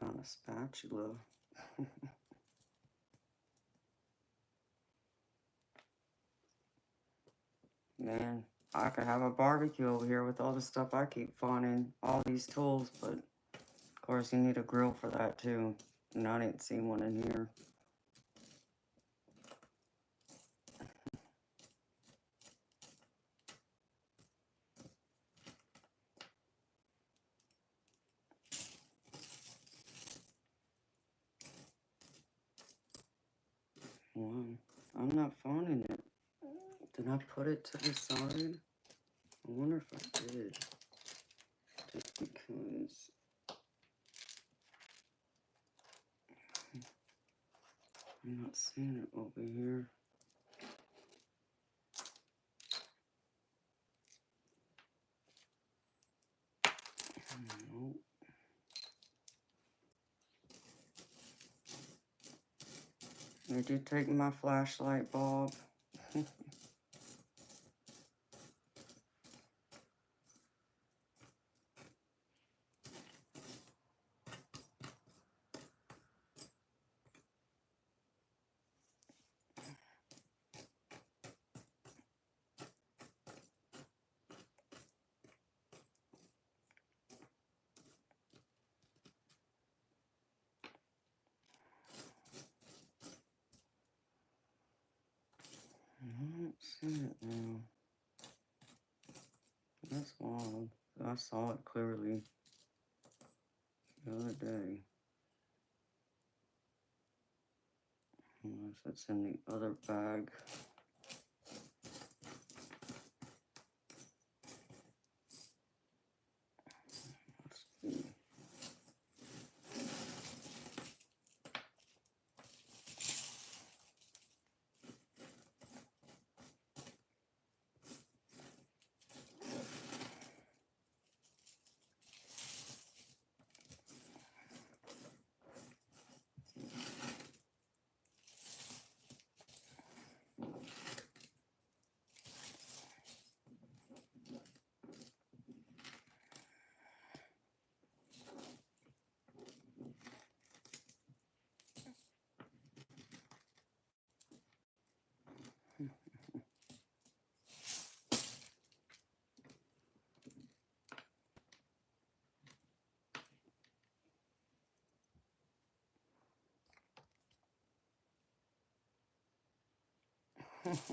Found a spatula. Man, I could have a barbecue over here with all the stuff I keep finding, all these tools, but of course you need a grill for that too. And I didn't see one in here. Wow, I'm not finding it. Did I put it to the side? I wonder if I did. Just because I'm not seeing it over here. Nope. Did you take my flashlight, Bob? I don't see it now. That's wild. I saw it clearly the other day. Unless it's in the other bag. Let's see. Oops.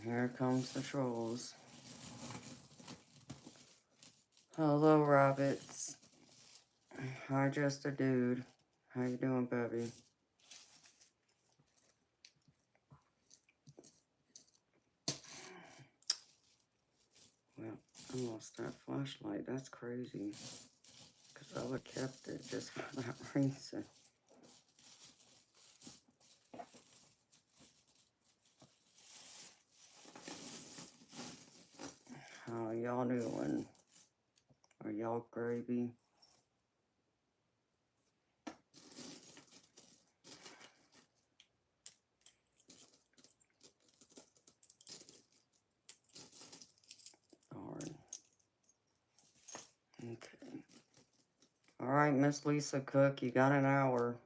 Here comes the trolls. Hello, rabbits. Hi, just a dude. How you doing, baby? Well, I lost that flashlight. That's crazy. Because I would have kept it just for that reason. How y'all doing? Are y'all gravy? Darn. Okay. Alright, Miss Lisa Cook, you got an hour.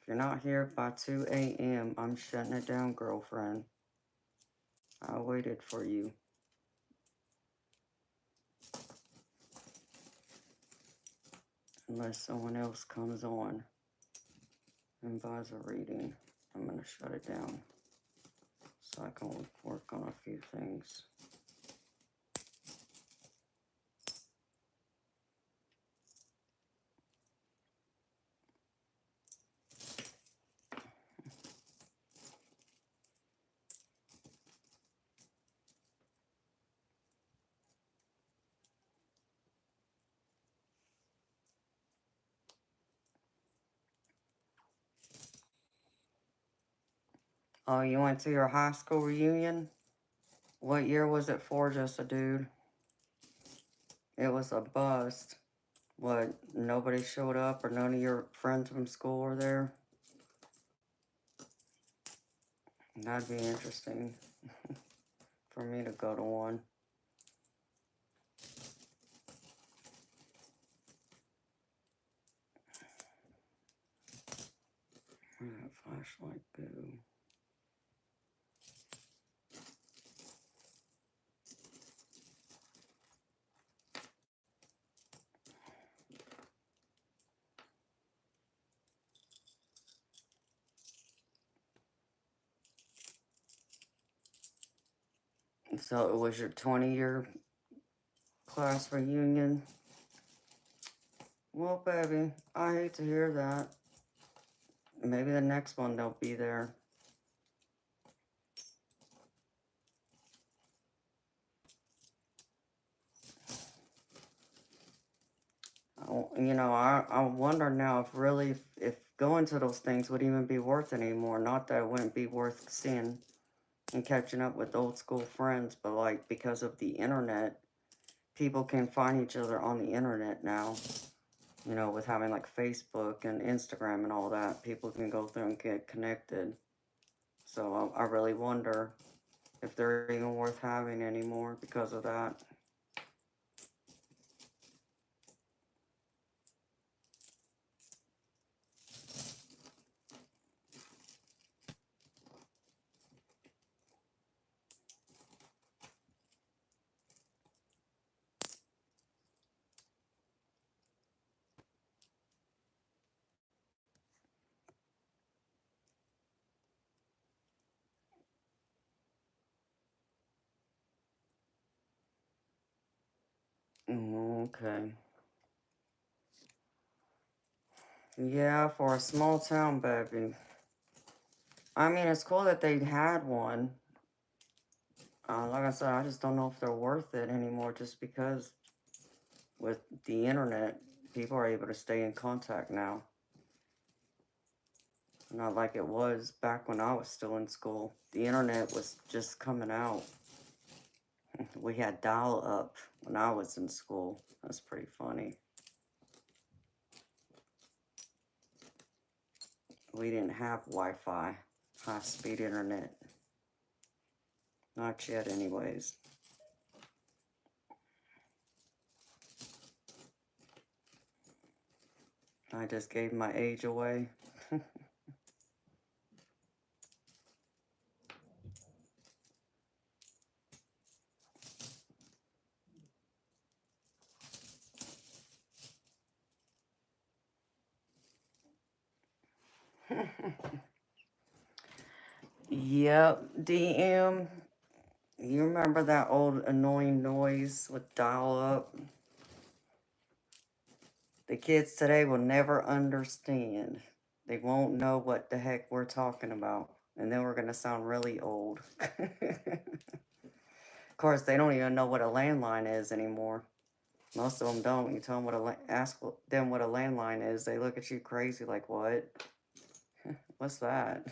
If you're not here by 2 a.m., I'm shutting it down, girlfriend. I waited for you. Unless someone else comes on and buys a reading, I'm going to shut it down so I can work on a few things. Oh, you went to your high school reunion? What year was it for, just a dude? It was a bust. What, nobody showed up or none of your friends from school were there? That'd be interesting for me to go to one. Where'd that flashlight go? So it was your 20-year class reunion? Well, baby, I hate to hear that. Maybe the next one they'll be there. You know, I wonder now if really, if going to those things would even be worth it anymore. Not that it wouldn't be worth seeing and catching up with old school friends, but like because of the internet, people can find each other on the internet now. You know, with having like Facebook and Instagram and all that, people can go through and get connected. So I really wonder if they're even worth having anymore because of that. Okay. Yeah, for a small town, baby. I mean, it's cool that they had one. Like I said, I just don't know if they're worth it anymore just because with the internet, people are able to stay in contact now. Not like it was back when I was still in school. The internet was just coming out. We had dial-up when I was in school. That's pretty funny. We didn't have Wi-Fi, high-speed internet. Not yet, anyways. I just gave my age away. Yep, DM. You remember that old annoying noise with dial up? The kids today will never understand. They won't know what the heck we're talking about. And then we're going to sound really old. Of course, they don't even know what a landline is anymore. Most of them don't. You tell them ask them what a landline is, they look at you crazy like, what? What's that?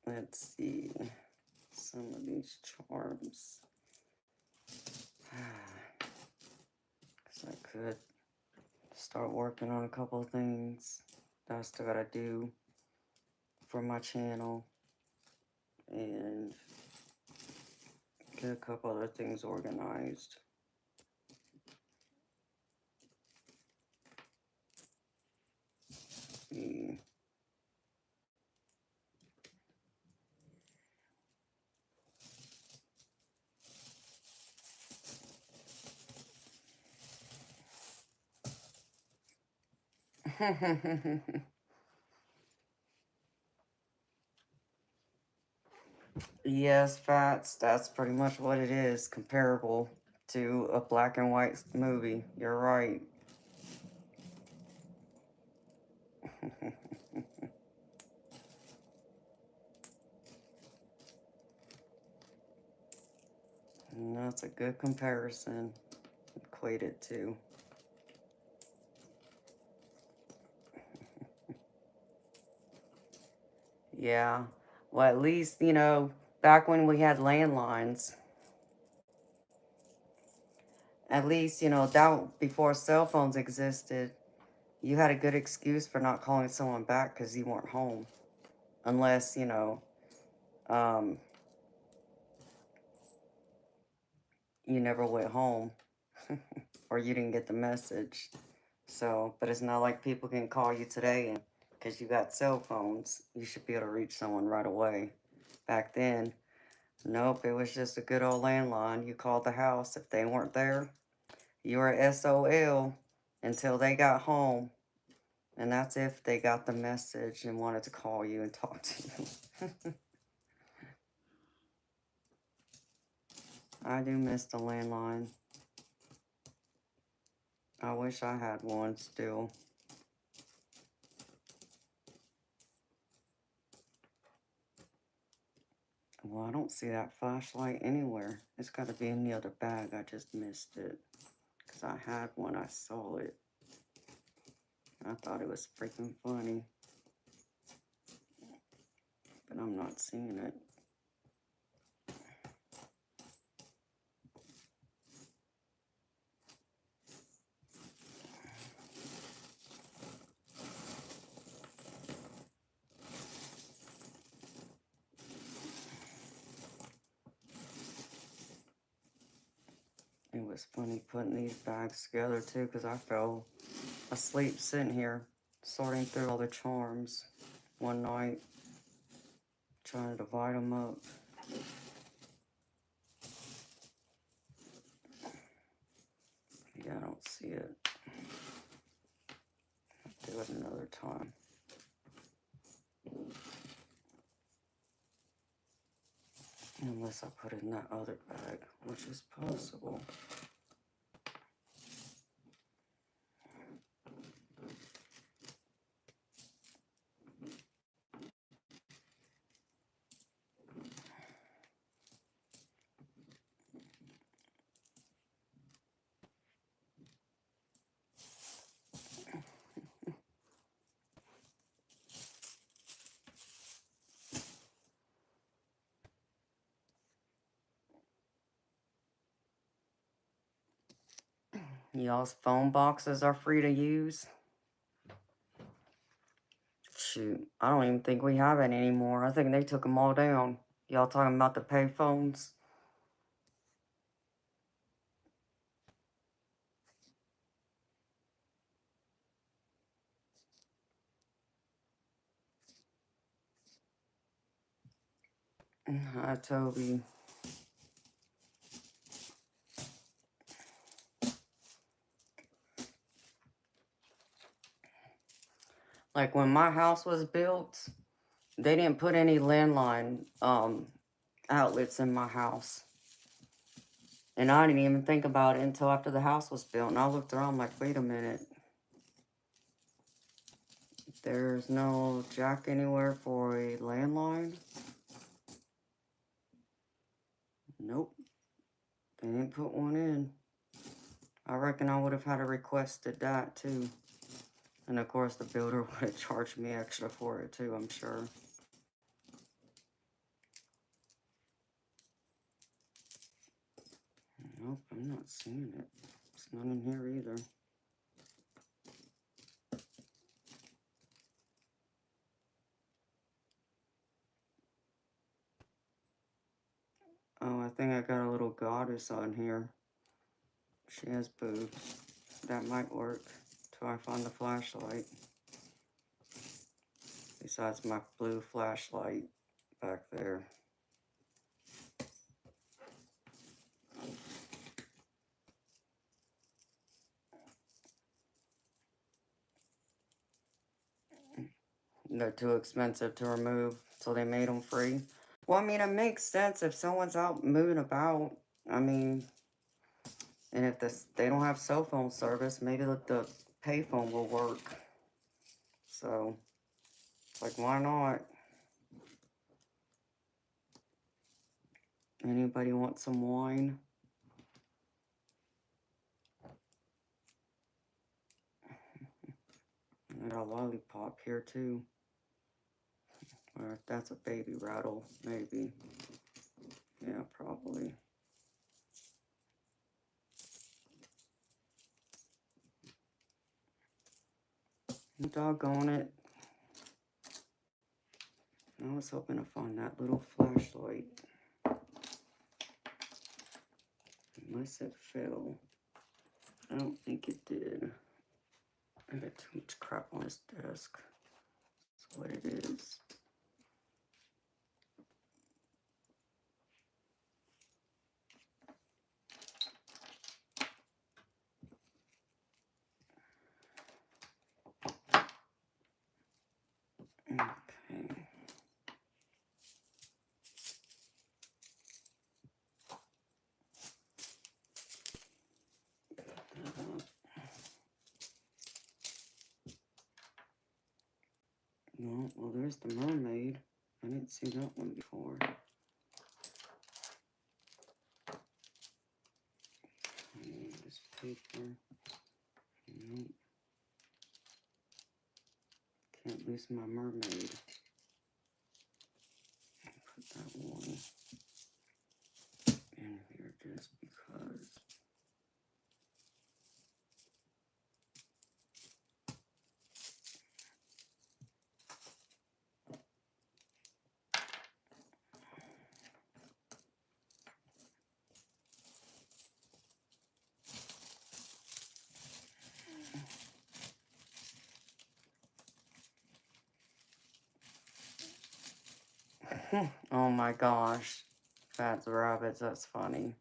Let's see some of these charms. Because I could start working on a couple of things that I still gotta do for my channel and get a couple other things organized. See. Yes, Fats, that's pretty much what it is, comparable to a black and white movie. You're right. That's a good comparison. Equated to. Yeah. Well, at least, back when we had landlines, at least, that before cell phones existed, you had a good excuse for not calling someone back because you weren't home. Unless, um, you never went home or you didn't get the message. So, but it's not like people can call you today and because you got cell phones, you should be able to reach someone right away. Back then, nope, it was just a good old landline. You called the house. If they weren't there, you were SOL until they got home. And that's if they got the message and wanted to call you and talk to you. I do miss the landline. I wish I had one still. Well, I don't see that flashlight anywhere. It's got to be in the other bag. I just missed it. Because I had one. I saw it. I thought it was freaking funny. But I'm not seeing it. It was funny putting these bags together too because I fell asleep sitting here sorting through all the charms one night, trying to divide them up. Yeah, I don't see it. I'll do it another time. Unless I put it in that other bag, which is possible. Y'all's phone boxes are free to use. Shoot, I don't even think we have any anymore. I think they took them all down. Y'all talking about the pay phones? Hi, Toby. Like when my house was built, they didn't put any landline outlets in my house. And I didn't even think about it until after the house was built. And I looked around like, wait a minute. There's no jack anywhere for a landline? Nope. They didn't put one in. I reckon I would have had to requested that too. And of course the builder would have charged me extra for it too, I'm sure. Nope, I'm not seeing it. It's not in here either. Oh, I think I got a little goddess on here. She has boobs. That might work till I find the flashlight. Besides my blue flashlight back there. They're too expensive to remove, so they made them free. Well, I mean, it makes sense if someone's out moving about. I mean, and if they don't have cell phone service, maybe the payphone will work. So, like, why not? Anybody want some wine? I got a lollipop here, too. Or if that's a baby rattle, maybe. Yeah, probably. Doggone it. I was hoping to find that little flashlight. Unless it fell. I don't think it did. I got too much crap on this desk. That's what it is. Okay. No, well, there's the mermaid. I didn't see that one before. This paper. Nope. Can't lose my mermaid. Put that one in here just because. Oh my gosh. Fats rabbits, that's funny.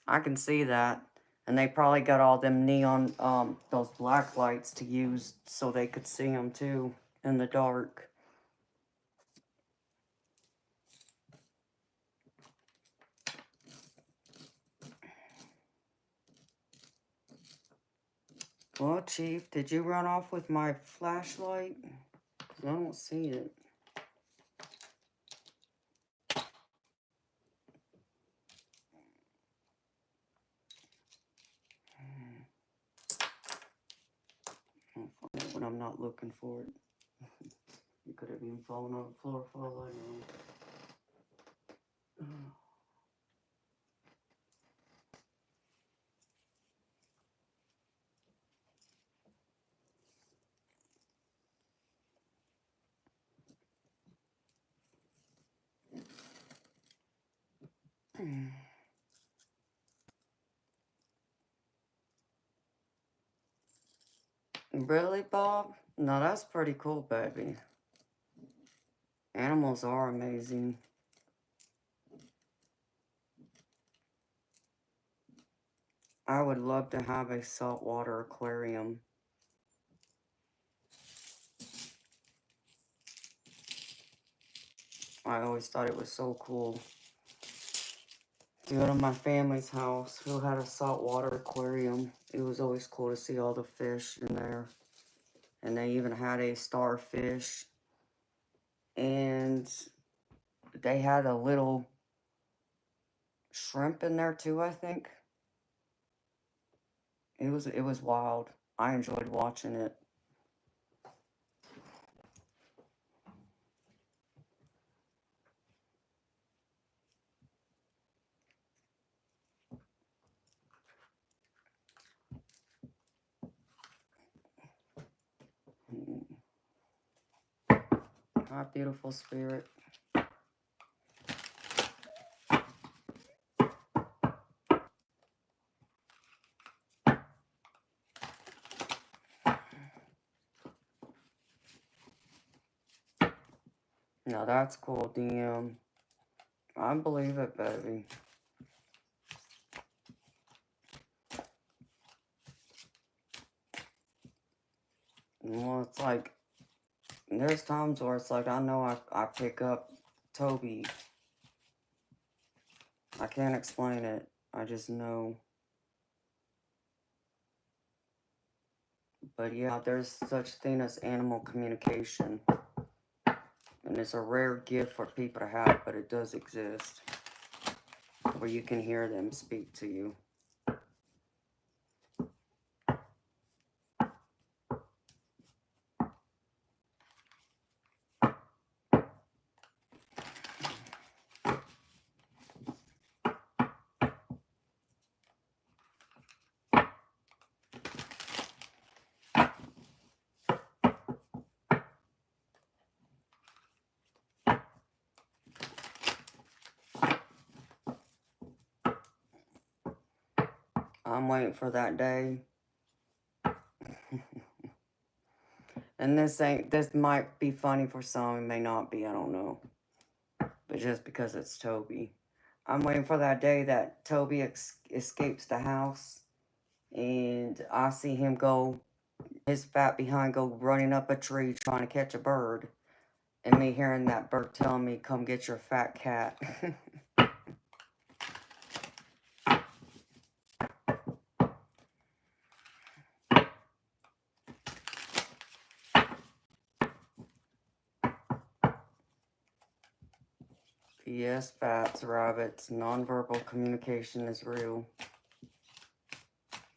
I can see that. And they probably got all them neon, those black lights to use so they could see them too in the dark. Well, Chief, did you run off with my flashlight? I don't see it. I'll find it when I'm not looking for it. You could have even fallen on the floor for all I know. Really, Bob? No, that's pretty cool, baby. Animals are amazing. I would love to have a saltwater aquarium. I always thought it was so cool to go to my family's house who had a saltwater aquarium. It was always cool to see all the fish in there. And they even had a starfish. And they had a little shrimp in there too, I think. It was wild. I enjoyed watching it. Hi, beautiful spirit. Now that's cool, DM. I believe it, baby. Well, it's like, there's times where it's like, I know I pick up Toby. I can't explain it. I just know. But yeah, there's such thing as animal communication. And it's a rare gift for people to have, but it does exist. Where you can hear them speak to you. I'm waiting for that day. And this might be funny for some, it may not be, I don't know. But just because it's Toby. I'm waiting for that day that Toby escapes the house. And I see him go, his fat behind go running up a tree trying to catch a bird. And me hearing that bird telling me, come get your fat cat. Yes, fats, rabbits, nonverbal communication is real.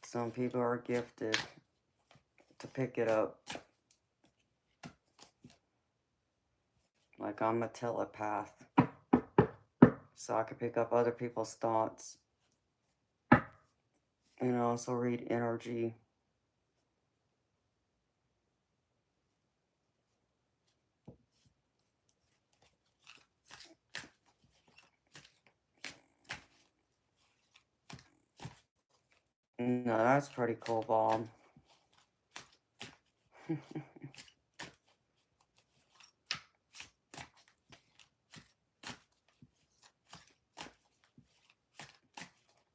Some people are gifted to pick it up. Like I'm a telepath. So I can pick up other people's thoughts. And also read energy. No, that's pretty cool, Bob.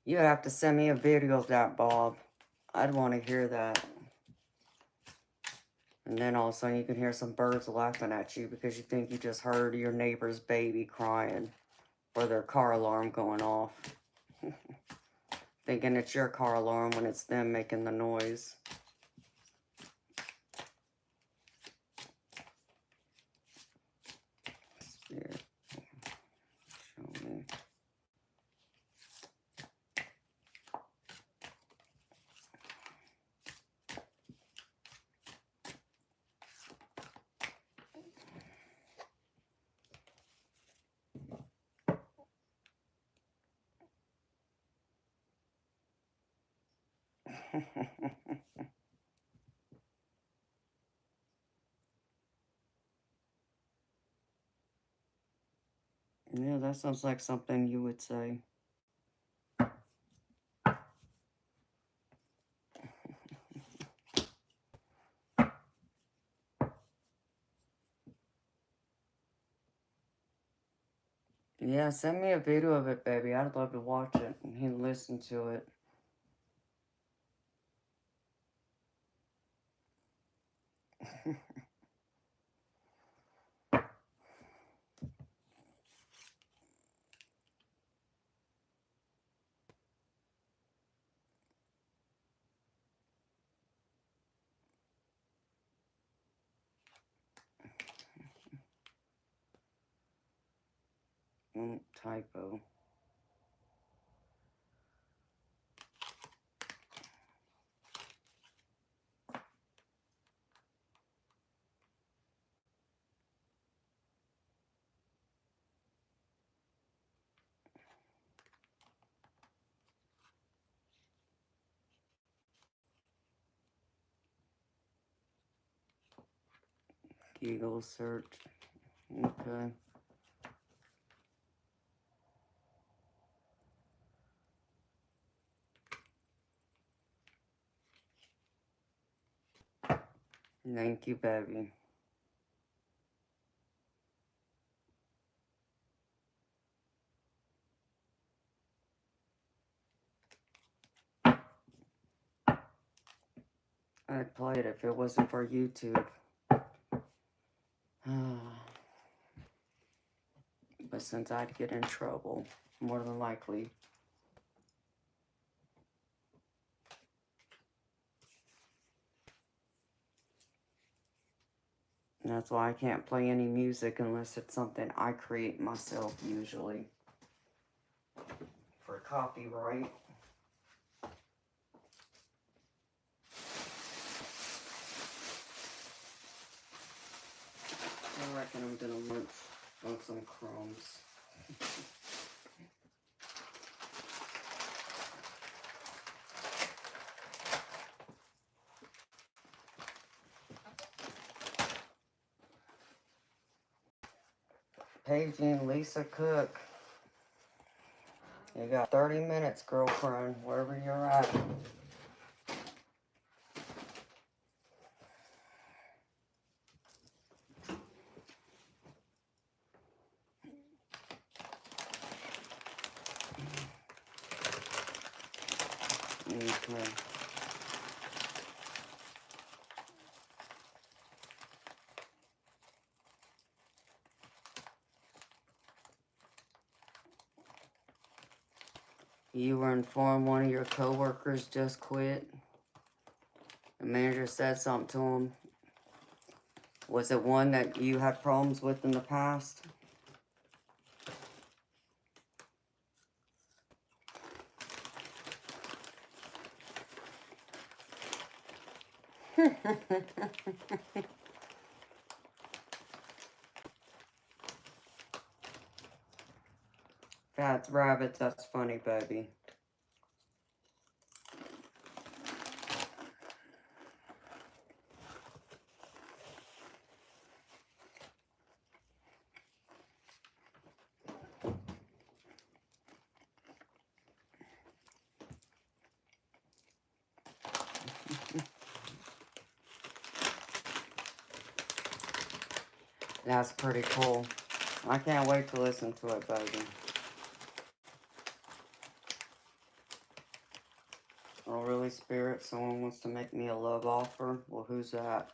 You have to send me a video of that, Bob. I'd want to hear that. And then all of a sudden you can hear some birds laughing at you because you think you just heard your neighbor's baby crying or their car alarm going off. Thinking it's your car alarm when it's them making the noise. Spirit, show me. Yeah, that sounds like something you would say. Yeah, send me a video of it, baby. I'd love to watch it and listen to it. Typo. Google search. Okay. Thank you, baby. I'd play it if it wasn't for YouTube. But since I'd get in trouble, more than likely. And that's why I can't play any music unless it's something I create myself, usually. For copyright. I reckon I'm gonna munch on some crumbs. Paging Lisa Cook. You got 30 minutes, girlfriend, wherever you're at. Okay. You were informed one of your coworkers just quit. The manager said something to him. Was it one that you had problems with in the past? That's rabbits, that's funny, baby. That's pretty cool. I can't wait to listen to it, baby. Oh, really, Spirit? Someone wants to make me a love offer? Well, who's that?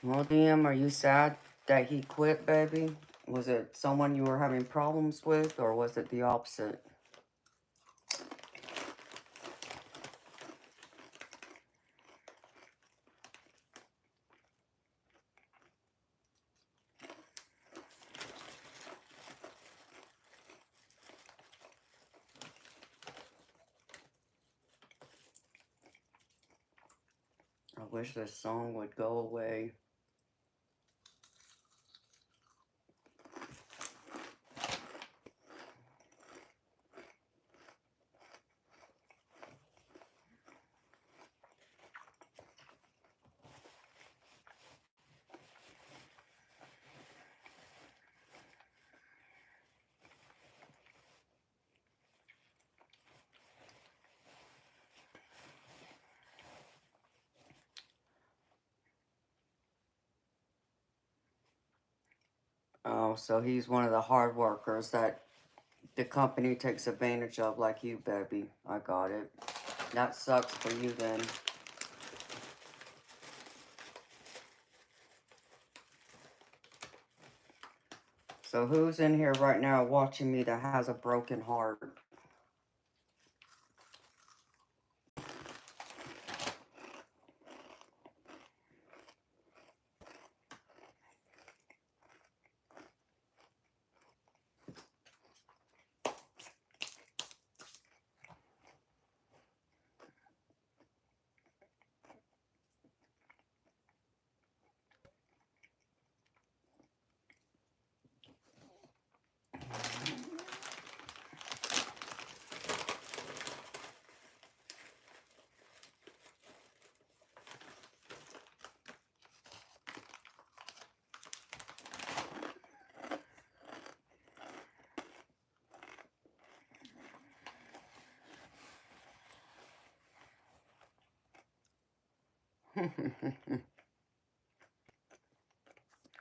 Well, DM, are you sad that he quit, baby? Was it someone you were having problems with, or was it the opposite? I wish this song would go away. Oh, so he's one of the hard workers that the company takes advantage of, like you, baby. I got it. That sucks for you then. So who's in here right now watching me that has a broken heart?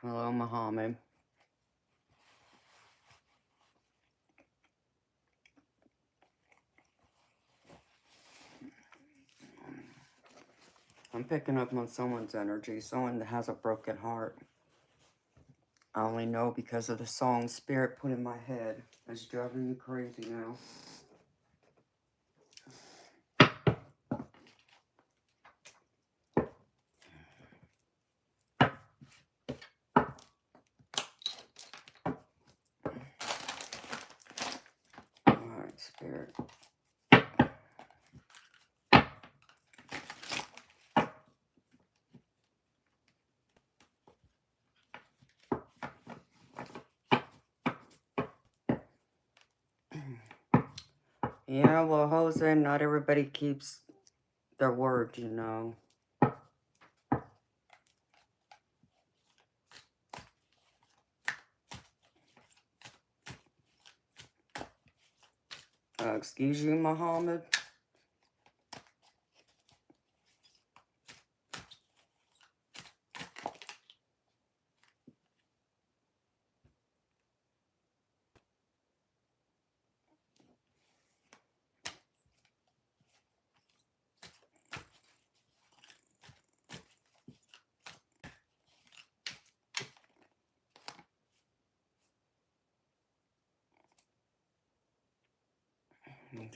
Hello, Muhammad. I'm picking up on someone's energy, someone that has a broken heart. I only know because of the song Spirit put in my head. It's driving me crazy now. Alright, Spirit. Yeah, well, Jose, not everybody keeps their word, you know. Excuse you, Muhammad?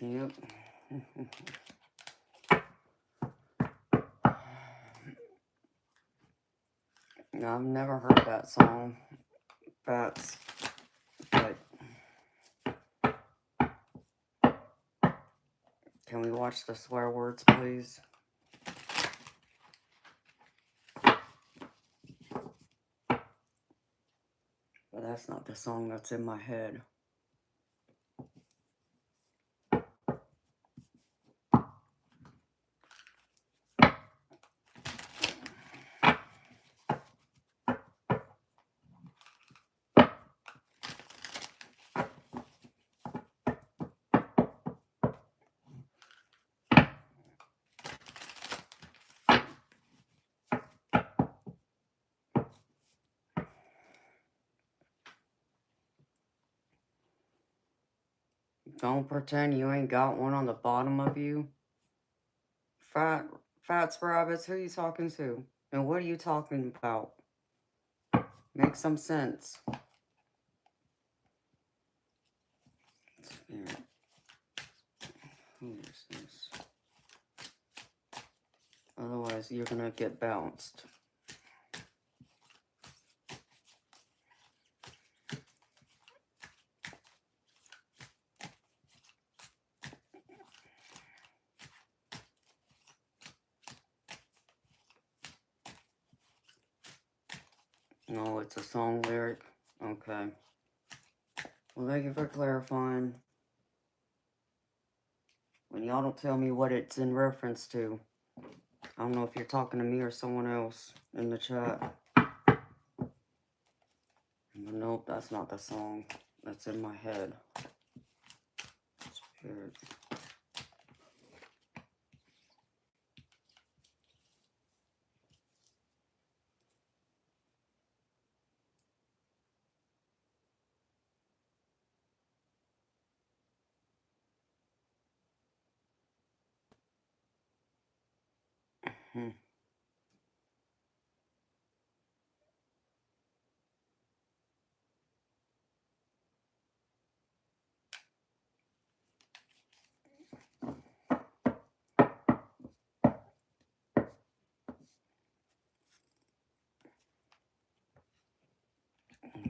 Yep. I've never heard that song. But can we watch the swear words, please? But that's not the song that's in my head. Don't pretend you ain't got one on the bottom of you. Fats rabbits, who are you talking to? And what are you talking about? Make some sense. Spirit. Who is this? Otherwise, you're gonna get bounced. No, it's a song lyric. Okay. Well, thank you for clarifying. When y'all don't tell me what it's in reference to, I don't know if you're talking to me or someone else in the chat. But nope, that's not the song that's in my head. Spirit. Hmm.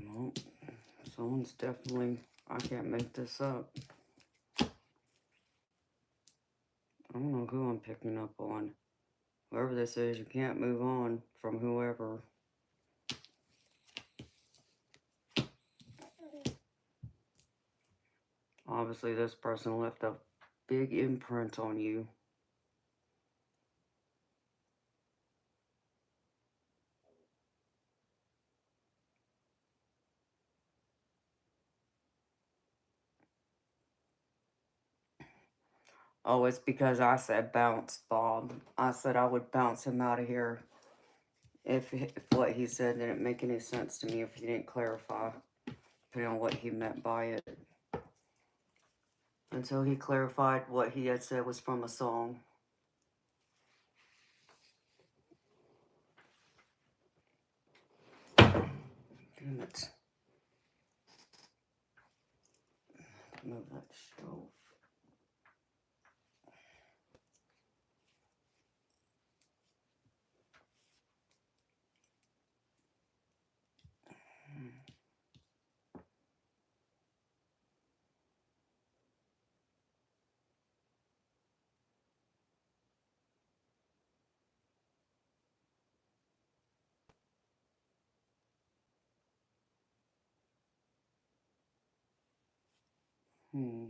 Well, someone's definitely, I can't make this up. I don't know who I'm picking up on. Whoever this is, you can't move on from whoever. Obviously, this person left a big imprint on you. Oh, it's because I said bounce, Bob. I said I would bounce him out of here if what he said didn't make any sense to me, if he didn't clarify, depending on what he meant by it. Until he clarified what he had said was from a song. Damn it. Move that shelf. Hmm.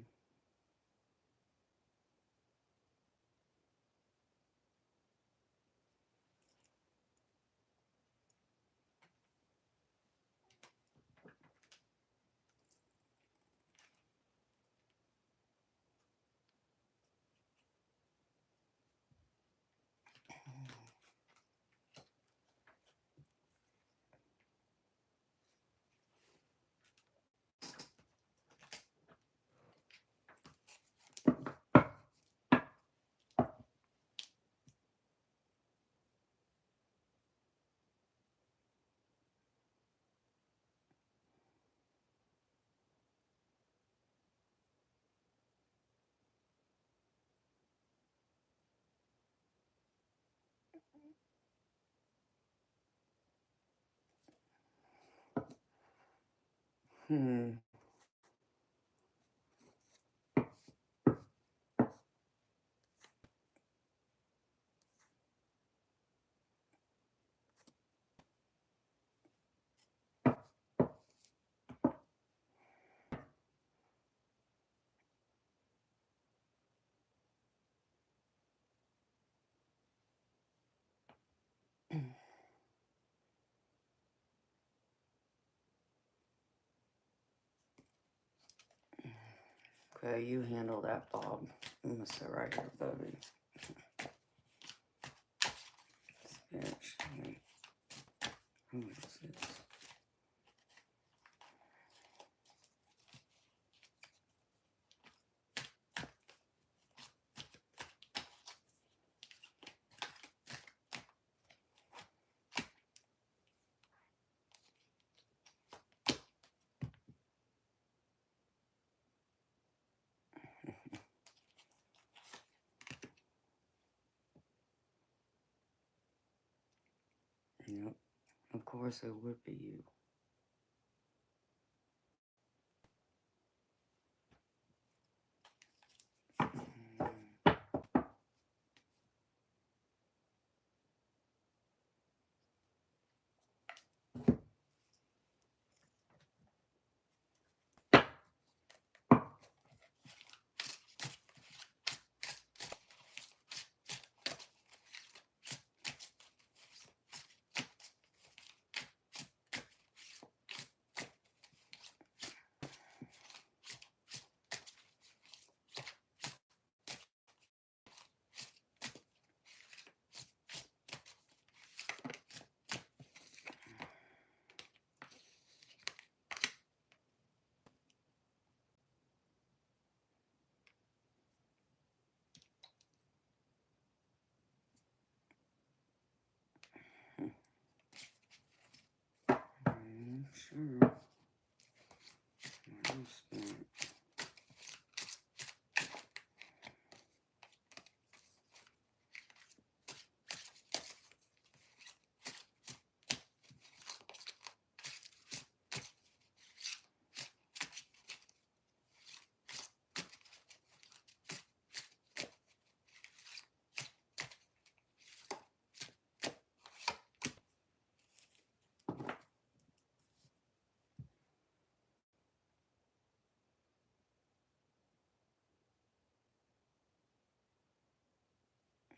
Hmm. Okay, you handle that, Bob. I'm gonna sit right here, baby. Bitch. Who is this? Yep. Of course it would be you.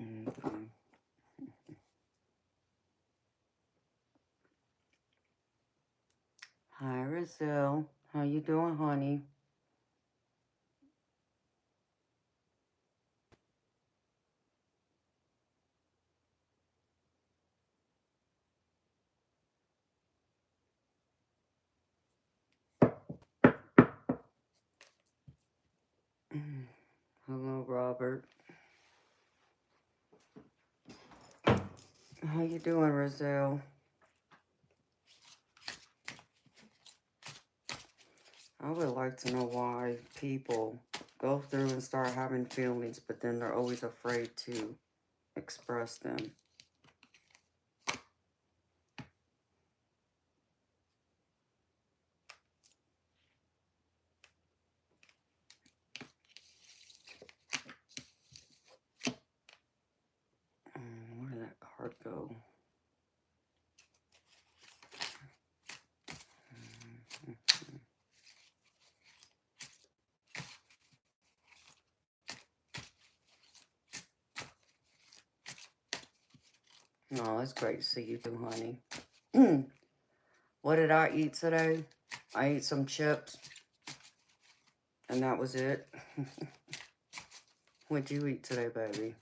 Okay. Hi, Rizal. How you doing, honey? Hello, Robert. How you doing, Rizal? I would like to know why people go through and start having feelings, but then they're always afraid to express them. Where did that card go? No, it's great to see you too, honey. What did I eat today? I ate some chips, and that was it. What'd you eat today, baby?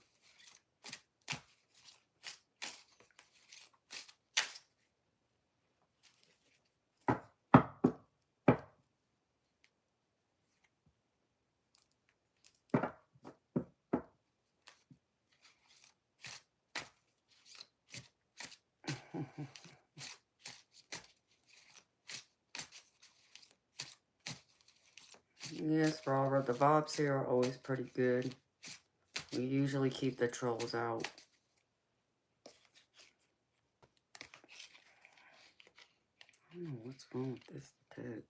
Yes, Robert, the vibes here are always pretty good. We usually keep the trolls out. I don't know what's wrong with this deck.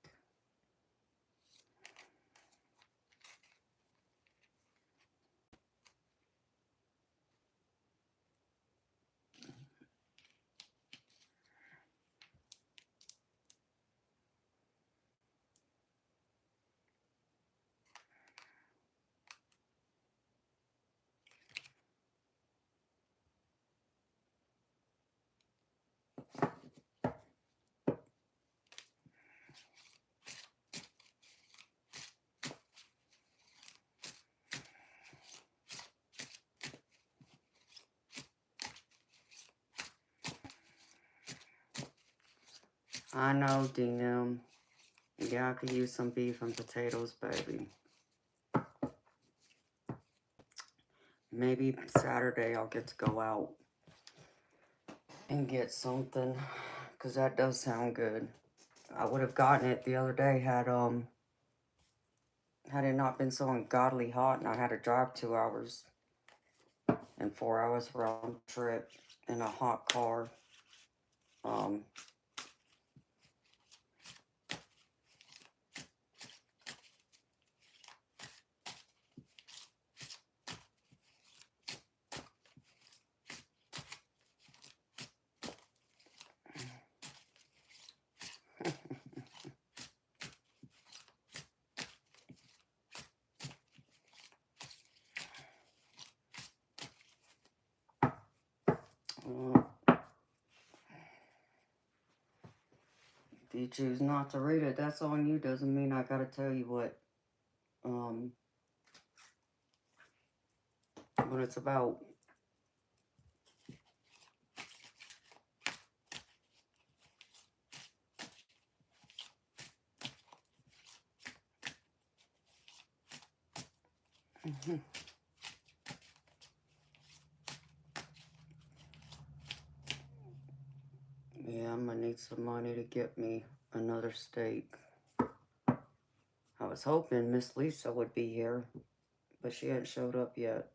I know, DM. Yeah, I could use some beef and potatoes, baby. Maybe Saturday I'll get to go out and get something, because that does sound good. I would have gotten it the other day had it not been so ungodly hot and I had to drive 2 hours and 4 hours round trip in a hot car. Um, if you choose not to read it, that's on you. Doesn't mean I gotta tell you what it's about. Yeah, I'm gonna need some money to get me another steak. I was hoping Miss Lisa would be here, but she hadn't showed up yet.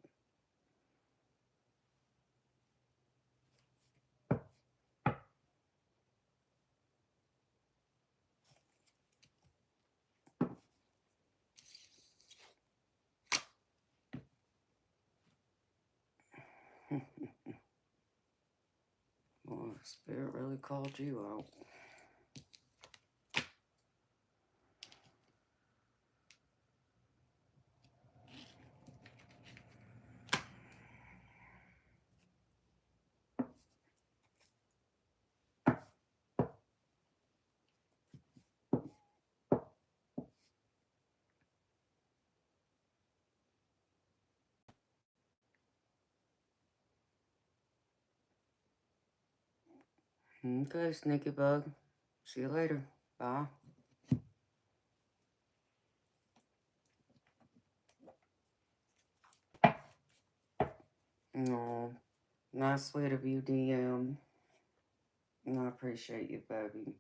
Well, Spirit really called you out. Okay, sneaky bug. See you later. Bye. No, not sweet of you, DM. I appreciate you, baby.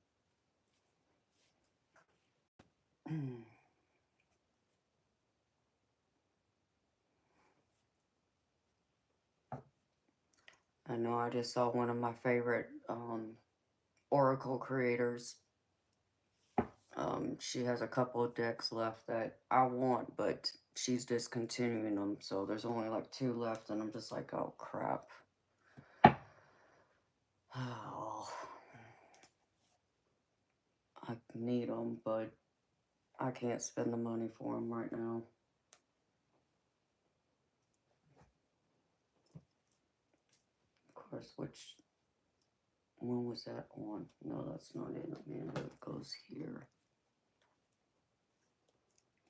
I know I just saw one of my favorite Oracle creators. She has a couple of decks left that I want, but she's discontinuing them, so there's only like 2 left, and I'm just like, oh crap. Oh, I need them, but I can't spend the money for them right now. Of course, which one was that on? No, that's not it. Amanda, it goes here.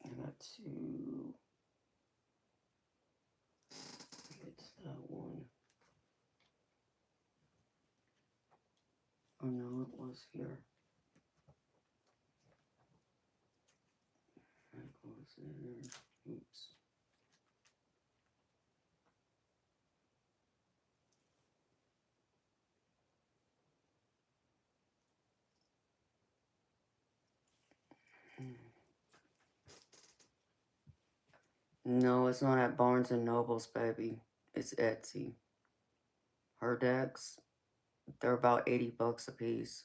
I got to. It's that one. Oh no, it was here. That goes there. Oops. No, it's not at Barnes and Nobles, baby. It's Etsy. Her decks, they're about $80 a piece.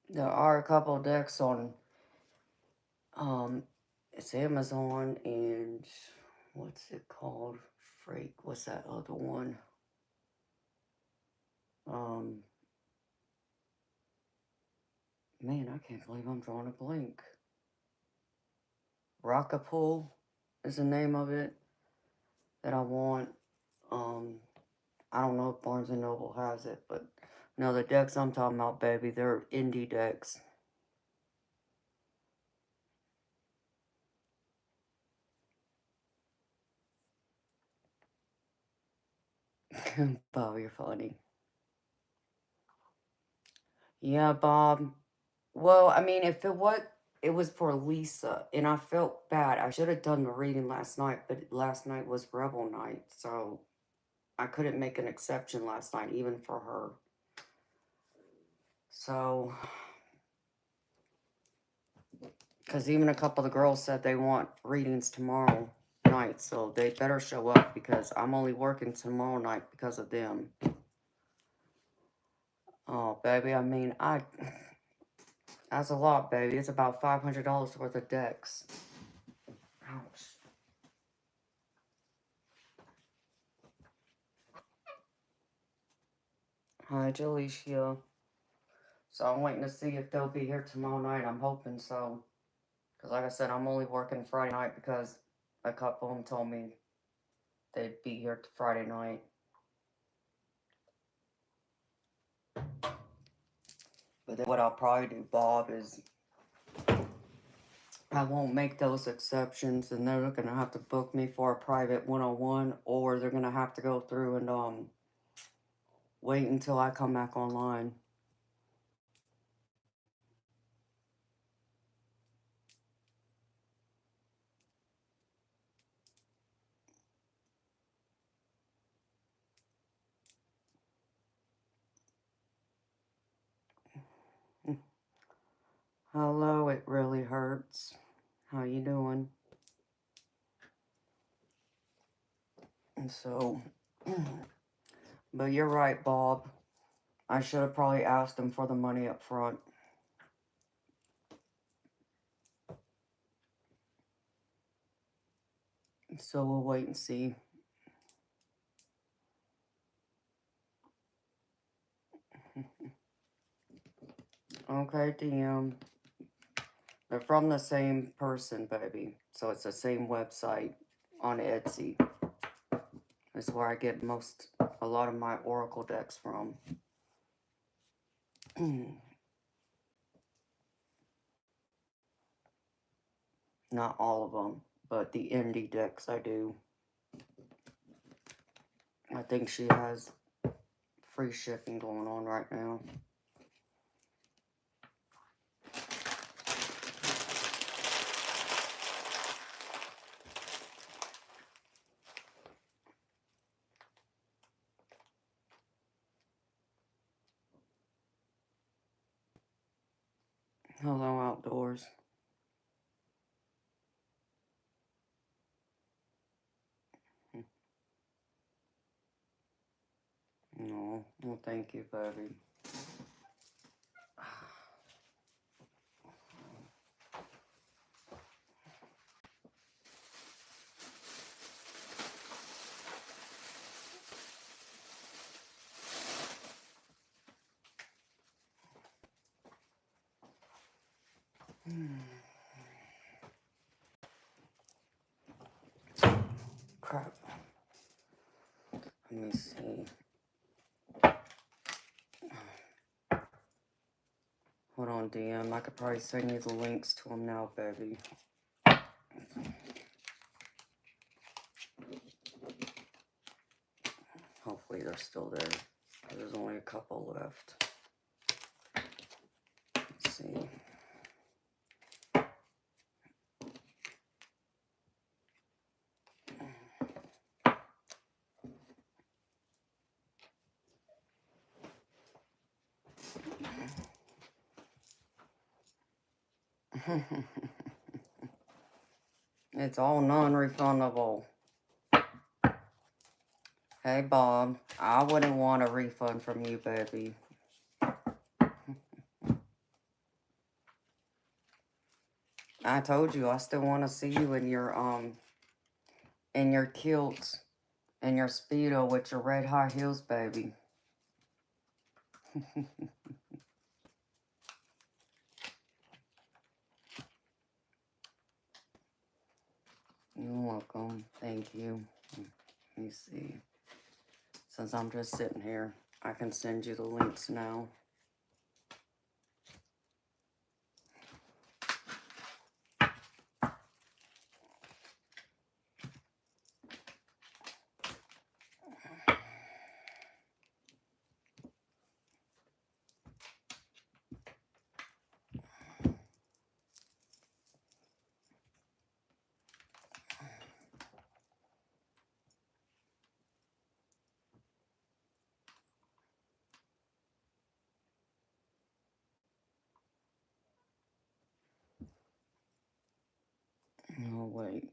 There are a couple decks on it's Amazon and what's it called? Freak, what's that other one? Man, I can't believe I'm drawing a blank. Rockapool is the name of it that I want. I don't know if Barnes and Noble has it, but no, the decks I'm talking about, baby, they're indie decks. Bob, you're funny. Yeah, Bob. Well, I mean, if it was for Lisa, and I felt bad. I should have done the reading last night, but last night was Rebel night, so I couldn't make an exception last night, even for her. So, because even a couple of the girls said they want readings tomorrow night, so they better show up because I'm only working tomorrow night because of them. Oh, baby, I mean, that's a lot, baby. It's about $500 worth of decks. Ouch. Hi, Jalicia. So I'm waiting to see if they'll be here tomorrow night. I'm hoping so. Because like I said, I'm only working Friday night because a couple of them told me they'd be here Friday night. But then what I'll probably do, Bob, is I won't make those exceptions, and they're going to have to book me for a private one-on-one, or they're going to have to go through and wait until I come back online. Hello, it really hurts. How you doing? And so, but you're right, Bob. I should have probably asked him for the money up front. So we'll wait and see. Okay, DM. They're from the same person, baby. So it's the same website on Etsy. That's where I get most a lot of my oracle decks from. Not all of them, but the indie decks I do. I think she has free shipping going on right now. Hello, outdoors. No, well, thank you, baby. Crap. Let me see. Hold on, DM. I could probably send you the links to them now, baby. Hopefully they're still there. There's only a couple left. Let's see. It's all non-refundable. Hey, Bob. I wouldn't want a refund from you, baby. I told you I still want to see you in your kilts and your Speedo with your red high heels, baby. You're welcome. Thank you. Let me see. Since I'm just sitting here, I can send you the links now. Oh, wait.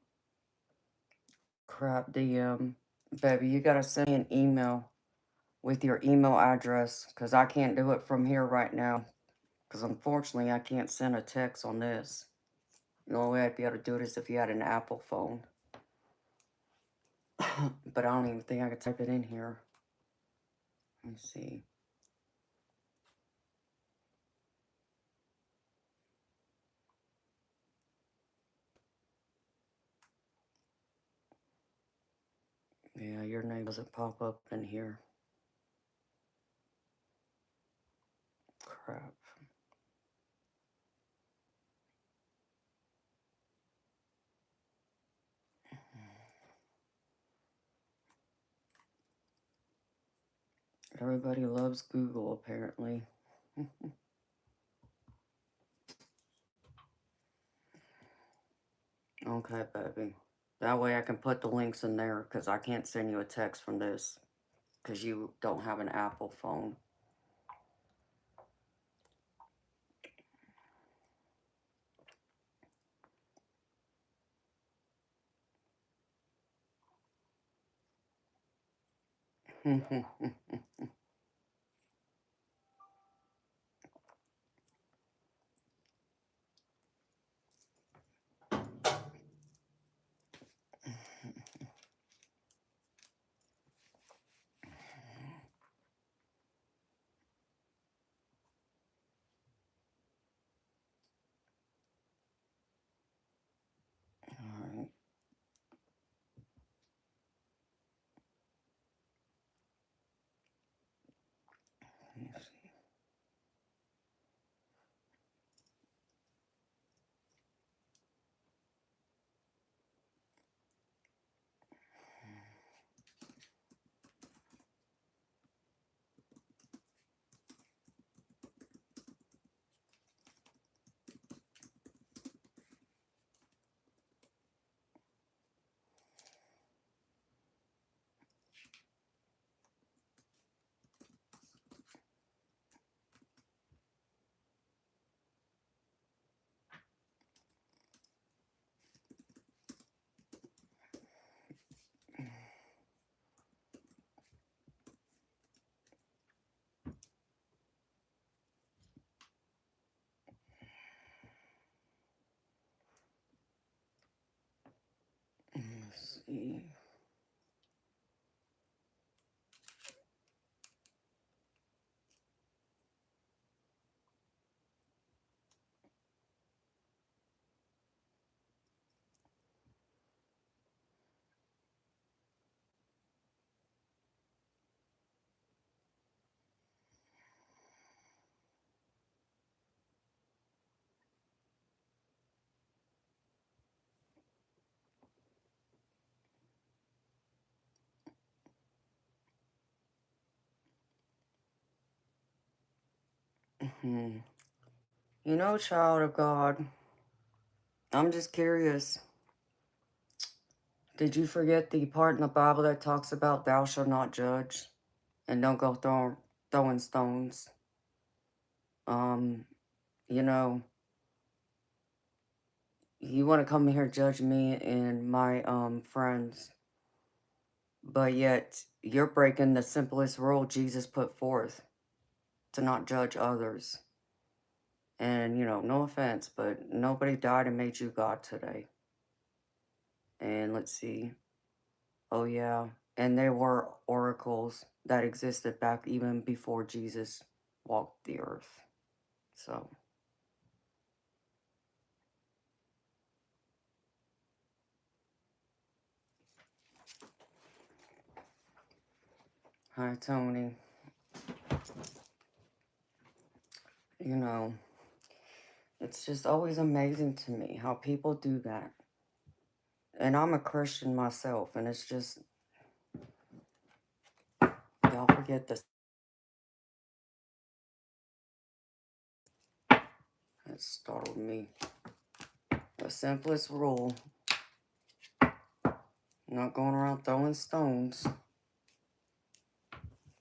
Crap, DM. Baby, you gotta send me an email with your email address, because I can't do it from here right now. Because unfortunately, I can't send a text on this. The only way I'd be able to do it is if you had an Apple phone. But I don't even think I could type it in here. Let me see. Yeah, your name doesn't pop up in here. Crap. Everybody loves Google, apparently. Okay, baby. That way I can put the links in there, because I can't send you a text from this, because you don't have an Apple phone. Alright. Let me see. Let's see. Hmm. You know, child of God, I'm just curious. Did you forget the part in the Bible that talks about thou shalt not judge and don't go throwing stones? Um, you know, you want to come here judge me and my friends, but yet you're breaking the simplest rule Jesus put forth to not judge others. And no offense, but nobody died and made you God today. And let's see. Oh yeah, and there were oracles that existed back even before Jesus walked the earth. So, hi Tony. You know, it's just always amazing to me how people do that. And I'm a Christian myself, and it's just, y'all forget this. It startled me. The simplest rule, not going around throwing stones.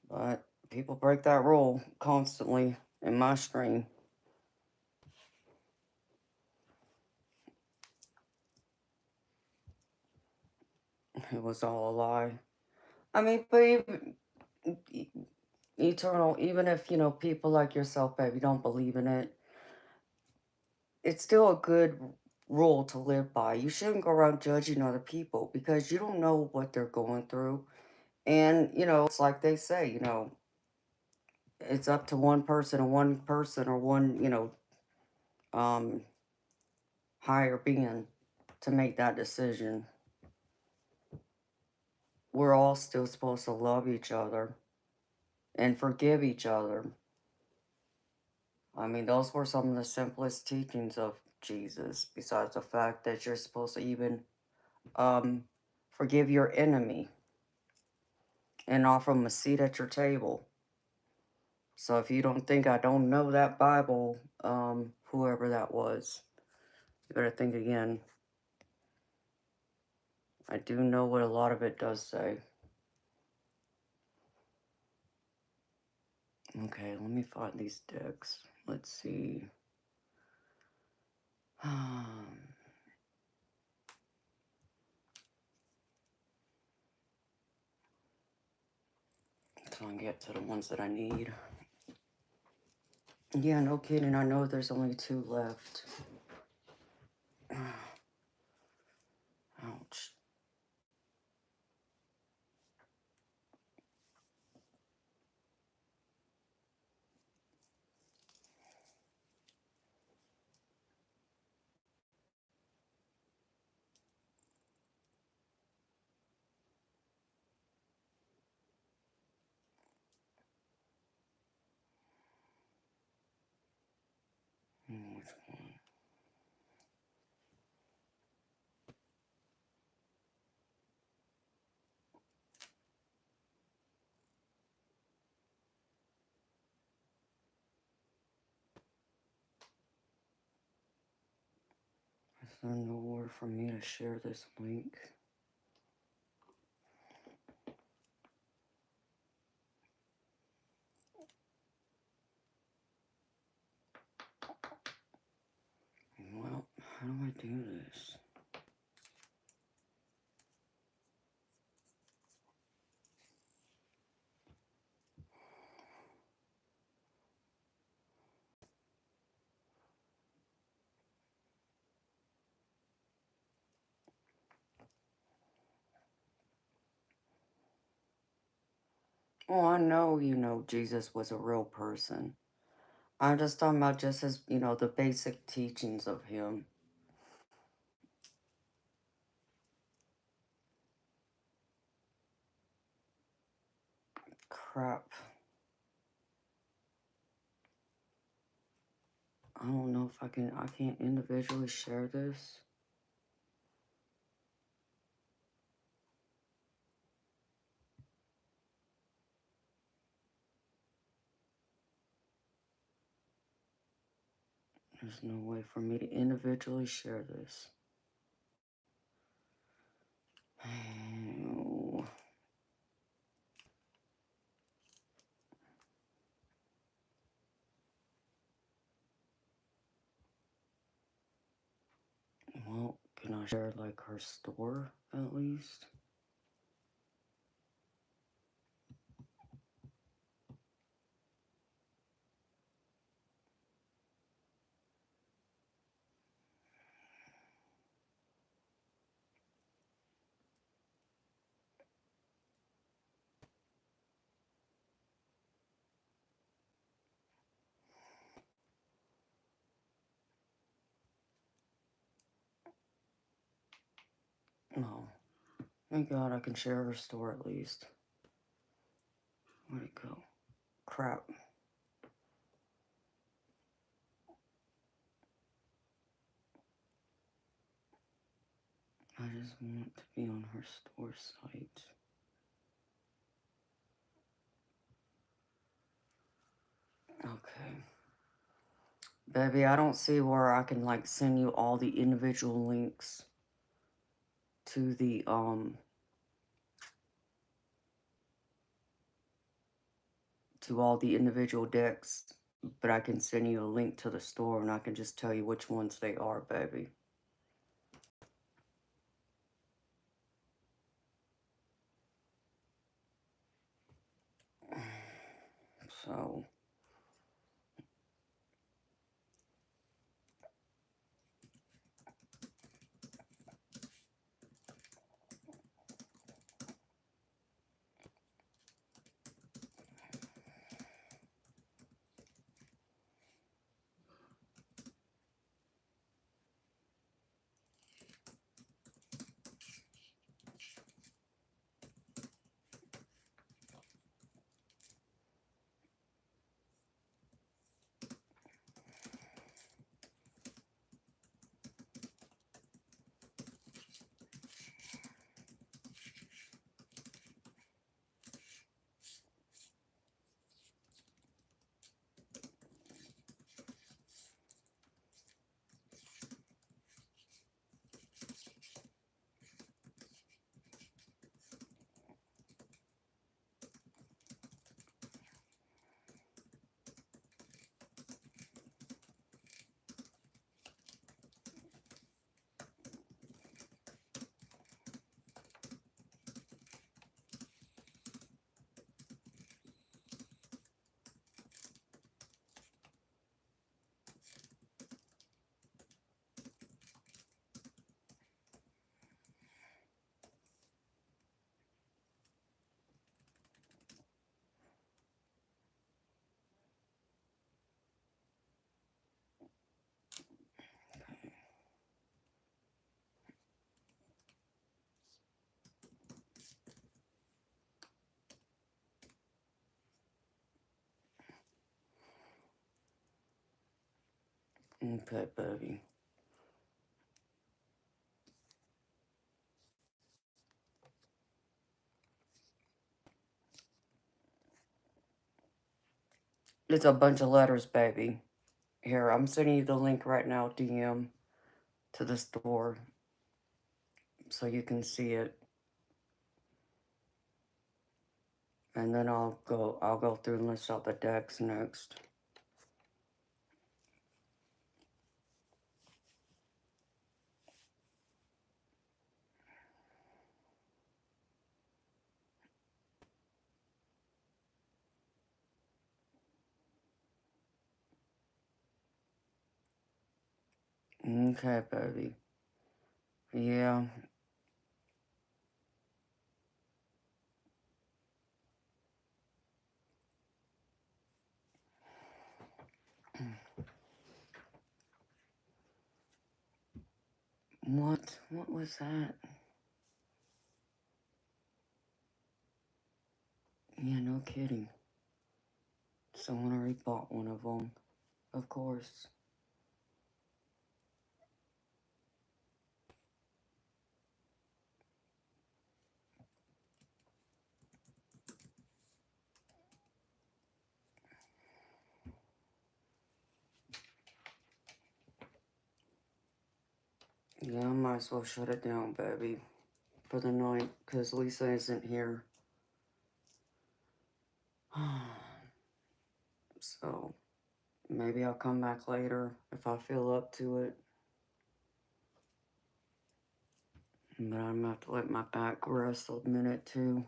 But people break that rule constantly in my stream. It was all a lie. I mean, but even, eternal, even if, people like yourself, babe, you don't believe in it, it's still a good rule to live by. You shouldn't go around judging other people because you don't know what they're going through. And, it's like they say, it's up to one person or one, um, higher being to make that decision. We're all still supposed to love each other and forgive each other. I mean, those were some of the simplest teachings of Jesus, besides the fact that you're supposed to even forgive your enemy and offer them a seat at your table. So if you don't think I don't know that Bible, whoever that was, you better think again. I do know what a lot of it does say. Okay, let me find these decks. Let's see. So I can get to the ones that I need. Yeah, no kidding. I know there's only 2 left. Ouch. Is there nowhere for me to share this link? Well, how do I do this? Oh, I know you know Jesus was a real person. I'm just talking about just as, the basic teachings of him. Crap. I don't know if I can't individually share this. There's no way for me to individually share this. Oh. Well, can I share like her store at least? No. Thank God I can share her store at least. Where'd it go? Crap. I just want to be on her store site. Okay. Baby, I don't see where I can like send you all the individual links to to all the individual decks, but I can send you a link to the store and I can just tell you which ones they are, baby. So Okay, baby. It's a bunch of letters, baby. Here, I'm sending you the link right now, DM, to the store, so you can see it. And then I'll go through and list out the decks next. Okay, baby. Yeah. What? What was that? Yeah, no kidding. Someone already bought one of them. Of course. Yeah, I might as well shut it down, baby, for the night, because Lisa isn't here. So, maybe I'll come back later if I feel up to it. But I'm gonna have to let my back rest a minute too.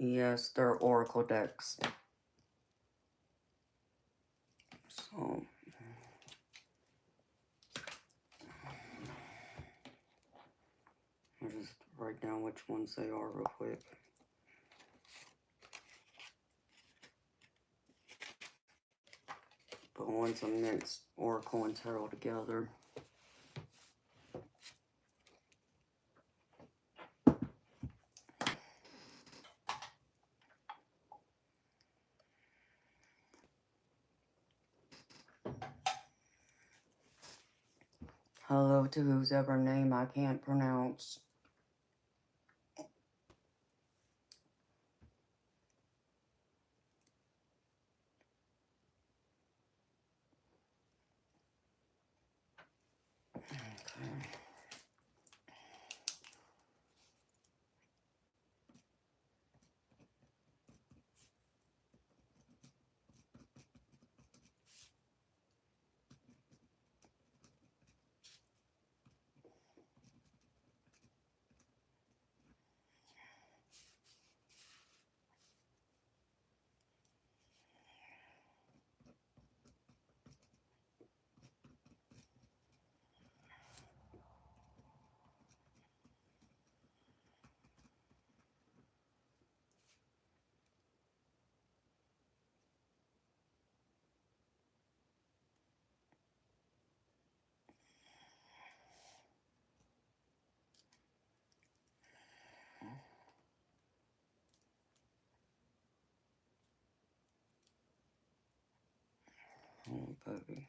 Yes, they're oracle decks. So, I'll just write down which ones they are real quick. But one's a mixed oracle and tarot together. Hello to whose ever name I can't pronounce. Okay. Oh, baby.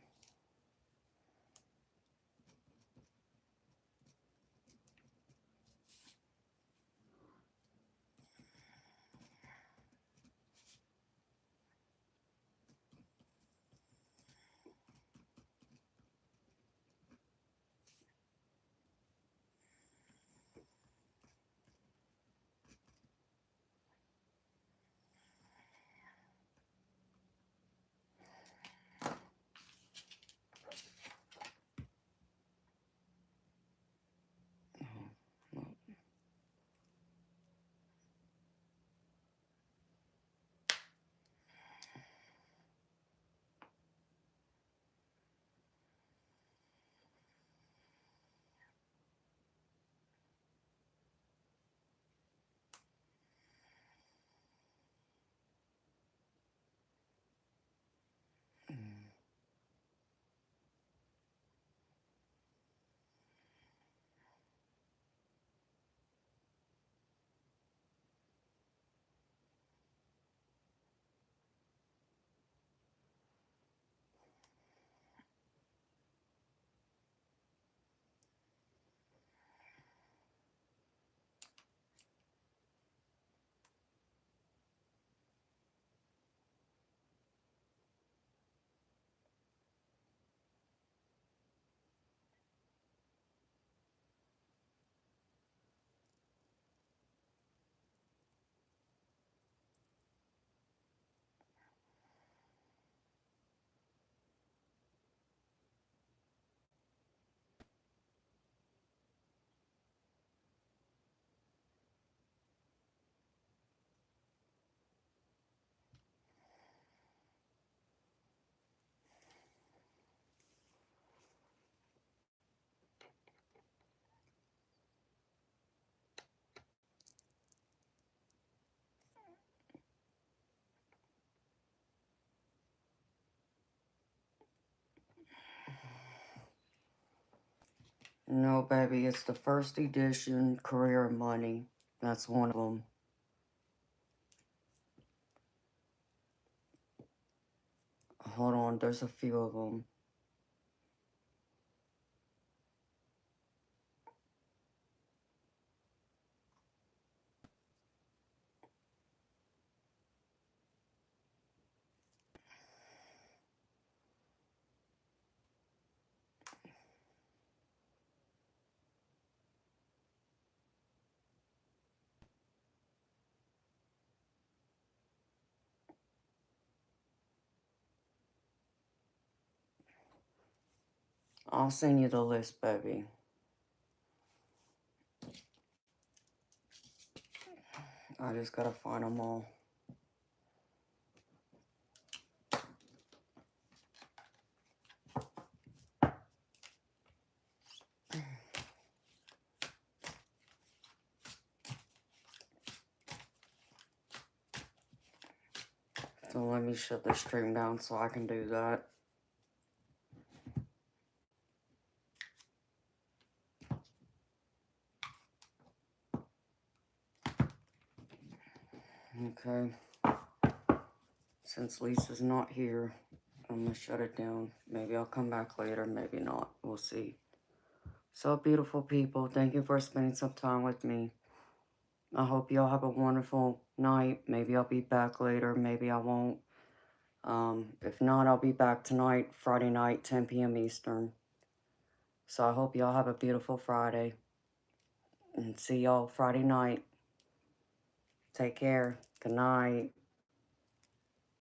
No, baby, it's the first edition, Career and Money. That's one of them. Hold on, there's a few of them. I'll send you the list, baby. I just gotta find them all. So let me shut the stream down so I can do that. Okay. Since Lisa's not here, I'm gonna shut it down. Maybe I'll come back later, maybe not. We'll see. So, beautiful people, thank you for spending some time with me. I hope y'all have a wonderful night. Maybe I'll be back later, maybe I won't. If not, I'll be back tonight, Friday night, 10 p.m. Eastern. So I hope y'all have a beautiful Friday. And see y'all Friday night. Take care. Good night.